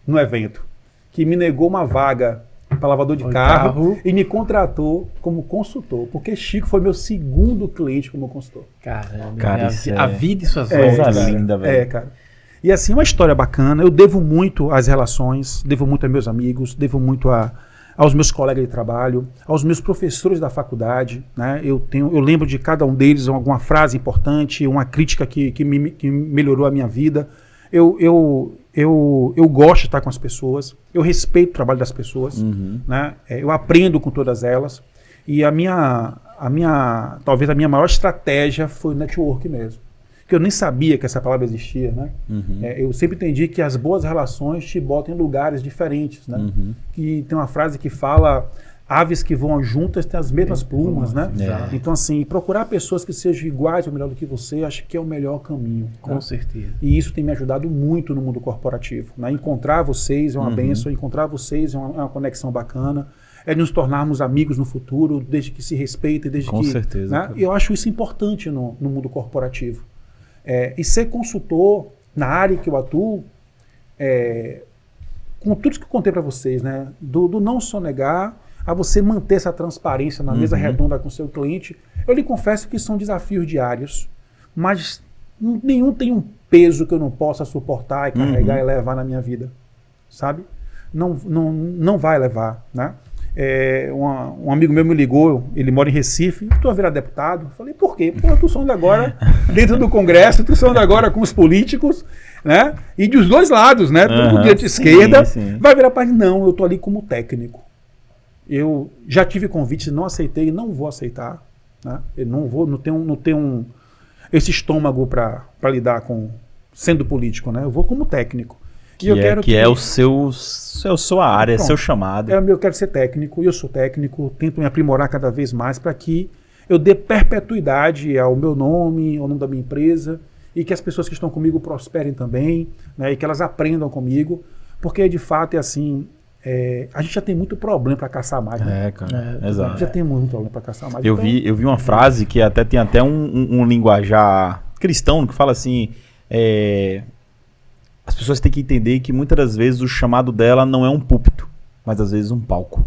Speaker 3: no evento, que me negou uma vaga para lavador de carro e me contratou como consultor, porque Chico foi meu segundo cliente como consultor.
Speaker 2: Caramba,
Speaker 1: Cara,
Speaker 2: a vida e suas
Speaker 1: coisa
Speaker 2: voltas.
Speaker 1: linda, velho.
Speaker 3: Cara. E assim, uma história bacana. Eu devo muito às relações, devo muito a meus amigos, devo muito aos meus colegas de trabalho, aos meus professores da faculdade, né? Eu lembro de cada um deles alguma frase importante, uma crítica que melhorou a minha vida. Eu gosto de estar com as pessoas, eu respeito o trabalho das pessoas, né? Eu aprendo com todas elas. E talvez a minha maior estratégia foi o network mesmo. Que eu nem sabia que essa palavra existia, né? Eu sempre entendi que as boas relações te botam em lugares diferentes, né? Que tem uma frase que fala, aves que voam juntas têm as mesmas plumas, né? Então assim, procurar pessoas que sejam iguais ou melhor do que você, acho que é o melhor caminho.
Speaker 2: Com certeza.
Speaker 3: E isso tem me ajudado muito no mundo corporativo, né? Encontrar vocês é uma bênção, encontrar vocês é uma conexão bacana. É nos tornarmos amigos no futuro, desde que se respeitem, desde
Speaker 1: Com
Speaker 3: que...
Speaker 1: certeza.
Speaker 3: Né? E eu acho isso importante no mundo corporativo. E ser consultor na área que eu atuo, com tudo que eu contei para vocês, né? Do não sonegar, a você manter essa transparência na mesa redonda com o seu cliente, eu lhe confesso que são desafios diários, mas nenhum tem um peso que eu não possa suportar e carregar e levar na minha vida, sabe? Não vai levar, né? Um amigo meu me ligou, ele mora em Recife, tu vai virar deputado? Eu falei, por quê? Pô, tu sonhando agora dentro do Congresso, tu sonhando agora com os políticos, né? E dos dois lados, né? Tanto direita e esquerda, vai virar parte. Não, eu tô ali como técnico. Eu já tive convite, não aceitei e não vou aceitar, né? Eu não tenho esse estômago para lidar com sendo político, né? Eu vou como técnico.
Speaker 1: Que é sua área,
Speaker 3: Pronto.
Speaker 1: Seu chamado.
Speaker 3: Eu quero ser técnico, e eu sou técnico, tento me aprimorar cada vez mais para que eu dê perpetuidade ao meu nome, ao nome da minha empresa, e que as pessoas que estão comigo prosperem também, né, e que elas aprendam comigo, porque de fato é assim, a gente já tem muito problema para caçar mais. Né?
Speaker 1: Cara,
Speaker 3: A
Speaker 1: exato.
Speaker 3: gente já tem muito problema para caçar mais.
Speaker 1: Eu vi uma frase que tem até um linguajar cristão que fala assim, as pessoas têm que entender que muitas das vezes o chamado dela não é um púlpito, mas às vezes um palco.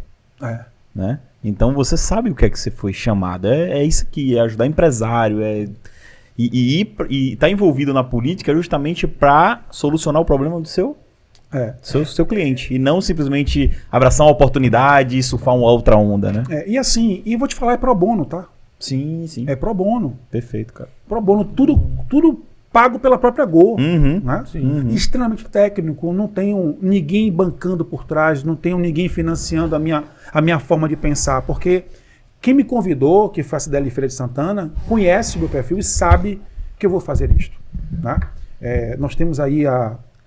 Speaker 1: Né? Então você sabe o que é que você foi chamado. É isso aqui, é ajudar empresário, e estar envolvido na política justamente para solucionar o problema do seu cliente. E não simplesmente abraçar uma oportunidade e surfar uma outra onda, né?
Speaker 3: E assim, e vou te falar, é pro bono, tá?
Speaker 1: Sim.
Speaker 3: É pro bono.
Speaker 1: Perfeito, cara.
Speaker 3: Pro bono, tudo pago pela própria Gol, né? Extremamente técnico, não tenho ninguém bancando por trás, não tenho ninguém financiando a minha forma de pensar, porque quem me convidou, que foi a Cideli Feira de Santana, conhece o meu perfil e sabe que eu vou fazer isto, né? Nós temos aí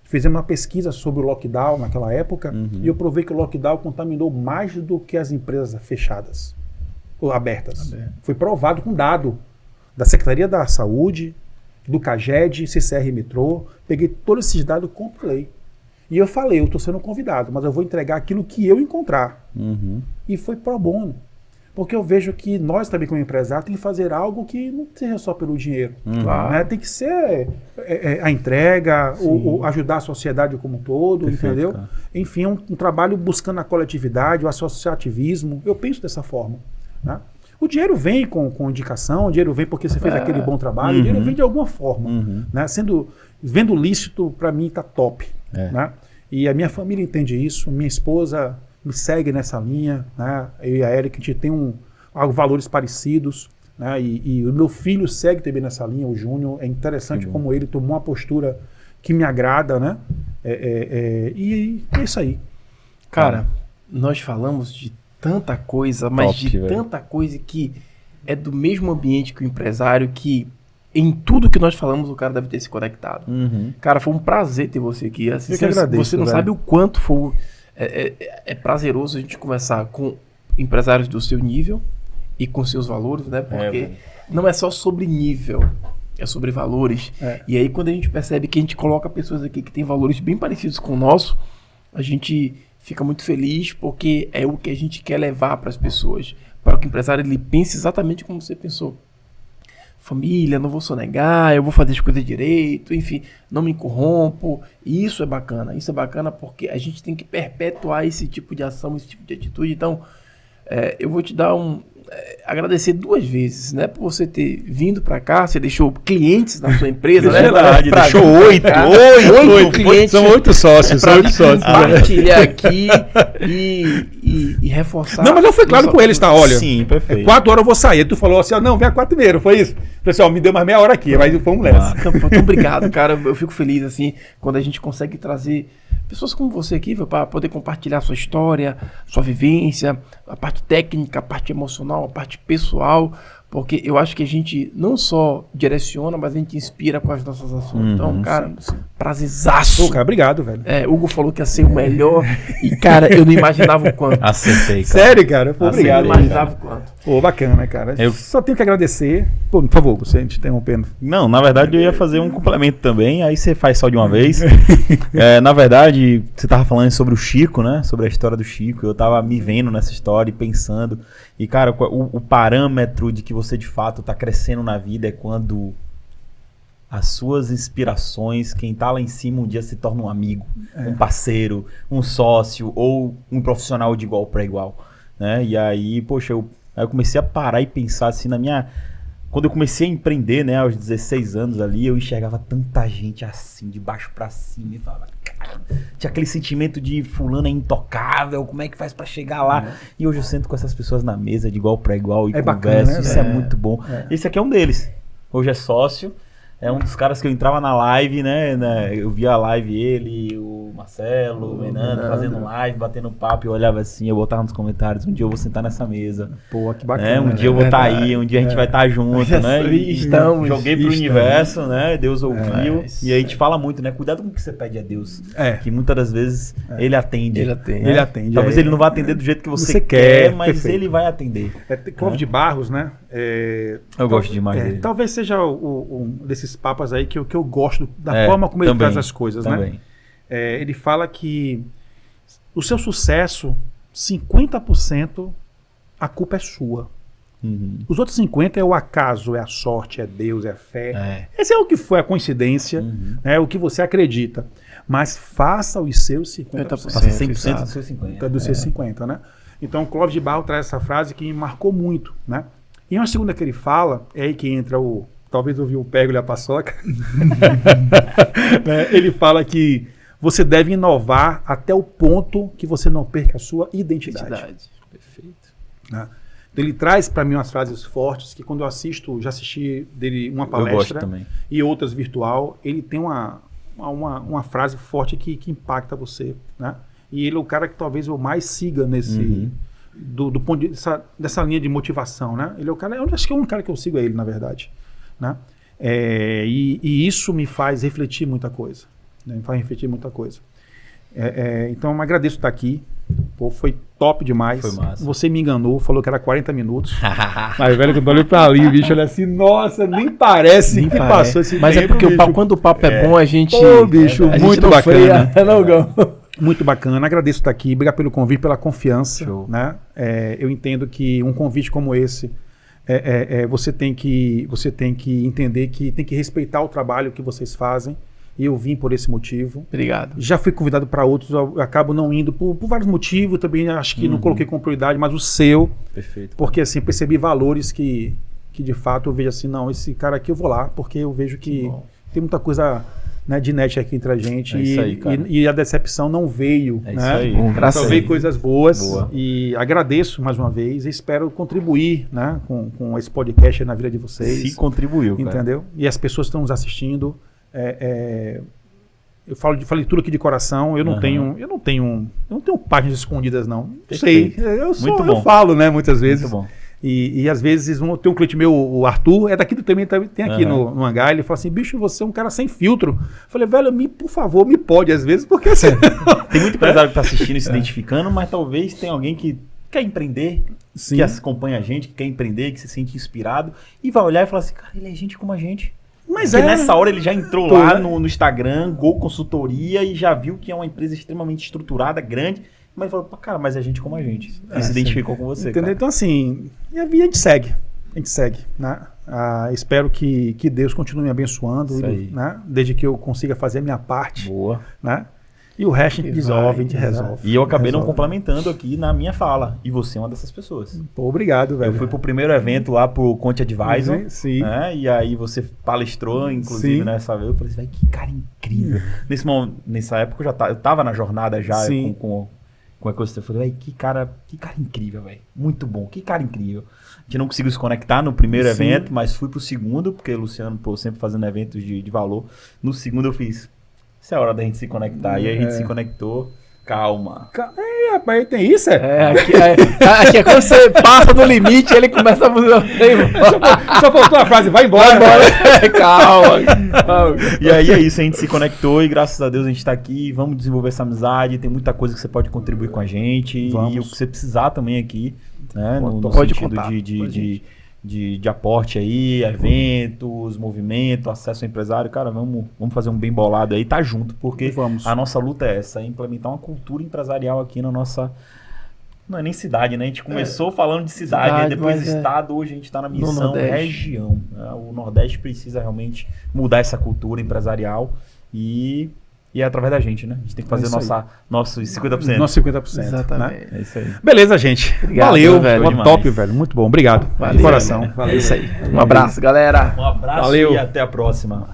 Speaker 3: fizemos uma pesquisa sobre o lockdown naquela época, e eu provei que o lockdown contaminou mais do que as empresas fechadas, ou abertas. Foi provado com dado da Secretaria da Saúde, do CAGED, CCR Metrô, peguei todos esses dados e compilei. E eu falei, eu estou sendo convidado, mas eu vou entregar aquilo que eu encontrar. E foi pro bono. Porque eu vejo que nós também, como empresário, tem que fazer algo que não seja só pelo dinheiro. Né? Tem que ser a entrega, ou ajudar a sociedade como um todo, perfeito, entendeu? Cara. Enfim, um trabalho buscando a coletividade, o associativismo. Eu penso dessa forma. Né? O dinheiro vem com indicação, o dinheiro vem porque você fez aquele bom trabalho, o dinheiro vem de alguma forma. Né? Vendo lícito, para mim, está top. Né? E a minha família entende isso, minha esposa me segue nessa linha, né? Eu e a Erika, a gente tem valores parecidos, né? E o meu filho segue também nessa linha, o Júnior. É interessante como ele tomou uma postura que me agrada, né? E é isso aí.
Speaker 2: Cara, nós falamos de tanta coisa, mas tanta coisa que é do mesmo ambiente que o empresário, que em tudo que nós falamos o cara deve ter se conectado. Cara, foi um prazer ter você aqui. Assim,
Speaker 3: Eu que agradeço,
Speaker 2: você não
Speaker 3: velho.
Speaker 2: sabe o quanto foi... É prazeroso a gente conversar com empresários do seu nível e com seus valores, né? Porque
Speaker 1: velho.
Speaker 2: não é só sobre nível, é sobre valores. E aí, quando a gente percebe que a gente coloca pessoas aqui que têm valores bem parecidos com o nosso, a gente fica muito feliz, porque é o que a gente quer levar para as pessoas, para que o empresário ele pense exatamente como você pensou. Família, não vou sonegar, eu vou fazer as coisas direito, enfim, não me corrompo. E isso é bacana porque a gente tem que perpetuar esse tipo de ação, esse tipo de atitude. Então, eu vou te dar agradecer 2 vezes, né, por você ter vindo para cá. Você deixou clientes na sua empresa, né?
Speaker 1: Verdade, deixou 8
Speaker 2: clientes.
Speaker 3: São 8 sócios, são 8 sócios.
Speaker 2: Partilhar aqui e reforçar.
Speaker 3: Não, mas eu fui claro com eles, tá? Olha,
Speaker 1: Sim, perfeito.
Speaker 3: 4 horas eu vou sair. Tu falou assim, ó, não, vem a 4h30, foi isso? Pessoal, me deu mais meia hora aqui, mas vamos nessa.
Speaker 2: Então, obrigado, cara. Eu fico feliz, assim, quando a gente consegue trazer pessoas como você aqui, para poder compartilhar sua história, sua vivência, a parte técnica, a parte emocional, a parte pessoal, porque eu acho que a gente não só direciona, mas a gente inspira com as nossas ações. Então, cara, prazerzaço.
Speaker 3: Pô, cara, obrigado, velho.
Speaker 2: Hugo falou que ia ser o melhor e, cara, eu não imaginava o quanto.
Speaker 1: Acertei, cara.
Speaker 3: Sério, cara? Pô, obrigado.
Speaker 2: Eu não imaginava o quanto.
Speaker 3: Pô, bacana, cara.
Speaker 1: Eu
Speaker 3: só tenho que agradecer. Pô, por favor, você te interrompendo.
Speaker 1: Não, na verdade eu ia fazer um complemento também, aí você faz só de uma vez. Na verdade, você tava falando sobre o Chico, né? Sobre a história do Chico. Eu tava me vendo nessa história e pensando. E, cara, o parâmetro de que você de fato tá crescendo na vida é quando as suas inspirações, quem tá lá em cima um dia se torna um amigo, um parceiro, um sócio ou um profissional de igual para igual, né? E aí, poxa, eu comecei a parar e pensar assim quando eu comecei a empreender, né, aos 16 anos ali, eu enxergava tanta gente assim, de baixo pra cima, e falava, cara, tinha aquele sentimento de fulano é intocável, como é que faz pra chegar lá? E hoje eu sento com essas pessoas na mesa, de igual pra igual, e converso,
Speaker 3: bacana, né?
Speaker 1: Isso é muito bom. Esse aqui é um deles, hoje é sócio, é um dos caras que eu entrava na live, né, eu via a live, ele, o Marcelo, o Menando, fazendo live, batendo papo, e eu olhava assim, eu botava nos comentários, um dia eu vou sentar nessa mesa.
Speaker 3: Pô, que bacana.
Speaker 1: Um dia eu vou estar aí, um dia a gente vai estar junto, né? Joguei pro universo, né? Deus ouviu. E aí a gente fala muito, né? Cuidado com o que você pede a Deus. Que muitas das vezes ele atende.
Speaker 2: Ele atende.
Speaker 1: Né?
Speaker 3: Ele atende.
Speaker 1: Talvez ele não vá atender do jeito que você quer, mas
Speaker 3: perfeito.
Speaker 1: ele vai atender.
Speaker 3: Clóvis de Barros, né?
Speaker 1: Eu gosto demais dele.
Speaker 3: Talvez seja um desses papas aí que eu gosto da forma como ele traz as coisas, né? Ele fala que o seu sucesso, 50% a culpa é sua. Os outros 50% é o acaso, é a sorte, é Deus, é a fé. Esse é o que foi a coincidência, é o que você acredita. Mas faça os seus 50%.
Speaker 1: Faça 100% dos seus 50%.
Speaker 3: Dos seus 50%, né? Então, Clóvis de Barros traz essa frase que me marcou muito, né? E uma segunda que ele fala, é aí que entra talvez eu vi o pego e a paçoca. Né? Ele fala que você deve inovar até o ponto que você não perca a sua identidade.
Speaker 2: Perfeito.
Speaker 3: Né? Então, ele traz para mim umas frases fortes que quando eu já assisti dele uma palestra e outras virtual, ele tem uma frase forte que impacta você. Né? E ele é o cara que talvez eu mais siga nesse... Do ponto dessa linha de motivação, né? Ele é o cara, eu acho que é um cara que eu sigo ele, na verdade, né? E isso me faz refletir muita coisa, né? Me faz refletir muita coisa. Então eu agradeço estar aqui. Pô, foi top demais.
Speaker 1: Foi massa.
Speaker 3: Você me enganou, falou que era 40 minutos. Mas, velho, quando eu olhei pra ali, o bicho olha assim, nossa, nem parece que passou esse
Speaker 2: Mas
Speaker 3: tempo,
Speaker 2: é porque
Speaker 3: bicho.
Speaker 2: quando o papo é bom, a gente...
Speaker 3: Pô, bicho,
Speaker 2: a gente
Speaker 3: muito
Speaker 2: não
Speaker 3: bacana.
Speaker 2: freia, não, Gão?
Speaker 3: Muito bacana, agradeço estar aqui, obrigado pelo convite, pela confiança.
Speaker 1: Show.
Speaker 3: Né? Eu entendo que um convite como esse, você tem que entender que tem que respeitar o trabalho que vocês fazem, e eu vim por esse motivo.
Speaker 2: Obrigado.
Speaker 3: Já fui convidado para outros, eu acabo não indo por vários motivos, também acho que não coloquei como prioridade, mas o seu,
Speaker 1: Perfeito.
Speaker 3: porque assim, percebi valores que de fato eu vejo assim, não, esse cara aqui eu vou lá, porque eu vejo que tem muita coisa... Né, de net aqui entre a gente e a decepção não veio,
Speaker 1: isso
Speaker 3: né?
Speaker 1: aí.
Speaker 3: Só veio coisas boas.
Speaker 1: Boa.
Speaker 3: E agradeço mais uma vez e espero contribuir, né, com esse podcast na vida de vocês.
Speaker 1: Se contribuiu, cara.
Speaker 3: Entendeu? E as pessoas que estão nos assistindo, eu falei tudo aqui de coração, eu não tenho páginas escondidas não.
Speaker 1: Perfeito.
Speaker 3: Sei, eu
Speaker 1: Muito bom.
Speaker 3: falo, né, muitas vezes.
Speaker 1: Muito bom.
Speaker 3: E às vezes tem um cliente meu, o Arthur, é daqui também, tem aqui no hangar, ele fala assim, bicho, você é um cara sem filtro. Eu falei, velho, por favor, me pode às vezes, porque assim...
Speaker 1: Tem muito empresário que tá assistindo e se identificando, mas talvez tenha alguém que quer empreender,
Speaker 3: Sim.
Speaker 1: que acompanha a gente, que quer empreender, que se sente inspirado, e vai olhar e falar assim, cara, ele é gente como a gente.
Speaker 3: Mas
Speaker 1: Porque nessa hora ele já entrou lá
Speaker 3: né?
Speaker 1: no Instagram, Gol Consultoria, e já viu que é uma empresa extremamente estruturada, grande, mas falou, cara, mas é gente como a gente. E se identificou com você,
Speaker 3: Entendeu?
Speaker 1: cara.
Speaker 3: Então assim, e a gente segue. A gente segue, né? Espero que Deus continue me abençoando,
Speaker 1: Isso aí.
Speaker 3: né? Desde que eu consiga fazer a minha parte,
Speaker 1: Boa.
Speaker 3: né? E o resto a gente resolve, a gente resolve.
Speaker 1: E eu acabei não
Speaker 3: Resolve.
Speaker 1: complementando aqui na minha fala. E você é uma dessas pessoas.
Speaker 3: Pô, obrigado, velho.
Speaker 1: Eu fui pro primeiro evento lá pro Conte Advisor.
Speaker 3: Sim.
Speaker 1: Né? E aí você palestrou, inclusive,
Speaker 3: Sim.
Speaker 1: nessa vez. Eu falei assim, que cara incrível. Nessa época eu tava na jornada já
Speaker 3: Sim.
Speaker 1: com a coisa. Eu falei, que cara incrível, velho. Muito bom, que cara incrível. A gente não conseguiu se conectar no primeiro
Speaker 3: Sim.
Speaker 1: evento, mas fui pro segundo, porque o Luciano, sempre fazendo eventos de valor. No segundo eu fiz, isso é a hora da gente se conectar. E aí a gente se conectou. Calma.
Speaker 3: Rapaz, tem isso,
Speaker 2: Aqui é quando você passa do limite, ele começa a fazer...
Speaker 3: Só faltou a frase, vai embora.
Speaker 2: Calma.
Speaker 1: E aí é isso, a gente se conectou e graças a Deus a gente tá aqui, vamos desenvolver essa amizade, tem muita coisa que você pode contribuir com a gente
Speaker 3: Vamos.
Speaker 1: e o que você precisar também aqui, né, no
Speaker 2: Pode
Speaker 1: sentido
Speaker 2: contar.
Speaker 1: de aporte aí, eventos, movimento, acesso ao empresário, cara, vamos fazer um bem bolado aí, tá junto, porque
Speaker 3: Vamos.
Speaker 1: a nossa luta é essa, é implementar uma cultura empresarial aqui na nossa... Não é nem cidade, né? A gente começou falando de cidade, aí depois
Speaker 2: mas
Speaker 1: estado, hoje a gente está na missão
Speaker 2: Nordeste.
Speaker 1: região. Né? O Nordeste precisa realmente mudar essa cultura empresarial e é através da gente, né? A gente tem que fazer
Speaker 3: isso
Speaker 1: nossos 50%.
Speaker 3: Nosso 50%. Né?
Speaker 2: Exatamente.
Speaker 1: É isso aí.
Speaker 3: Beleza, gente.
Speaker 2: Obrigado,
Speaker 3: Valeu,
Speaker 2: velho.
Speaker 3: foi
Speaker 1: Demais.
Speaker 3: top, velho. Muito bom. Obrigado.
Speaker 2: Valeu,
Speaker 3: De coração.
Speaker 2: galera. É isso aí. Um abraço, galera.
Speaker 1: Um abraço
Speaker 3: Valeu.
Speaker 1: e até a próxima.